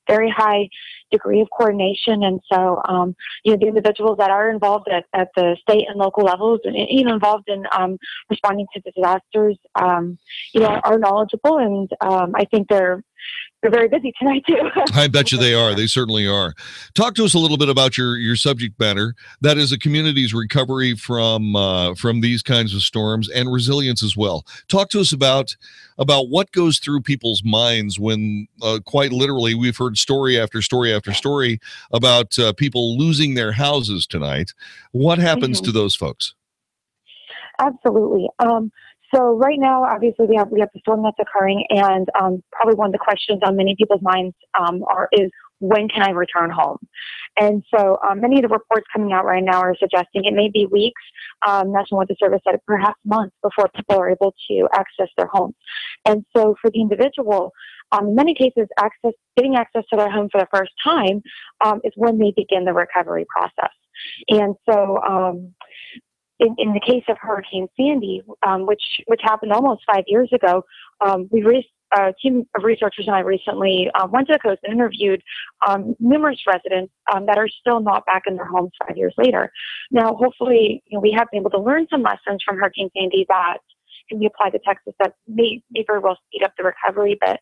Speaker 3: very high degree of coordination, and so the individuals that are involved at the state and local levels, and involved in responding to disasters, are knowledgeable, and I think they're very busy tonight too.
Speaker 8: I bet you they are. They certainly are. Talk to us a little bit about your subject matter. That is a community's recovery from these kinds of storms and resilience as well. Talk to us about what goes through people's minds when, quite literally, we've heard story after story after story about people losing their houses tonight. What happens to those folks?
Speaker 3: Absolutely. So right now, obviously, we have the storm that's occurring, and probably one of the questions on many people's minds is, when can I return home? And so many of the reports coming out right now are suggesting it may be weeks. National Weather Service said perhaps months before people are able to access their homes. And so for the individual, in many cases, getting access to their home for the first time is when they begin the recovery process. And so in the case of Hurricane Sandy, which happened almost 5 years ago, a team of researchers and I recently went to the coast and interviewed numerous residents that are still not back in their homes 5 years later. Now, hopefully, we have been able to learn some lessons from Hurricane Sandy that can be applied to Texas that may very well speed up the recovery. But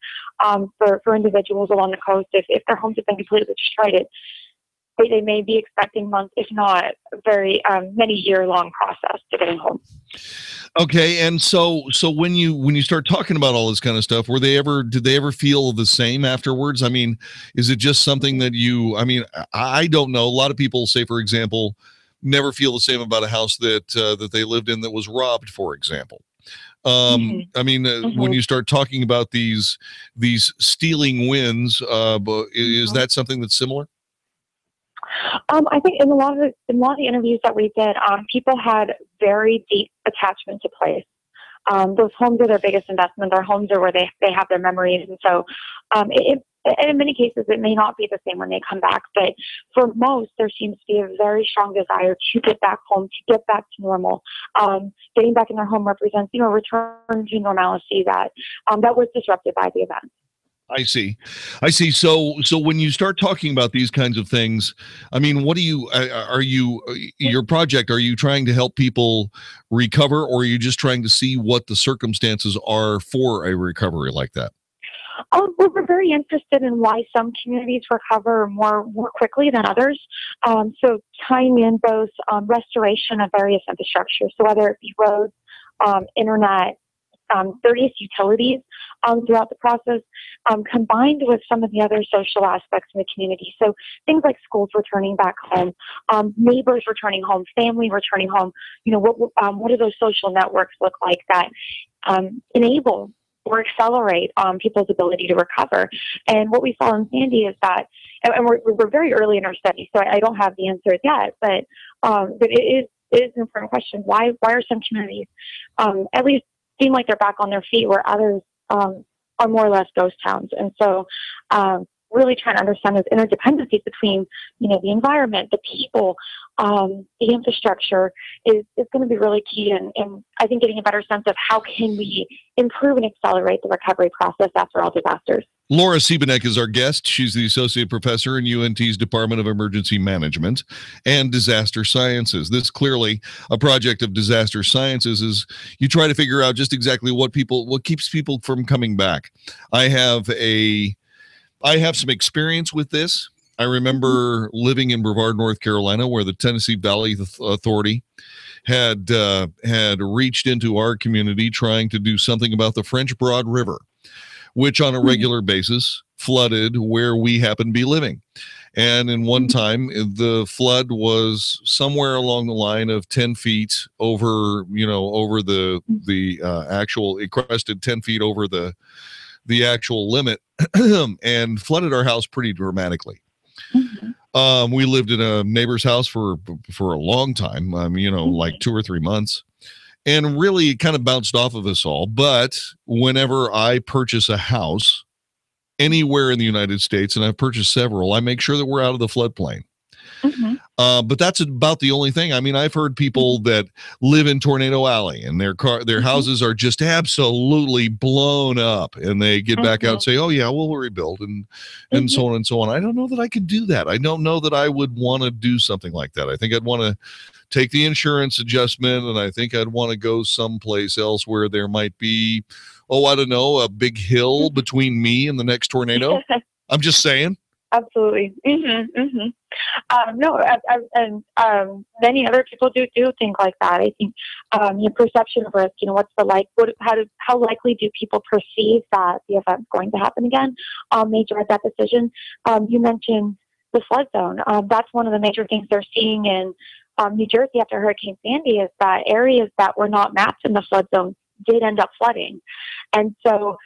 Speaker 3: for individuals along the coast, if their homes have been completely destroyed, they may be expecting months, if not very many year-long process to getting home.
Speaker 8: Okay, and so when you start talking about all this kind of stuff, did they ever feel the same afterwards? I mean, is it just something that I don't know. A lot of people say, for example, never feel the same about a house that they lived in that was robbed, for example. When you start talking about these stealing wins, is that something that's similar?
Speaker 3: I think in a lot of the interviews that we did, people had very deep attachment to place. Those homes are their biggest investment. Their homes are where they have their memories, and so in many cases it may not be the same when they come back. But for most, there seems to be a very strong desire to get back home, to get back to normal. Getting back in their home represents, a return to normalcy that was disrupted by the event.
Speaker 8: I see. So when you start talking about these kinds of things, what do your project, are you trying to help people recover, or are you just trying to see what the circumstances are for a recovery like that?
Speaker 3: We're very interested in why some communities recover more quickly than others. So tying in both restoration of various infrastructure, so whether it be roads, internet, various utilities throughout the process, combined with some of the other social aspects in the community. So things like schools returning back home, neighbors returning home, family returning home. What do those social networks look like that enable or accelerate people's ability to recover? And what we saw in Sandy is that, and we're very early in our study, so I don't have the answers yet, but it is an important question. Why are some communities at least seem like they're back on their feet where others are more or less ghost towns? And so really trying to understand those interdependencies between, the environment, the people, the infrastructure is going to be really key. And I think getting a better sense of how can we improve and accelerate the recovery process after all disasters.
Speaker 8: Laura Siebenek is our guest. She's the associate professor in UNT's Department of Emergency Management and Disaster Sciences. This clearly a project of disaster sciences is you try to figure out just exactly what keeps people from coming back. I have some experience with this. I remember living in Brevard, North Carolina, where the Tennessee Valley Authority had reached into our community trying to do something about the French Broad River, which on a regular basis flooded where we happen to be living. And in one time, the flood was somewhere along the line of 10 feet over, over the actual, it crested 10 feet over the actual limit and flooded our house pretty dramatically. We lived in a neighbor's house for a long time, like 2 or 3 months, and really kind of bounced off of us all. But whenever I purchase a house anywhere in the United States, and I've purchased several, I make sure that we're out of the floodplain. But that's about the only thing. I mean, I've heard people that live in Tornado Alley and their houses are just absolutely blown up, and they get back out and say, "Oh yeah, we'll rebuild," and so on and so on. I don't know that I could do that. I don't know that I would want to do something like that. I think I'd want to take the insurance adjustment, and I think I'd want to go someplace else where there might be, I don't know, a big hill between me and the next tornado. I'm just saying.
Speaker 3: Absolutely. No, and many other people do think like that. I think your perception of risk, what's how likely do people perceive that the event's going to happen again, may drive that decision. You mentioned the flood zone. That's one of the major things they're seeing in New Jersey after Hurricane Sandy, is that areas that were not mapped in the flood zone did end up flooding. And so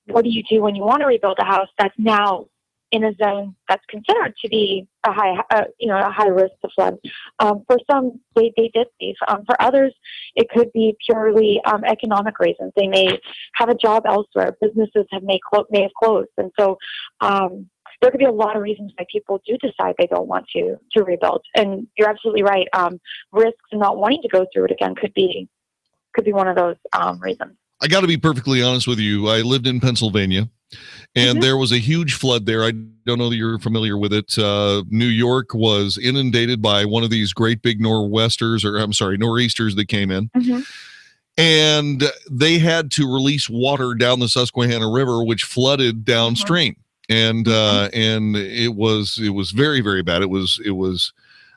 Speaker 3: what do you do when you want to rebuild a house that's now in a zone that's considered to be a high risk to flood? For some, they did leave. For others, it could be purely economic reasons. They may have a job elsewhere. Businesses may have closed, and so there could be a lot of reasons why people do decide they don't want to rebuild. And you're absolutely right. Risks and not wanting to go through it again could be one of those reasons.
Speaker 8: I got to be perfectly honest with you. I lived in Pennsylvania, and there was a huge flood there. I don't know that you're familiar with it. New York was inundated by one of these great big nor'easters that came in. And they had to release water down the Susquehanna River, which flooded downstream. And it was very, very bad. It was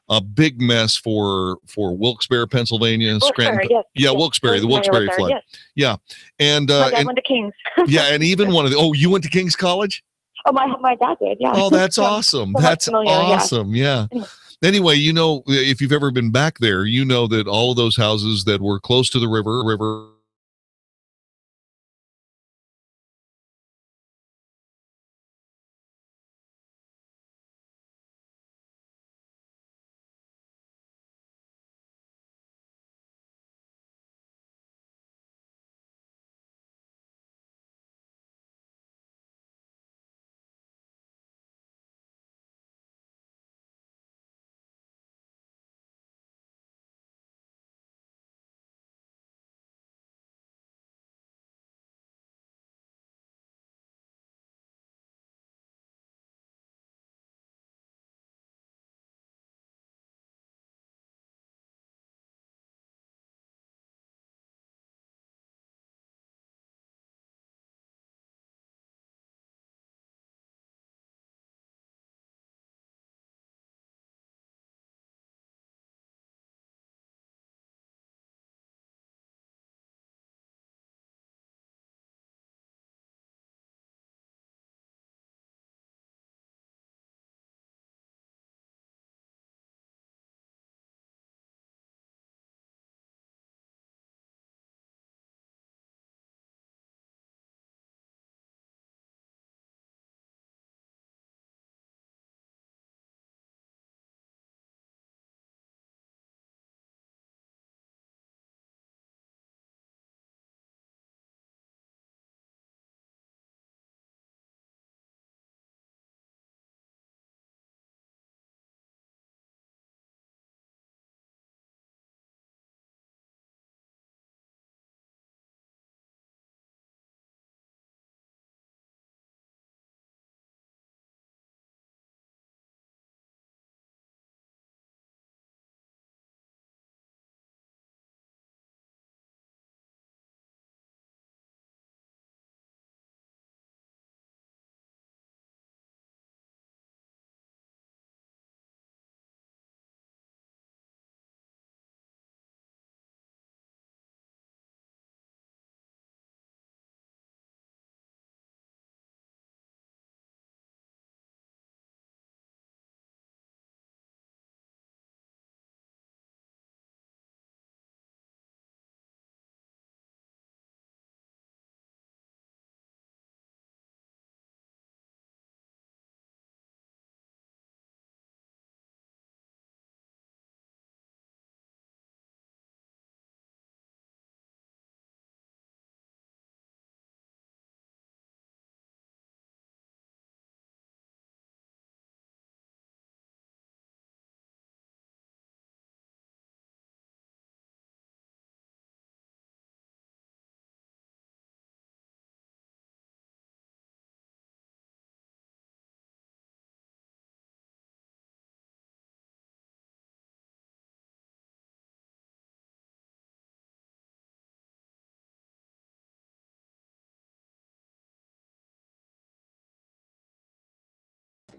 Speaker 8: a big mess for Wilkes-Barre, Pennsylvania. Wilkes-Barre, the Wilkes-Barre flood.
Speaker 3: Yes.
Speaker 8: Yeah, and
Speaker 3: My dad went to King's.
Speaker 8: yeah, and even one of the you went to King's College?
Speaker 3: Oh, my dad did. Yeah.
Speaker 8: Oh, that's awesome. That's awesome. Yeah. Anyway, if you've ever been back there, you know that all of those houses that were close to the river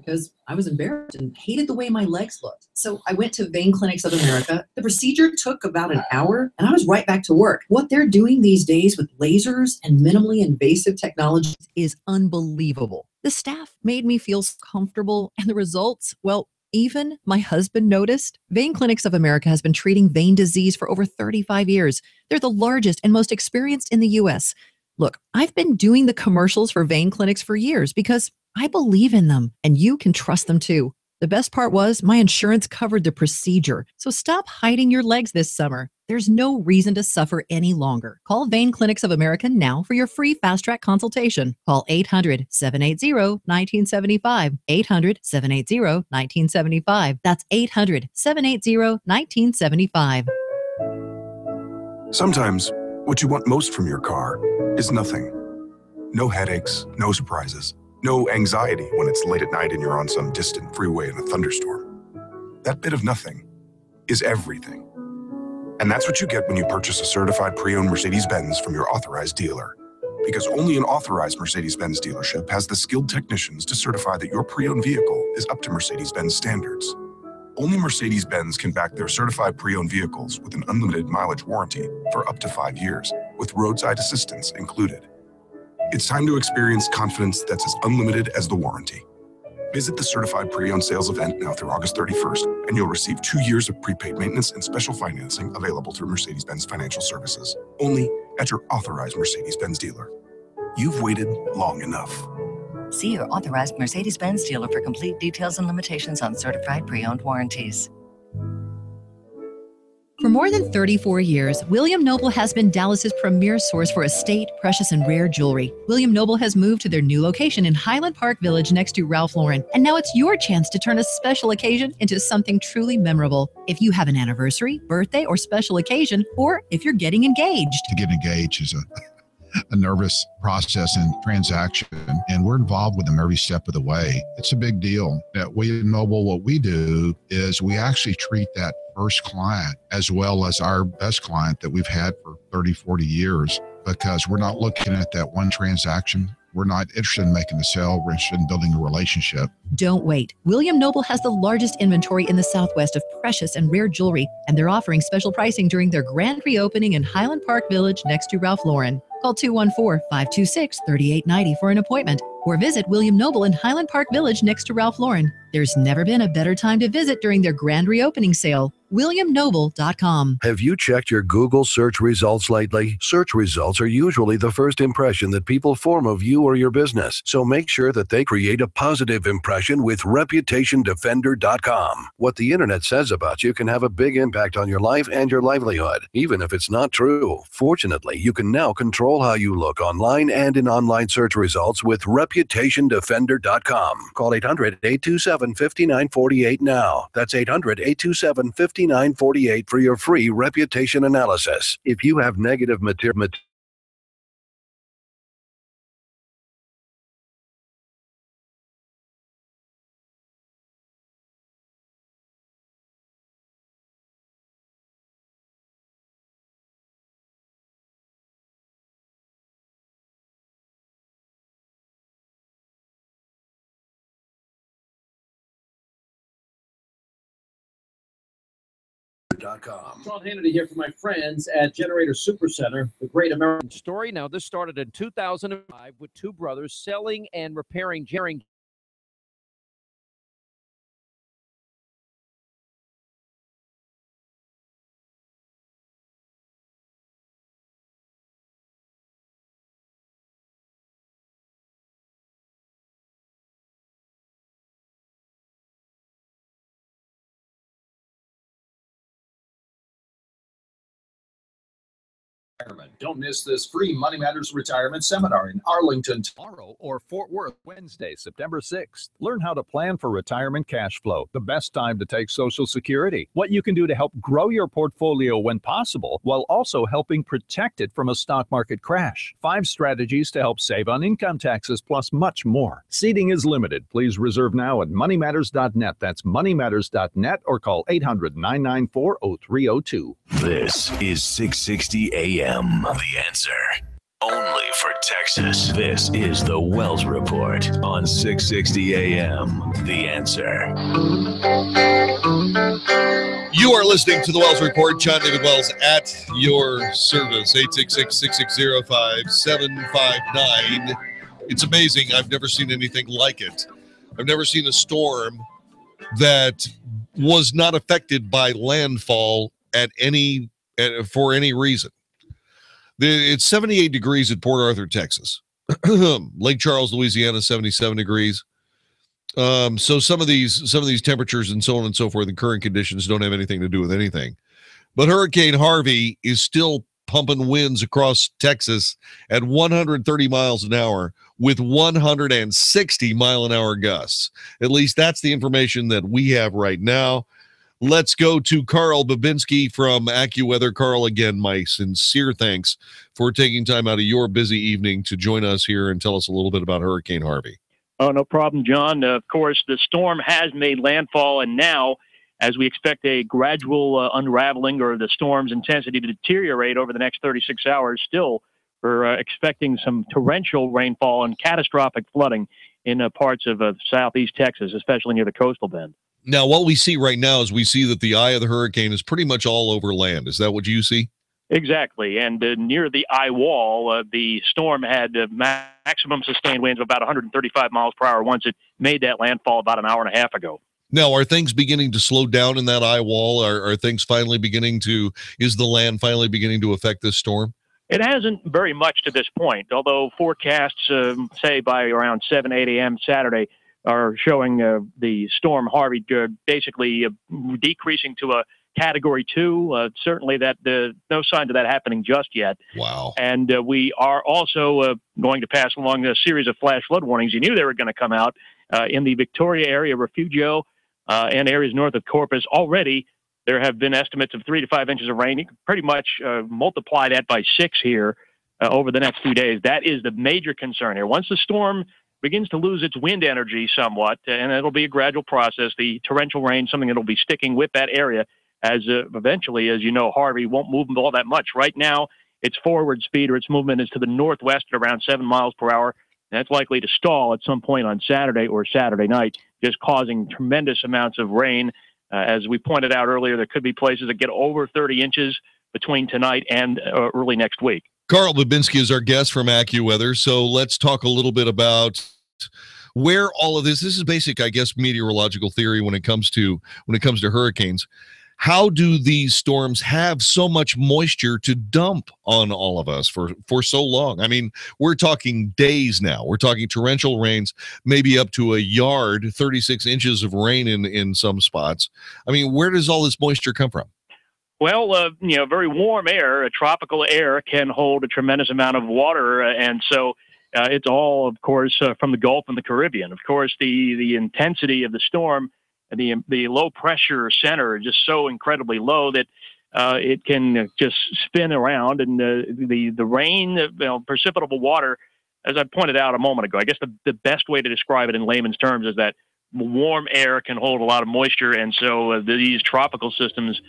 Speaker 13: because I was embarrassed and hated the way my legs looked. So I went to Vein Clinics of America. The procedure took about an hour and I was right back to work. What they're doing these days with lasers and minimally invasive technology is unbelievable. The staff made me feel comfortable, and the results, well, even my husband noticed. Vein Clinics of America has been treating vein disease for over 35 years. They're the largest and most experienced in the U.S. Look, I've been doing the commercials for vein clinics for years because I believe in them, and you can trust them too. The best part was my insurance covered the procedure. So stop hiding your legs this summer. There's no reason to suffer any longer. Call Vein Clinics of America now for your free fast-track consultation. Call 800-780-1975. 800-780-1975. That's 800-780-1975.
Speaker 14: Sometimes what you want most from your car is nothing. No headaches, no surprises, no anxiety when it's late at night and you're on some distant freeway in a thunderstorm. That bit of nothing is everything. And that's what you get when you purchase a certified pre-owned Mercedes-Benz from your authorized dealer. Because only an authorized Mercedes-Benz dealership has the skilled technicians to certify that your pre-owned vehicle is up to Mercedes-Benz standards. Only Mercedes-Benz can back their certified pre-owned vehicles with an unlimited mileage warranty for up to 5 years, with roadside assistance included. It's time to experience confidence that's as unlimited as the warranty. Visit the Certified Pre-Owned Sales event now through August 31st, and you'll receive 2 years of prepaid maintenance and special financing available through Mercedes-Benz Financial Services, only at your authorized Mercedes-Benz dealer. You've waited long enough.
Speaker 15: See your authorized Mercedes-Benz dealer for complete details and limitations on certified pre-owned warranties.
Speaker 2: For more than 34 years, William Noble has been Dallas's premier source for estate, precious, and rare jewelry. William Noble has moved to their new location in Highland Park Village next to Ralph Lauren. And now it's your chance to turn a special occasion into something truly memorable. If you have an anniversary, birthday, or special occasion, or if you're getting engaged.
Speaker 1: To get engaged is a nervous process and transaction, and we're involved with them every step of the way. It's a big deal. At William Noble, what we do is we actually treat that first client as well as our best client that we've had for 30, 40 years, because we're not looking at that one transaction. We're not interested in making a sale. We're interested in building a relationship.
Speaker 2: Don't wait. William Noble has the largest inventory in the Southwest of precious and rare jewelry, and they're offering special pricing during their grand reopening in Highland Park Village next to Ralph Lauren. Call 214-526-3890 for an appointment, or visit William Noble in Highland Park Village next to Ralph Lauren. There's never been a better time to visit during their grand reopening sale. WilliamNoble.com.
Speaker 17: Have you checked your Google search results lately? Search results are usually the first impression that people form of you or your business, so make sure that they create a positive impression with ReputationDefender.com. What the internet says about you can have a big impact on your life and your livelihood, even if it's not true. Fortunately, you can now control how you look online and in online search results with ReputationDefender.com. Call 800-827-5948 now. That's 800-827-5948 for your free reputation analysis. If you have negative material,
Speaker 18: Sean Hannity here for my friends at Generator Supercenter, the great American story. Now, this started in 2005 with two brothers selling and repairing generating.
Speaker 22: Don't miss this free Money Matters Retirement Seminar in Arlington
Speaker 23: tomorrow or Fort Worth Wednesday, September 6th. Learn how to plan for retirement cash flow, the best time to take Social Security, what you can do to help grow your portfolio when possible, while also helping protect it from a stock market crash. 5 strategies to help save on income taxes, plus much more. Seating is limited. Please reserve now at moneymatters.net. That's moneymatters.net, or call 800-994-0302.
Speaker 7: This is 660 AM. The Answer. Only for Texas. This is the Wells Report on 660 AM. The Answer.
Speaker 8: You are listening to the Wells Report. John David Wells at your service. 866-660-5759. It's amazing. I've never seen anything like it. I've never seen a storm that was not affected by landfall for any reason. It's 78 degrees at Port Arthur, Texas. Lake Charles, Louisiana, 77 degrees. So some of these temperatures and so on and so forth, the current conditions don't have anything to do with anything. But Hurricane Harvey is still pumping winds across Texas at 130 miles an hour with 160 mile an hour gusts. At least that's the information that we have right now. Let's go to Carl Babinski from AccuWeather. Carl, again, my sincere thanks for taking time out of your busy evening to join us here and tell us a little bit about Hurricane Harvey.
Speaker 4: Oh, no problem, John. Of course, the storm has made landfall, and now, as we expect a gradual unraveling or the storm's intensity to deteriorate over the next 36 hours, still we're expecting some torrential rainfall and catastrophic flooding in parts of southeast Texas, especially near the coastal bend.
Speaker 8: Now, what we see right now is we see that the eye of the hurricane is pretty much all over land. Is that what you see?
Speaker 4: Exactly. And near the eye wall, the storm had maximum sustained winds of about 135 miles per hour once it made that landfall about an hour and a half ago.
Speaker 8: Now, are things beginning to slow down in that eye wall? Are things finally is the land finally beginning to affect this storm?
Speaker 4: It hasn't very much to this point, although forecasts say by around 7, 8 a.m. Saturday are showing the storm Harvey basically decreasing to a Category 2. Certainly no signs of that happening just yet.
Speaker 8: Wow.
Speaker 4: And we are also going to pass along a series of flash flood warnings. You knew they were going to come out in the Victoria area, Refugio, and areas north of Corpus. Already, there have been estimates of 3 to 5 inches of rain. You can pretty much multiply that by 6 here over the next few days. That is the major concern here. Once the storm begins to lose its wind energy somewhat, and it'll be a gradual process, the torrential rain, something that'll be sticking with that area, as eventually, as you know, Harvey won't move all that much. Right now, its forward speed or its movement is to the northwest at around 7 miles per hour. That's likely to stall at some point on Saturday or Saturday night, just causing tremendous amounts of rain. As we pointed out earlier, there could be places that get over 30 inches between tonight and early next week.
Speaker 8: Carl Babinski is our guest from AccuWeather. So let's talk a little bit about where all of this is basic, I guess, meteorological theory when it comes to hurricanes. How do these storms have so much moisture to dump on all of us for so long? I mean, we're talking days now. We're talking torrential rains, maybe up to a yard, 36 inches of rain in some spots. I mean, where does all this moisture come from?
Speaker 4: Well, very warm air, tropical air can hold a tremendous amount of water. And so it's all, of course, from the Gulf and the Caribbean. Of course, the intensity of the storm, the low pressure center is just so incredibly low that it can just spin around, and the rain, precipitable water, as I pointed out a moment ago, I guess the best way to describe it in layman's terms is that warm air can hold a lot of moisture, and so these tropical systems,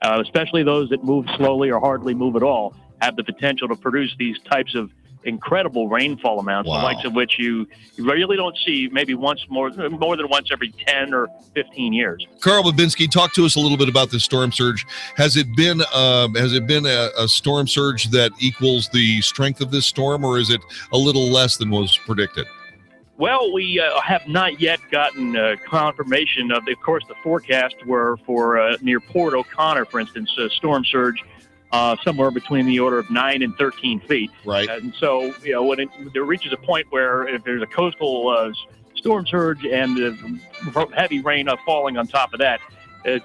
Speaker 4: especially those that move slowly or hardly move at all, have the potential to produce these types of incredible rainfall amounts, the likes of which you really don't see maybe more than once every 10 or 15 years.
Speaker 8: Carl Babinski, talk to us a little bit about this storm surge. Has it been a storm surge that equals the strength of this storm, or is it a little less than was predicted?
Speaker 4: Well, we have not yet gotten confirmation of course, the forecasts were for near Port O'Connor, for instance, a storm surge somewhere between the order of 9 and 13 feet.
Speaker 8: Right.
Speaker 4: And so, when it reaches a point where if there's a coastal storm surge and heavy rain falling on top of that,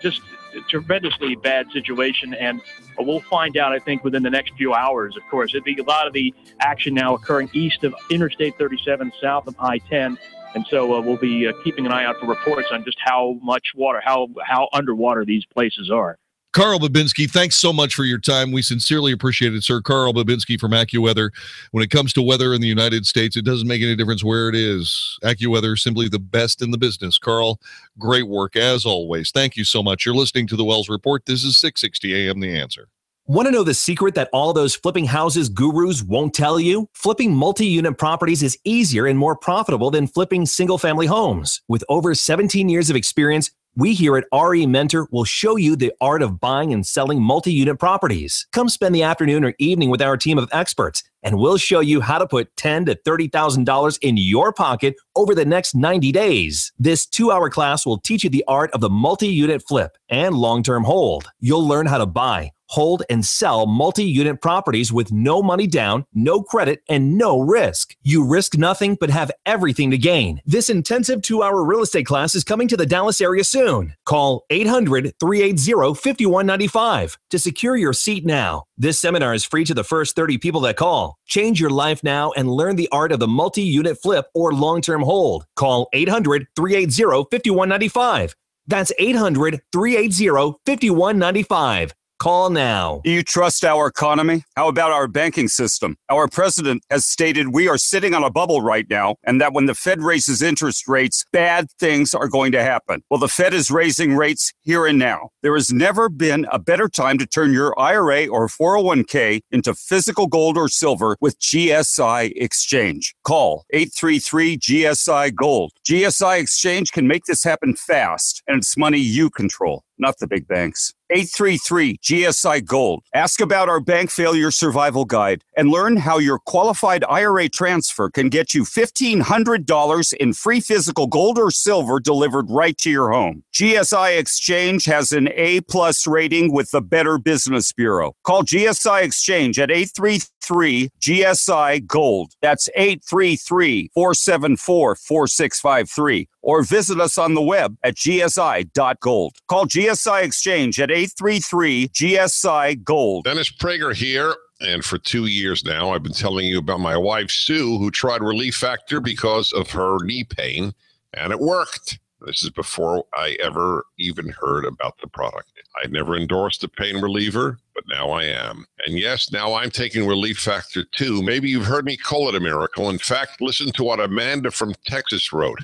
Speaker 4: just a tremendously bad situation. And we'll find out, I think, within the next few hours, of course. It'd be a lot of the action now occurring east of Interstate 37, south of I-10. And so we'll be keeping an eye out for reports on just how much water, how underwater these places are.
Speaker 8: Carl Babinski, thanks so much for your time. We sincerely appreciate it, sir. Carl Babinski from AccuWeather. When it comes to weather in the United States, it doesn't make any difference where it is. AccuWeather is simply the best in the business. Carl, great work as always. Thank you so much. You're listening to the Wells Report. This is 660 AM The Answer.
Speaker 9: Want to know the secret that all those flipping houses gurus won't tell you? Flipping multi-unit properties is easier and more profitable than flipping single-family homes. With over 17 years of experience, we here at RE Mentor will show you the art of buying and selling multi-unit properties. Come spend the afternoon or evening with our team of experts, and we'll show you how to put $10,000 to $30,000 in your pocket over the next 90 days. This 2-hour class will teach you the art of the multi-unit flip and long-term hold. You'll learn how to buy, hold, and sell multi-unit properties with no money down, no credit, and no risk. You risk nothing but have everything to gain. This intensive 2-hour real estate class is coming to the Dallas area soon. Call 800-380-5195 to secure your seat now. This seminar is free to the first 30 people that call. Change your life now and learn the art of the multi-unit flip or long-term hold. Call 800-380-5195. That's 800-380-5195. Call now.
Speaker 5: Do you trust our economy? How about our banking system? Our president has stated we are sitting on a bubble right now, and that when the Fed raises interest rates, bad things are going to happen. Well, the Fed is raising rates here and now. There has never been a better time to turn your IRA or 401k into physical gold or silver with GSI Exchange. Call 833-GSI-GOLD. GSI Exchange can make this happen fast, and it's money you control, not the big banks. 833-GSI-GOLD. Ask about our bank failure survival guide and learn how your qualified IRA transfer can get you $1,500 in free physical gold or silver delivered right to your home. GSI Exchange has an A+ rating with the Better Business Bureau. Call GSI Exchange at 833-GSI-GOLD. That's 833-474-4653. Or visit us on the web at gsi.gold. Call GSI Exchange at 833-GSI-GOLD.
Speaker 6: Dennis Prager here, and for 2 years now, I've been telling you about my wife, Sue, who tried Relief Factor because of her knee pain, and it worked. This is before I ever even heard about the product. I never endorsed a pain reliever, but now I am. And yes, now I'm taking Relief Factor too. Maybe you've heard me call it a miracle. In fact, listen to what Amanda from Texas wrote.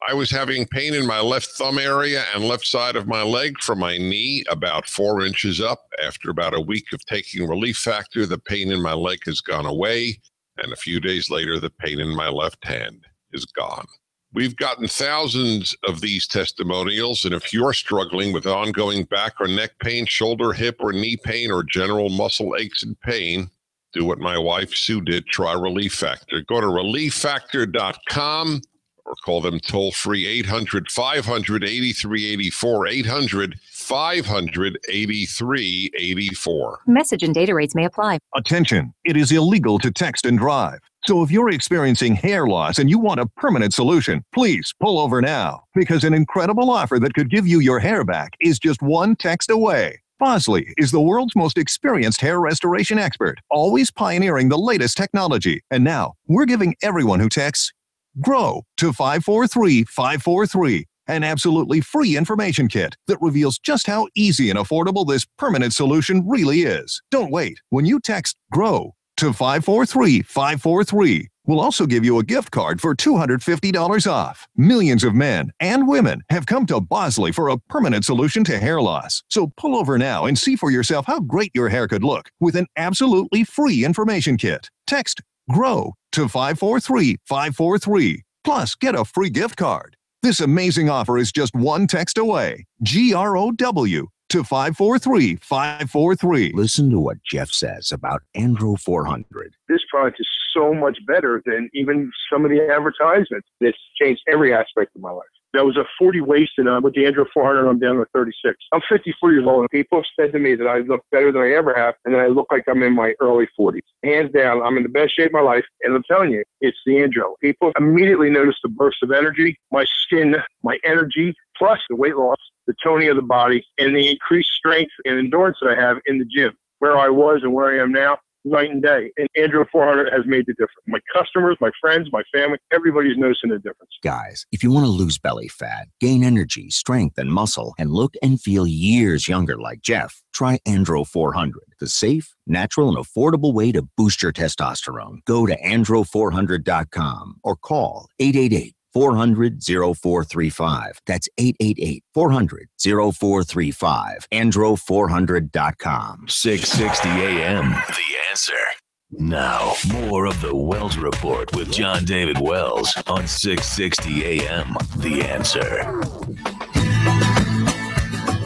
Speaker 6: I was having pain in my left thumb area and left side of my leg from my knee about 4 inches up. After about a week of taking Relief Factor, the pain in my leg has gone away. And a few days later, the pain in my left hand is gone. We've gotten thousands of these testimonials, and if you're struggling with ongoing back or neck pain, shoulder, hip, or knee pain, or general muscle aches and pain, do what my wife Sue did. Try Relief Factor. Go to relieffactor.com or call them toll-free 800-500-8384, 800-500-8384.
Speaker 2: Message and data rates may apply.
Speaker 10: Attention, it is illegal to text and drive. So if you're experiencing hair loss and you want a permanent solution, please pull over now, because an incredible offer that could give you your hair back is just one text away. Bosley is the world's most experienced hair restoration expert, always pioneering the latest technology. And now we're giving everyone who texts GROW to 543-543, an absolutely free information kit that reveals just how easy and affordable this permanent solution really is. Don't wait. When you text GROW to 543-543, we'll also give you a gift card for $250 off. Millions of men and women have come to Bosley for a permanent solution to hair loss. So pull over now and see for yourself how great your hair could look with an absolutely free information kit. Text GROW to 543-543. Plus, get a free gift card. This amazing offer is just one text away. GROW to 543-543.
Speaker 28: Listen to what Jeff says about Andro 400.
Speaker 29: This product is so much better than even some of the advertisements. This changed every aspect of my life. There was a 40 waist, and with the Andro 400, I'm down to 36. I'm 54 years old, and people have said to me that I look better than I ever have, and that I look like I'm in my early 40s. Hands down, I'm in the best shape of my life, and I'm telling you, it's the Andro. People immediately notice the burst of energy, my skin, my energy, plus the weight loss, the toning of the body, and the increased strength and endurance that I have in the gym. Where I was and where I am now, night and day. And Andro 400 has made the difference. My customers, my friends, my family, everybody's noticing the difference.
Speaker 28: Guys, if you want to lose belly fat, gain energy, strength, and muscle, and look and feel years younger like Jeff, try Andro 400, the safe, natural, and affordable way to boost your testosterone. Go to andro400.com or call 888 888-400-0435. That's 888-400-0435. Andro400.com.
Speaker 7: 660 AM. The Answer. Now, more of the Wells Report with John David Wells on 660 AM. The Answer.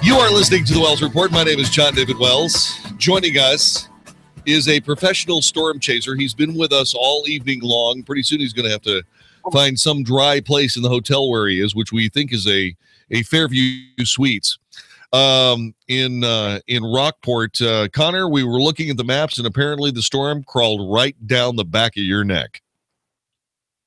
Speaker 8: You are listening to the Wells Report. My name is John David Wells. Joining us is a professional storm chaser. He's been with us all evening long. Pretty soon he's going to have to find some dry place in the hotel where he is, which we think is a Fairview Suites in Rockport. Connor, we were looking at the maps, and apparently the storm crawled right down the back of your neck.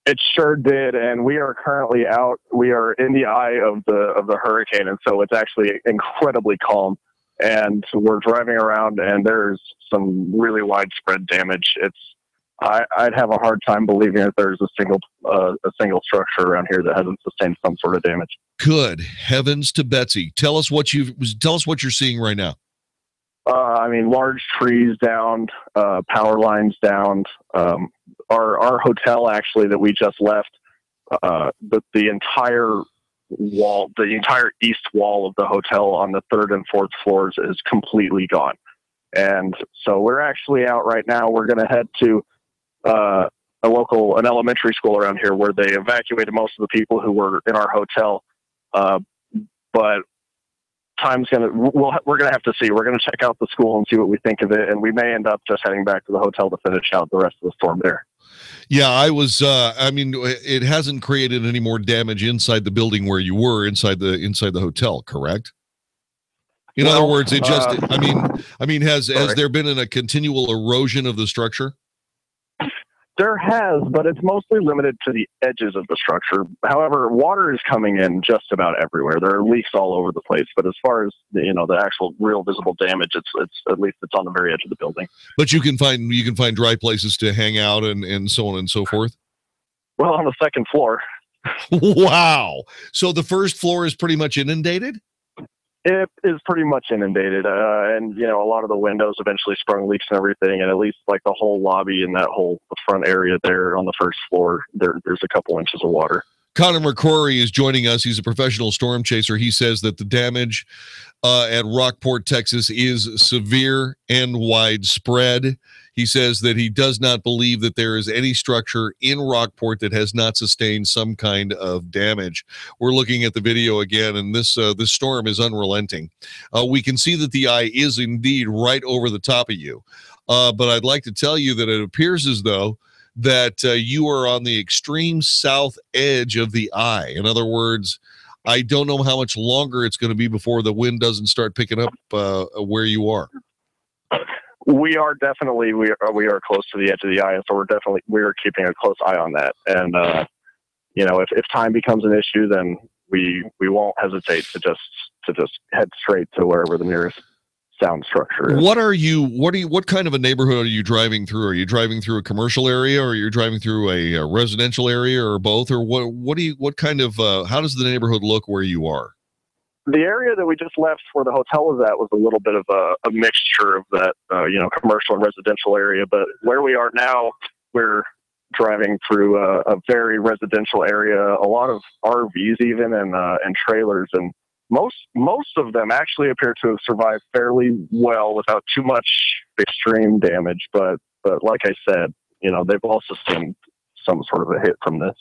Speaker 11: It sure did, and we are currently out. We are in the eye of the hurricane, and so it's actually incredibly calm. And we're driving around, and there's some really widespread damage. I'd have a hard time believing that there's a single structure around here that hasn't sustained some sort of damage. Good heavens to Betsy! Tell us what you're seeing right now. Large trees down, power lines down. Our hotel actually that we just left, the entire wall, the entire east wall of the hotel on the 3rd and 4th floors is completely gone. And so we're actually out right now. We're going to head to an elementary school around here where they evacuated most of the people who were in our hotel. But we're going to have to see. We're going to check out the school and see what we think of it. And we may end up just heading back to the hotel to finish out the rest of the storm there. Yeah, it hasn't created any more damage inside the building where you were inside the hotel, correct? In other words, it just, has there been a continual erosion of the structure? There has, but it's mostly limited to the edges of the structure. However, water is coming in just about everywhere. There are leaks all over the place. But as far as the actual real visible damage, it's at least it's on the very edge of the building. But you can find dry places to hang out and so on and so forth. Well, on the 2nd floor. Wow! So the 1st floor is pretty much inundated. It is pretty much inundated, and a lot of the windows eventually sprung leaks and everything, and at least like the whole lobby and that whole front area there on the 1st floor, there's a couple inches of water. Connor McCrory is joining us. He's a professional storm chaser. He says that the damage at Rockport, Texas is severe and widespread. He says that he does not believe that there is any structure in Rockport that has not sustained some kind of damage. We're looking at the video again, and this storm is unrelenting. We can see that the eye is indeed right over the top of you. But I'd like to tell you that it appears as though that you are on the extreme south edge of the eye. In other words, I don't know how much longer it's going to be before the wind doesn't start picking up where you are. We are definitely we are close to the edge of the eye, and so we are keeping a close eye on that. And if time becomes an issue, then we won't hesitate to just head straight to wherever the nearest sound structure is. What kind of a neighborhood are you driving through? Are you driving through a commercial area, or are you driving through a residential area, or both? Or how does the neighborhood look where you are? The area that we just left where the hotel was at was a little bit of a mixture of that, commercial and residential area. But where we are now, we're driving through a very residential area, a lot of RVs even, and trailers. And most of them actually appear to have survived fairly well without too much extreme damage. But like I said, they've all sustained some sort of a hit from this.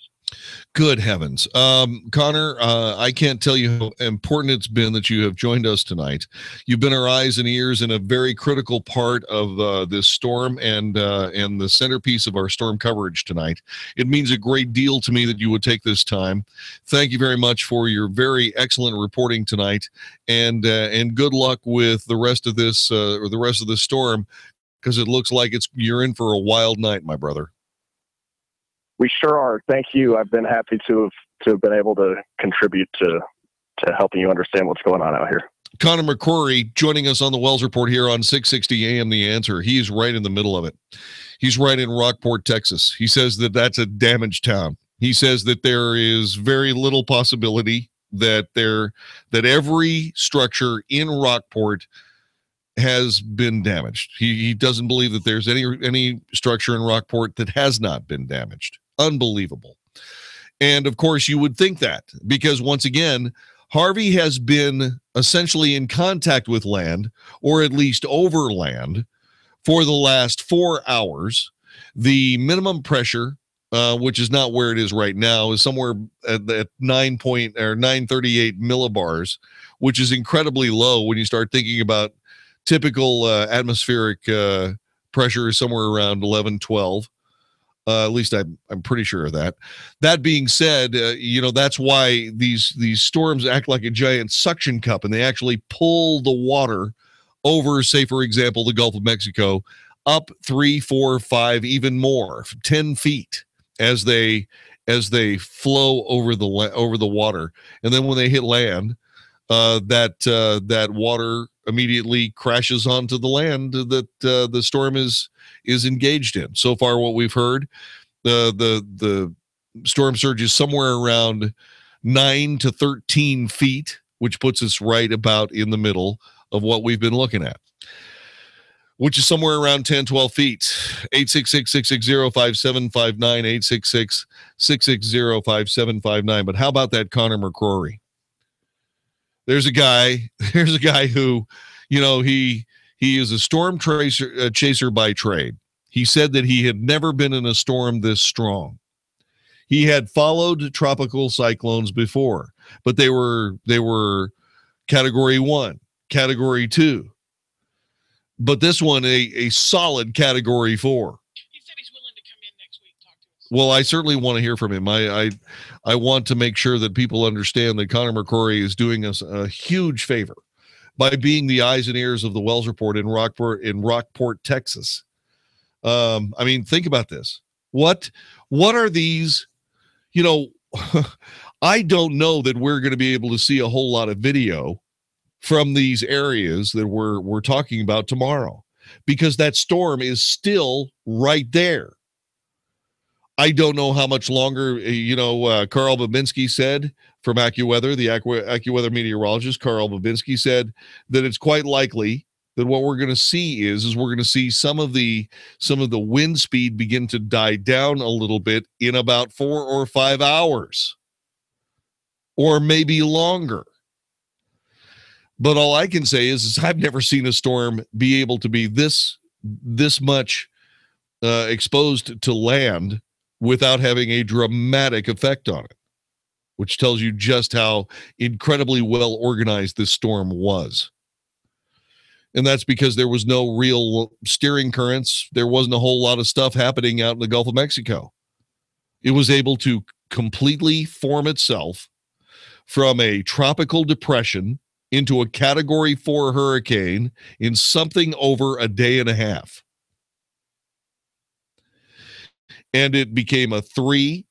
Speaker 11: Good heavens. Connor, I can't tell you how important it's been that you have joined us tonight. You've been our eyes and ears in a very critical part of this storm and the centerpiece of our storm coverage tonight. It means a great deal to me that you would take this time. Thank you very much for your very excellent reporting tonight, and good luck with the rest of this storm, because it looks like you're in for a wild night, my brother. We sure are. Thank you. I've been happy to have been able to contribute to helping you understand what's going on out here. Connor McCrory joining us on the Wells Report here on 660 AM The Answer. He's right in the middle of it. He's right in Rockport, Texas. He says that that's a damaged town. He says that there is very little possibility that every structure in Rockport has been damaged. He doesn't believe that there's any structure in Rockport that has not been damaged. Unbelievable.
Speaker 8: And of course, you would think that because once again, Harvey has been essentially in contact with land, or at least over land, for the last 4 hours. The minimum pressure, which is not where it is right now, is somewhere at 938 millibars, which is incredibly low when you start thinking about typical atmospheric pressure is somewhere around 11, 12. At least I'm pretty sure of that. That being said, that's why these storms act like a giant suction cup, and they actually pull the water over, say, for example, the Gulf of Mexico, up 3, 4, 5, even more, 10 feet as they flow over the water, and then when they hit land, that water immediately crashes onto the land that the storm is engaged in. So far, what we've heard, the storm surge is somewhere around 9 to 13 feet, which puts us right about in the middle of what we've been looking at, which is somewhere around 10, 12 feet. 866-660-5759, 866-660-5759. But how about that Connor McCrory? There's a guy who, he is a storm chaser by trade. He said that he had never been in a storm this strong. He had followed tropical cyclones before, but they were category 1, category 2. But this one, a solid category 4.
Speaker 12: He said he's willing to come in next week and talk to us.
Speaker 8: Well, I certainly want to hear from him. I want to make sure that people understand that Connor McCrory is doing us a huge favor by being the eyes and ears of the Wells Report in Rockport, Texas. Think about this. What are these? I don't know that we're going to be able to see a whole lot of video from these areas that we're talking about tomorrow, because that storm is still right there. I don't know how much longer, Carl Babinski said from AccuWeather, the AccuWeather meteorologist, Carl Babinski said that it's quite likely that what we're going to see is we're going to see some of the wind speed begin to die down a little bit in about 4 or 5 hours, or maybe longer. But all I can say is I've never seen a storm be able to be this much exposed to land without having a dramatic effect on it, which tells you just how incredibly well organized this storm was. And that's because there was no real steering currents. There wasn't a whole lot of stuff happening out in the Gulf of Mexico. It was able to completely form itself from a tropical depression into a category 4 hurricane in something over a day and a half. And it became a 3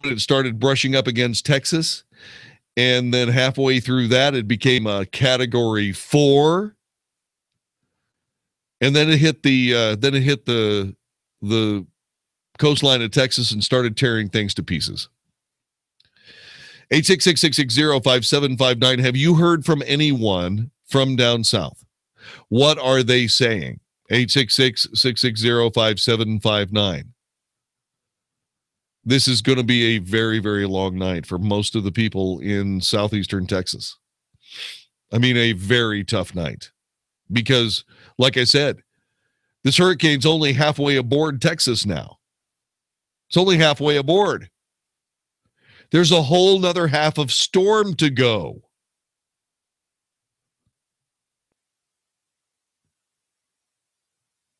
Speaker 8: when it started brushing up against Texas. And then halfway through that, it became a category 4. And then it hit the coastline of Texas and started tearing things to pieces. 866-660-5759. Have you heard from anyone from down south? What are they saying? 866-660-5759. This is going to be a very, very long night for most of the people in southeastern Texas. A very tough night. Because, like I said, this hurricane's only halfway aboard Texas now. It's only halfway aboard. There's a whole nother half of storm to go.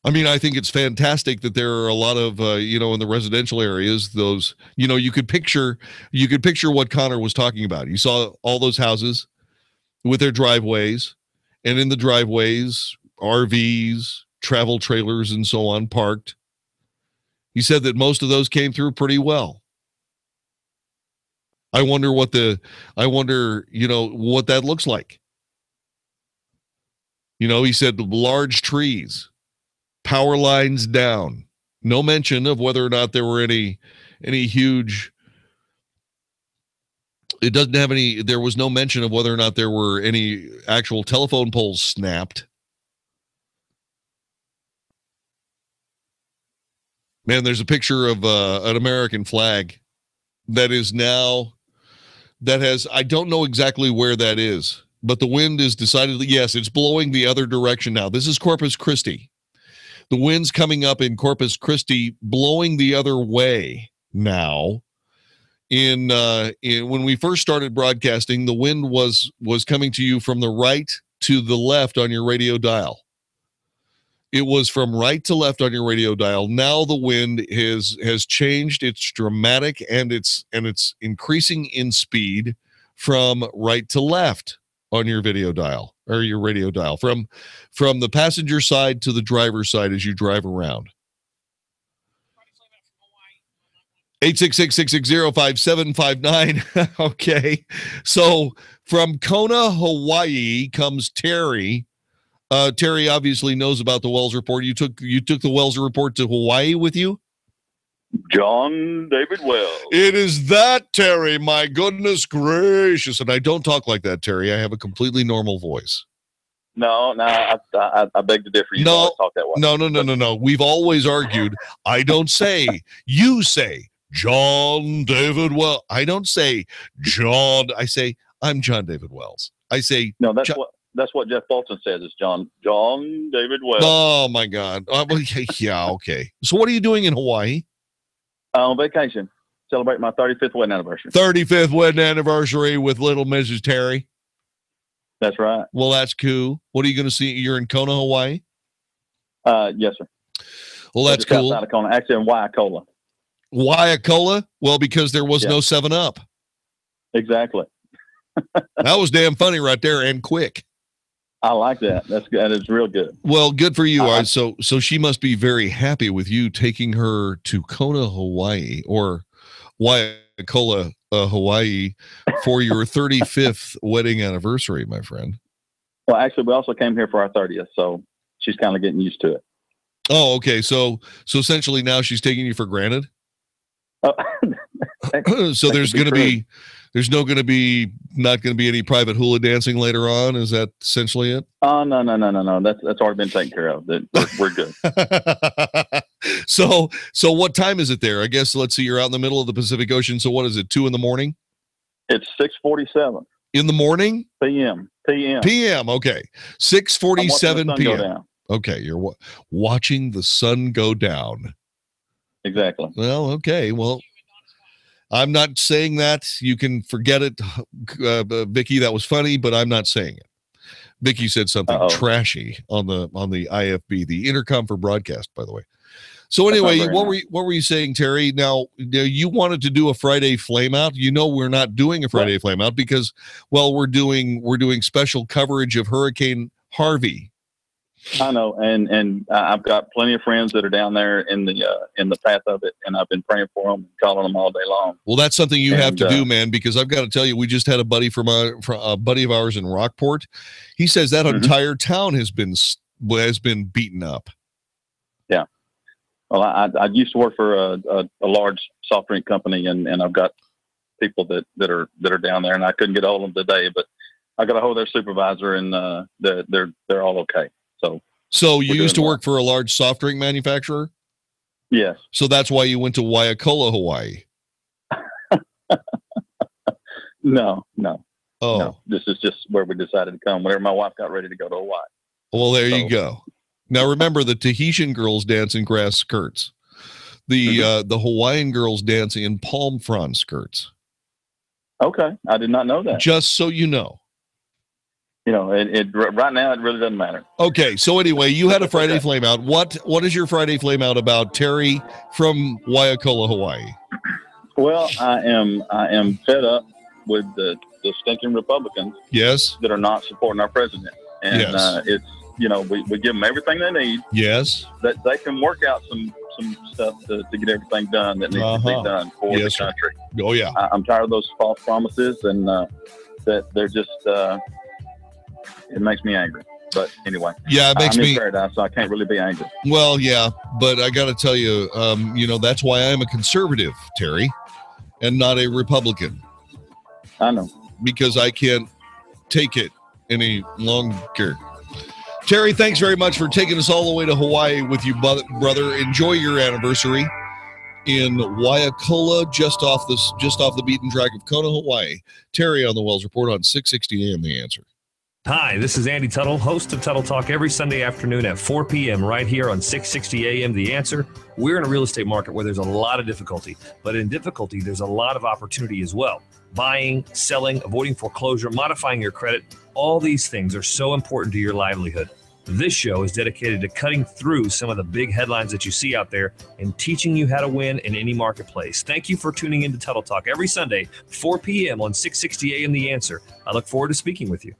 Speaker 8: I think it's fantastic that there are a lot of, in the residential areas, those, you could picture what Connor was talking about. You saw all those houses with their driveways, and in the driveways, RVs, travel trailers, and so on parked. He said that most of those came through pretty well. I wonder what that looks like. He said large trees, power lines down. No mention of whether or not there were any huge. It doesn't have any. There was no mention of whether or not there were any actual telephone poles snapped. Man, there's a picture of an American flag that has, I don't know exactly where that is, but the wind is decidedly, yes, it's blowing the other direction now. This is Corpus Christi. The wind's coming up in Corpus Christi, blowing the other way now. In when we first started broadcasting, the wind was coming to you from the right to the left on your radio dial. It was from right to left on your radio dial. Now the wind has changed. It's dramatic, and it's increasing in speed from right to left on your video dial or your radio dial, from the passenger side to the driver's side as you drive around. 866-660-5759. Okay. So from Kona, Hawaii comes Terry. Terry obviously knows about the Wells Report. You took the Wells Report to Hawaii with you?
Speaker 3: John David Wells.
Speaker 8: It is that, Terry. My goodness gracious. And I don't talk like that, Terry. I have a completely normal voice.
Speaker 3: No, I beg to differ. You
Speaker 8: No,
Speaker 3: always talk that way.
Speaker 8: No. We've always argued. I don't say, you say, John David Wells. I don't say John. I say, I'm John David Wells. I say,
Speaker 3: no, that's what Jeff Bolton says is John David Wells.
Speaker 8: Oh, my God. Yeah, okay. So what are you doing in Hawaii?
Speaker 3: On vacation. Celebrate my 35th wedding anniversary.
Speaker 8: 35th wedding anniversary with little Mrs. Terry.
Speaker 3: That's right.
Speaker 8: Well, that's cool. What are you going to see? You're in Kona, Hawaii?
Speaker 3: Yes, sir.
Speaker 8: Well, that's cool.
Speaker 3: Outside of Kona. Actually, in Waiakola.
Speaker 8: Waiakola? Well, because there was no 7-Up.
Speaker 3: Exactly.
Speaker 8: That was damn funny right there and quick.
Speaker 3: I like that. That's good. That is real good.
Speaker 8: Well, good for you. So she must be very happy with you taking her to Kona, Hawaii, or Waiakola, Hawaii, for your 35th wedding anniversary, my friend.
Speaker 3: Well, actually, we also came here for our 30th, so she's kind of getting used to it.
Speaker 8: Oh, okay. So essentially now she's taking you for granted. So there's not going to be any private hula dancing later on. Is that essentially it?
Speaker 3: Oh, no. That's already been taken care of. We're good.
Speaker 8: So what time is it there? I guess, let's see, you're out in the middle of the Pacific Ocean. So what is it, 2 a.m?
Speaker 3: It's 6:47.
Speaker 8: In the morning?
Speaker 3: PM.
Speaker 8: Okay. 6:47 p.m. Okay. You're watching the sun go down.
Speaker 3: Exactly.
Speaker 8: Well, okay. Well, I'm not saying that. You can forget it, Vicky. That was funny, but I'm not saying it. Vicky said something trashy on the IFB, the intercom for broadcast, by the way. So anyway, what were you saying, Terry? Now you wanted to do a Friday flame out. You know we're not doing a Friday flame out because, well, we're doing special coverage of Hurricane Harvey.
Speaker 3: I know, and I've got plenty of friends that are down there in the path of it, and I've been praying for them, calling them all day long.
Speaker 8: Well, that's something you have to do, man, because I've got to tell you, we just had a buddy from a buddy of ours in Rockport. He says that entire town has been beaten up.
Speaker 3: Yeah. Well, I used to work for a large soft drink company, and I've got people that are down there, and I couldn't get a hold of them today, but I got a hold of their supervisor, and they're all okay.
Speaker 8: So you used to work for a large soft drink manufacturer?
Speaker 3: Yes.
Speaker 8: So that's why you went to Waiakola, Hawaii?
Speaker 3: No.
Speaker 8: Oh.
Speaker 3: No. This is just where we decided to come whenever my wife got ready to go to Hawaii.
Speaker 8: Well, there you go. Now, remember, the Tahitian girls dance in grass skirts. The Hawaiian girls dance in palm frond skirts.
Speaker 3: Okay. I did not know that.
Speaker 8: Just so you know.
Speaker 3: You know, right now it really doesn't matter.
Speaker 8: Okay, so anyway, you had a Friday flame out. What is your Friday flame out about, Terry from Waiakola, Hawaii?
Speaker 3: Well, I am fed up with the stinking Republicans.
Speaker 8: Yes.
Speaker 3: That are not supporting our president, and it's we give them everything they need.
Speaker 8: Yes.
Speaker 3: That they can work out some stuff to get everything done that needs to be done for the country.
Speaker 8: Oh yeah.
Speaker 3: I'm tired of those false promises, and that they're just. It makes me angry. But anyway,
Speaker 8: yeah, it makes
Speaker 3: I'm
Speaker 8: me
Speaker 3: in paradise, so I can't really be angry.
Speaker 8: Well, yeah, but I got to tell you, that's why I'm a conservative, Terry, and not a Republican.
Speaker 3: I know,
Speaker 8: because I can't take it any longer. Terry, thanks very much for taking us all the way to Hawaii with you, brother. Enjoy your anniversary in Waiakula, just off the beaten track of Kona, Hawaii. Terry on the Wells Report on 660 AM The Answer.
Speaker 13: Hi, this is Andy Tuttle, host of Tuttle Talk every Sunday afternoon at 4 p.m. right here on 660 AM The Answer. We're in a real estate market where there's a lot of difficulty, but in difficulty, there's a lot of opportunity as well. Buying, selling, avoiding foreclosure, modifying your credit, all these things are so important to your livelihood. This show is dedicated to cutting through some of the big headlines that you see out there and teaching you how to win in any marketplace. Thank you for tuning in to Tuttle Talk every Sunday, 4 p.m. on 660 AM The Answer. I look forward to speaking with you.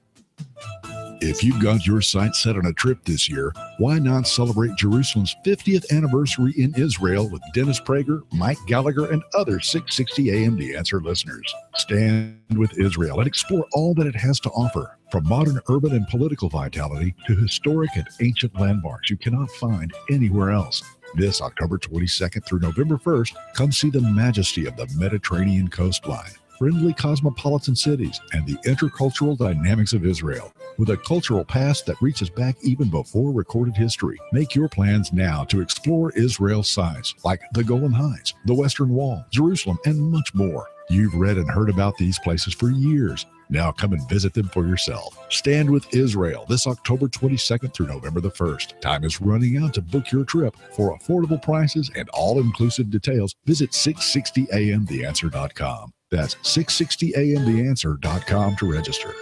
Speaker 1: If you've got your sights set on a trip this year, why not celebrate Jerusalem's 50th anniversary in Israel with Dennis Prager, Mike Gallagher, and other 660 AM The Answer listeners? Stand with Israel and explore all that it has to offer, from modern urban and political vitality to historic and ancient landmarks you cannot find anywhere else. This October 22nd through November 1st, come see the majesty of the Mediterranean coastline, friendly cosmopolitan cities, and the intercultural dynamics of Israel. With a cultural past that reaches back even before recorded history, make your plans now to explore Israel's sites like the Golan Heights, the Western Wall, Jerusalem, and much more. You've read and heard about these places for years. Now come and visit them for yourself. Stand with Israel this October 22nd through November the 1st. Time is running out to book your trip. For affordable prices and all-inclusive details, visit 660amtheanswer.com. That's 660amtheanswer.com to register.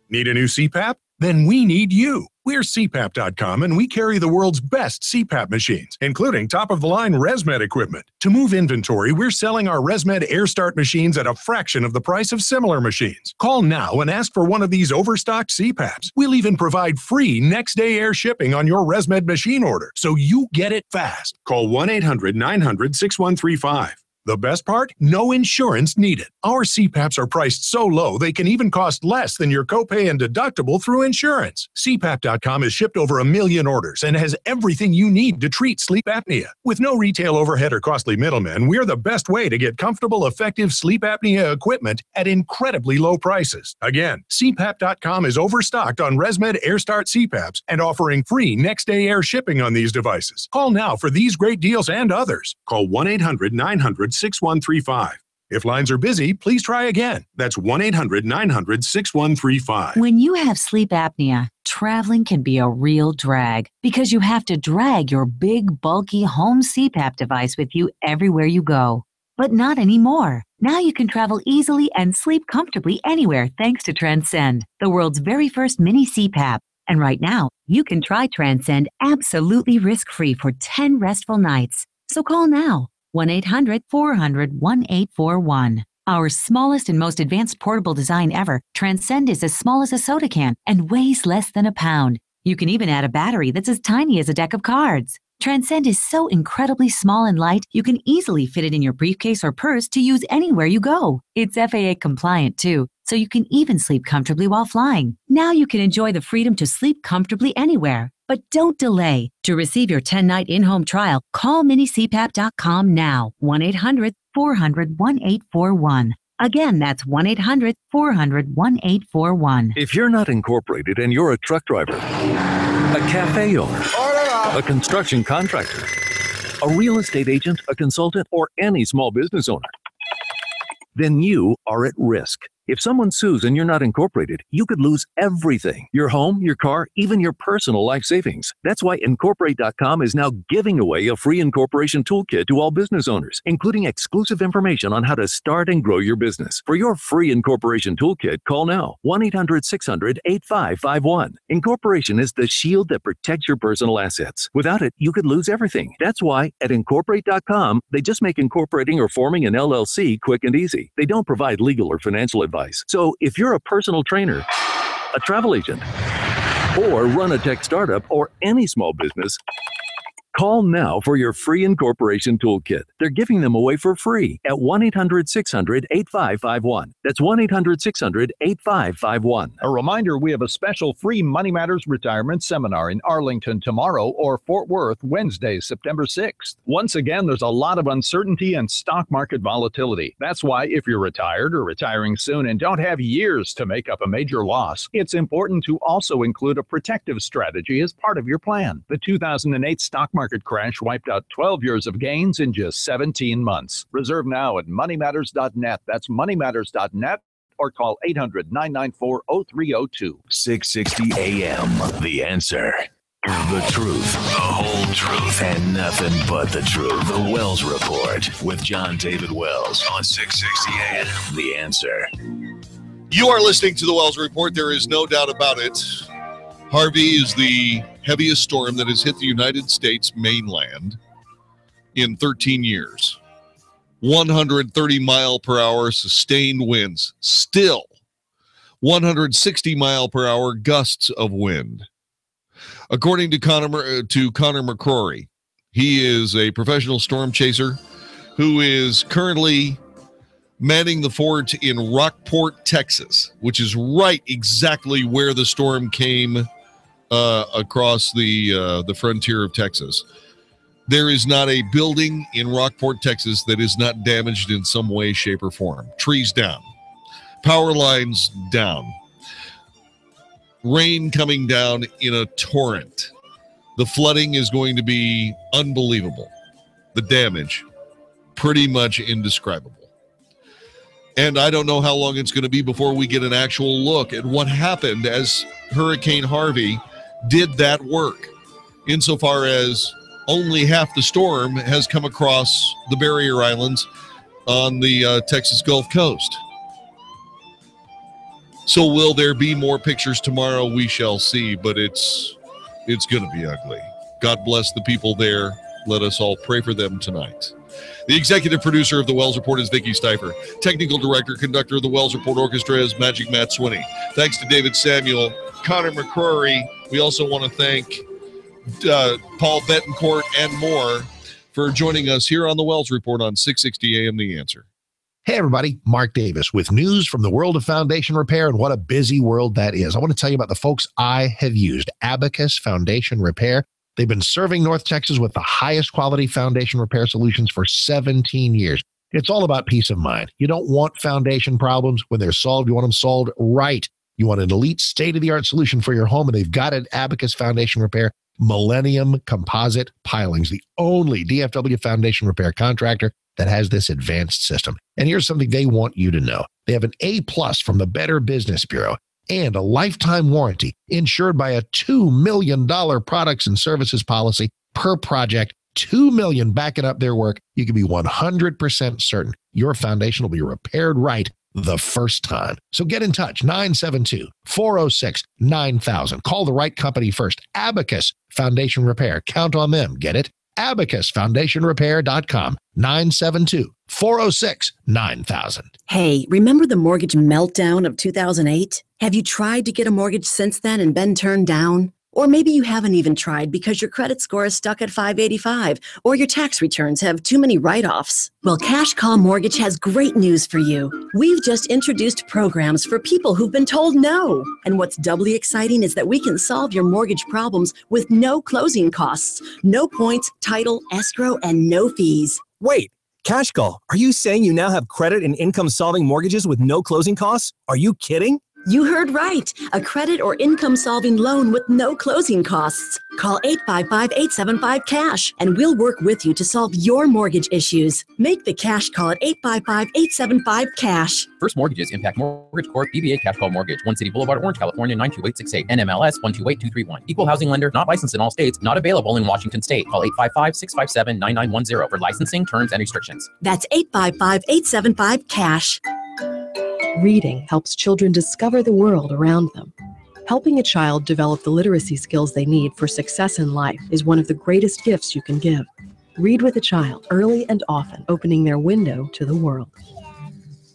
Speaker 16: Need a new CPAP? Then we need you. We're CPAP.com, and we carry the world's best CPAP machines, including top-of-the-line ResMed equipment. To move inventory, we're selling our ResMed AirStart machines at a fraction of the price of similar machines. Call now and ask for one of these overstocked CPAPs. We'll even provide free next-day air shipping on your ResMed machine order, so you get it fast. Call 1-800-900-6135. The best part? No insurance needed. Our CPAPs are priced so low they can even cost less than your copay and deductible through insurance. CPAP.com has shipped over 1 million orders and has everything you need to treat sleep apnea. With no retail overhead or costly middlemen, we're the best way to get comfortable, effective sleep apnea equipment at incredibly low prices. Again, CPAP.com is overstocked on ResMed AirStart CPAPs and offering free next-day air shipping on these devices. Call now for these great deals and others. Call 1-800-900-6135. If lines are busy, please try again. That's 1-800-900-6135.
Speaker 19: When you have sleep apnea, traveling can be a real drag because you have to drag your big, bulky home CPAP device with you everywhere you go. But not anymore. Now you can travel easily and sleep comfortably anywhere thanks to Transcend, the world's very first mini CPAP. And right now, you can try Transcend absolutely risk-free for 10 restful nights. So call now. 1-800-400-1841. Our smallest and most advanced portable design ever, Transcend is as small as a soda can and weighs less than a pound. You can even add a battery that's as tiny as a deck of cards. Transcend is so incredibly small and light, you can easily fit it in your briefcase or purse to use anywhere you go. It's FAA compliant too, so you can even sleep comfortably while flying. Now you can enjoy the freedom to sleep comfortably anywhere. But don't delay. To receive your 10-night in-home trial, call minicpap.com now. 1-800-400-1841. Again, that's 1-800-400-1841.
Speaker 17: If you're not incorporated and you're a truck driver, a cafe owner, a construction contractor, a real estate agent, a consultant, or any small business owner, then you are at risk. If someone sues and you're not incorporated, you could lose everything. Your home, your car, even your personal life savings. That's why Incorporate.com is now giving away a free incorporation toolkit to all business owners, including exclusive information on how to start and grow your business. For your free incorporation toolkit, call now. 1-800-600-8551. Incorporation is the shield that protects your personal assets. Without it, you could lose everything. That's why at Incorporate.com, they just make incorporating or forming an LLC quick and easy. They don't provide legal or financial advice. So if you're a personal trainer, a travel agent, or run a tech startup or any small business,
Speaker 14: Call now for your free incorporation toolkit. They're giving them away for free at 1-800-600-8551. That's 1-800-600-8551.
Speaker 23: A reminder, we have a special free Money Matters retirement seminar in Arlington tomorrow or Fort Worth Wednesday, September 6th. Once again, there's a lot of uncertainty and stock market volatility. That's why if you're retired or retiring soon and don't have years to make up a major loss, it's important to also include a protective strategy as part of your plan. The 2008 stock market crash wiped out 12 years of gains in just 17 months. Reserve now at moneymatters.net. That's moneymatters.net or call 800-994-0302.
Speaker 7: 660 AM. The Answer. The truth, the whole truth, and nothing but the truth. The Wells Report with John David Wells on 660 AM. The Answer.
Speaker 8: You are listening to the Wells Report. There is no doubt about it. Harvey is the heaviest storm that has hit the United States mainland in 13 years. 130 mile per hour sustained winds. Still 160 mile per hour gusts of wind. According to Connor McCrory, he is a professional storm chaser who is currently manning the fort in Rockport, Texas, which is right exactly where the storm came across the frontier of Texas. There is not a building in Rockport, Texas that is not damaged in some way, shape, or form. Trees down. Power lines down. Rain coming down in a torrent. The flooding is going to be unbelievable. The damage, pretty much indescribable. And I don't know how long it's going to be before we get an actual look at what happened as Hurricane Harvey did that work, insofar as only half the storm has come across the barrier islands on the Texas Gulf Coast. So will there be more pictures tomorrow? We shall see, but it's going to be ugly. God bless the people there. Let us all pray for them tonight. The executive producer of the Wells Report is Vicki Steifer. Technical director, conductor of the Wells Report Orchestra is Magic Matt Swinney. Thanks to David Samuel, Connor McCrory. We also want to thank Paul Betancourt and more for joining us here on the Wells Report on 660 AM The Answer.
Speaker 15: Hey, everybody. Mark Davis with news from the world of foundation repair, and what a busy world that is. I want to tell you about the folks I have used, Abacus Foundation Repair. They've been serving North Texas with the highest quality foundation repair solutions for 17 years. It's all about peace of mind. You don't want foundation problems. When they're solved, you want them solved right. You want an elite state-of-the-art solution for your home, and they've got it. Abacus Foundation Repair, Millennium Composite Pilings, the only DFW foundation repair contractor that has this advanced system. And here's something they want you to know. They have an A+ from the Better Business Bureau and a lifetime warranty insured by a $2 million products and services policy per project. $2 million backing up their work. You can be 100% certain your foundation will be repaired right the first time. So get in touch, 972-406-9000. Call the right company first. Abacus Foundation Repair. Count on them. Get it? AbacusFoundationRepair.com, 972-406-9000.
Speaker 18: Hey, remember the mortgage meltdown of 2008? Have you tried to get a mortgage since then and been turned down? Or maybe you haven't even tried because your credit score is stuck at 585, or your tax returns have too many write-offs. Well, Cash Call Mortgage has great news for you. We've just introduced programs for people who've been told no. And what's doubly exciting is that we can solve your mortgage problems with no closing costs, no points, title, escrow, and no fees.
Speaker 9: Wait, Cash Call, are you saying you now have credit and income solving mortgages with no closing costs? Are you kidding?
Speaker 18: You heard right. A credit or income-solving loan with no closing costs. Call 855-875-CASH, and we'll work with you to solve your mortgage issues. Make the Cash Call at 855-875-CASH.
Speaker 20: First mortgages impact Mortgage Corp. DBA Cash Call Mortgage. 1 City Boulevard, Orange, California, 92868. NMLS 128231. Equal housing lender. Not licensed in all states. Not available in Washington State. Call 855-657-9910 for licensing, terms, and restrictions.
Speaker 18: That's 855-875-CASH.
Speaker 21: Reading helps children discover the world around them. Helping a child develop the literacy skills they need for success in life is one of the greatest gifts you can give. Read with a child early and often, opening their window to the world.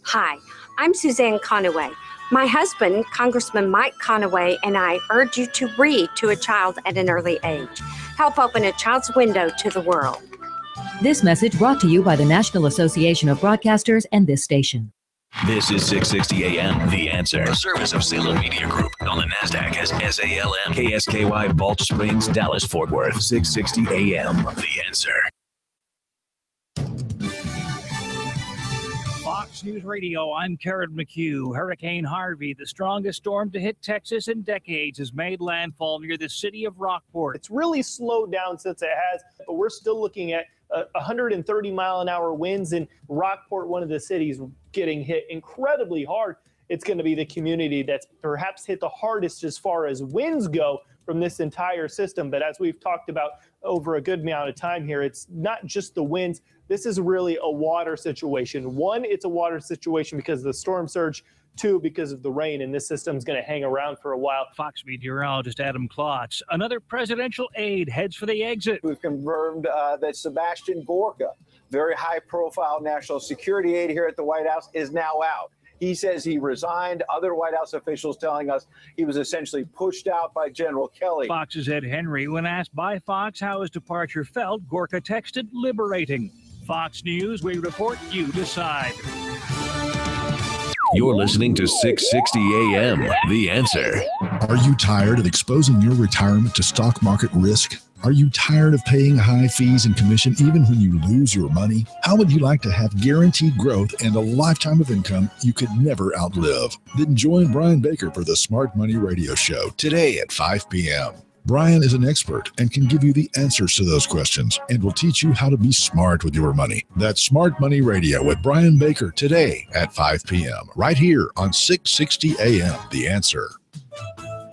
Speaker 24: Hi, I'm Suzanne Conaway. My husband, Congressman Mike Conaway, and I urge you to read to a child at an early age. Help open a child's window to the world.
Speaker 2: This message brought to you by the National Association of Broadcasters and this station.
Speaker 7: This is 660 AM, The Answer. A service of Salem Media Group on the NASDAQ as SALM, KSKY, Balch Springs, Dallas, Fort Worth. 660 AM, The Answer.
Speaker 4: Fox News Radio, I'm Karen McHugh. Hurricane Harvey, the strongest storm to hit Texas in decades, has made landfall near the city of Rockport.
Speaker 5: It's really slowed down since it has, but we're still looking at 130-mile-an-hour winds in Rockport, one of the cities getting hit incredibly hard. It's going to be the community that's perhaps hit the hardest as far as winds go from this entire system. But as we've talked about over a good amount of time here, it's not just the winds. This is really a water situation. One, it's a water situation because of the storm surge. Two, because of the rain, and this system's going to hang around for a while.
Speaker 4: Fox meteorologist Adam Klotz. Another presidential aide heads for the exit.
Speaker 6: We've confirmed that Sebastian Gorka, very high-profile national security aide here at the White House, is now out. He says he resigned. Other White House officials telling us he was essentially pushed out by General Kelly.
Speaker 4: Fox's Ed Henry, when asked by Fox how his departure felt, Gorka texted, "Liberating." Fox News, we report, you decide.
Speaker 7: You're listening to 660 AM, The Answer.
Speaker 1: Are you tired of exposing your retirement to stock market risk? Are you tired of paying high fees and commission even when you lose your money? How would you like to have guaranteed growth and a lifetime of income you could never outlive? Then join Brian Baker for the Smart Money Radio Show today at 5 p.m. Brian is an expert and can give you the answers to those questions and will teach you how to be smart with your money. That's Smart Money Radio with Brian Baker today at 5 p.m. right here on 660 AM, The Answer.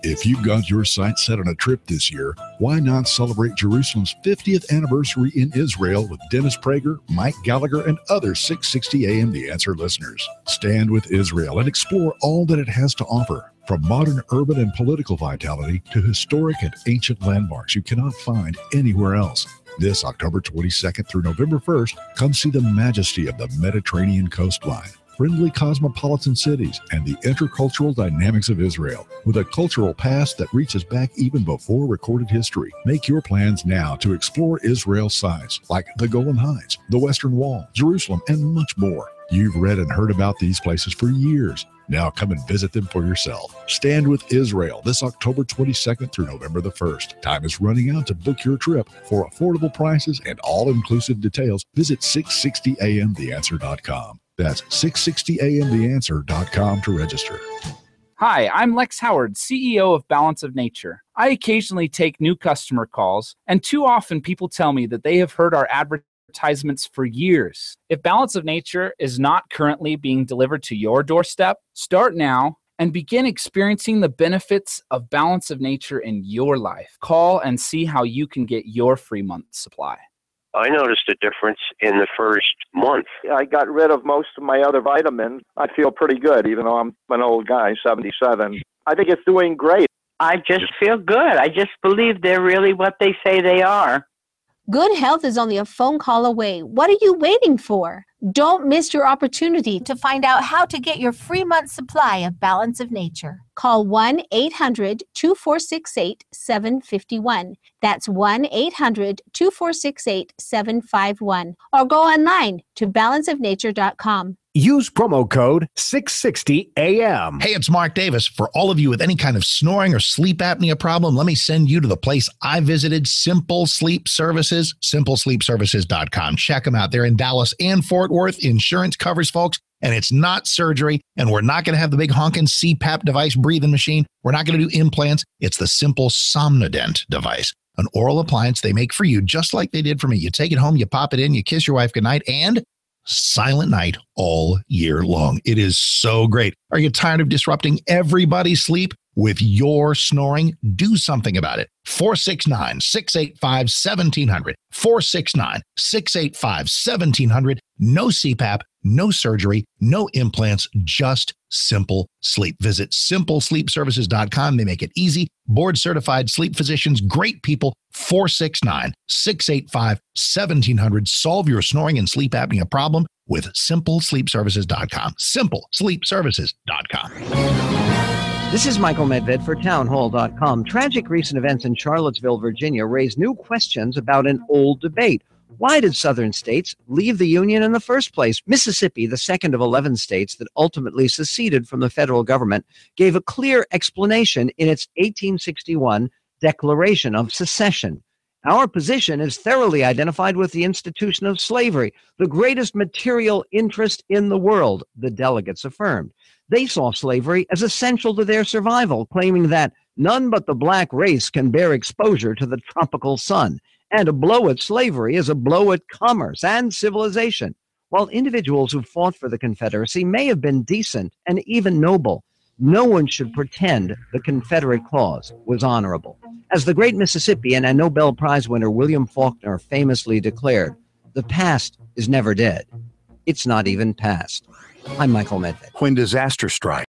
Speaker 1: If you've got your sights set on a trip this year, why not celebrate Jerusalem's 50th anniversary in Israel with Dennis Prager, Mike Gallagher, and other 660 AM The Answer listeners? Stand with Israel and explore all that it has to offer. From modern urban and political vitality to historic and ancient landmarks you cannot find anywhere else. This October 22nd through November 1st, come see the majesty of the Mediterranean coastline, friendly cosmopolitan cities, and the intercultural dynamics of Israel. With a cultural past that reaches back even before recorded history, make your plans now to explore Israel's sites like the Golan Heights, the Western Wall, Jerusalem, and much more. You've read and heard about these places for years. Now come and visit them for yourself. Stand with Israel this October 22nd through November the 1st. Time is running out to book your trip. For affordable prices and all-inclusive details, visit 660amtheanswer.com. That's 660amtheanswer.com to register.
Speaker 10: Hi, I'm Lex Howard, CEO of Balance of Nature. I occasionally take new customer calls, and too often people tell me that they have heard our advertisements for years. If Balance of Nature is not currently being delivered to your doorstep, start now and begin experiencing the benefits of Balance of Nature in your life. Call and see how you can get your free month supply.
Speaker 22: I noticed a difference in the first month. I got rid of most of my other vitamins. I feel pretty good, even though I'm an old guy, 77. I think it's doing great.
Speaker 25: I just feel good. I just believe they're really what they say they are.
Speaker 26: Good health is only a phone call away. What are you waiting for? Don't miss your opportunity to find out how to get your free month supply of Balance of Nature. Call 1-800-2468-751. That's 1-800-2468-751. Or go online to balanceofnature.com.
Speaker 27: Use promo code 660AM.
Speaker 15: Hey, it's Mark Davis. For all of you with any kind of snoring or sleep apnea problem, let me send you to the place I visited, Simple Sleep Services, simplesleepservices.com. Check them out. They're in Dallas and Fort Worth. Insurance covers, folks, and it's not surgery, and we're not going to have the big honking CPAP device breathing machine. We're not going to do implants. It's the Simple Somnodent device, an oral appliance they make for you just like they did for me. You take it home, you pop it in, you kiss your wife goodnight, and silent night all year long. It is so great. Are you tired of disrupting everybody's sleep with your snoring? Do something about it. 469-685-1700. 469-685-1700. No CPAP, no surgery, no implants, just simple sleep. Visit simplesleepservices.com. They make it easy. Board certified sleep physicians, great people. 469-685-1700. Solve your snoring and sleep apnea problem with simplesleepservices.com. Simplesleepservices.com.
Speaker 3: This is Michael Medved for townhall.com. Tragic recent events in Charlottesville, Virginia raise new questions about an old debate. Why did southern states leave the Union in the first place? Mississippi, the second of 11 states that ultimately seceded from the federal government, gave a clear explanation in its 1861 Declaration of Secession. Our position is thoroughly identified with the institution of slavery, the greatest material interest in the world, the delegates affirmed. They saw slavery as essential to their survival, claiming that none but the black race can bear exposure to the tropical sun, and a blow at slavery is a blow at commerce and civilization. While individuals who fought for the Confederacy may have been decent and even noble, no one should pretend the Confederate cause was honorable. As the great Mississippian and Nobel Prize winner William Faulkner famously declared, the past is never dead. It's not even past. I'm Michael Medved.
Speaker 27: When disaster strikes,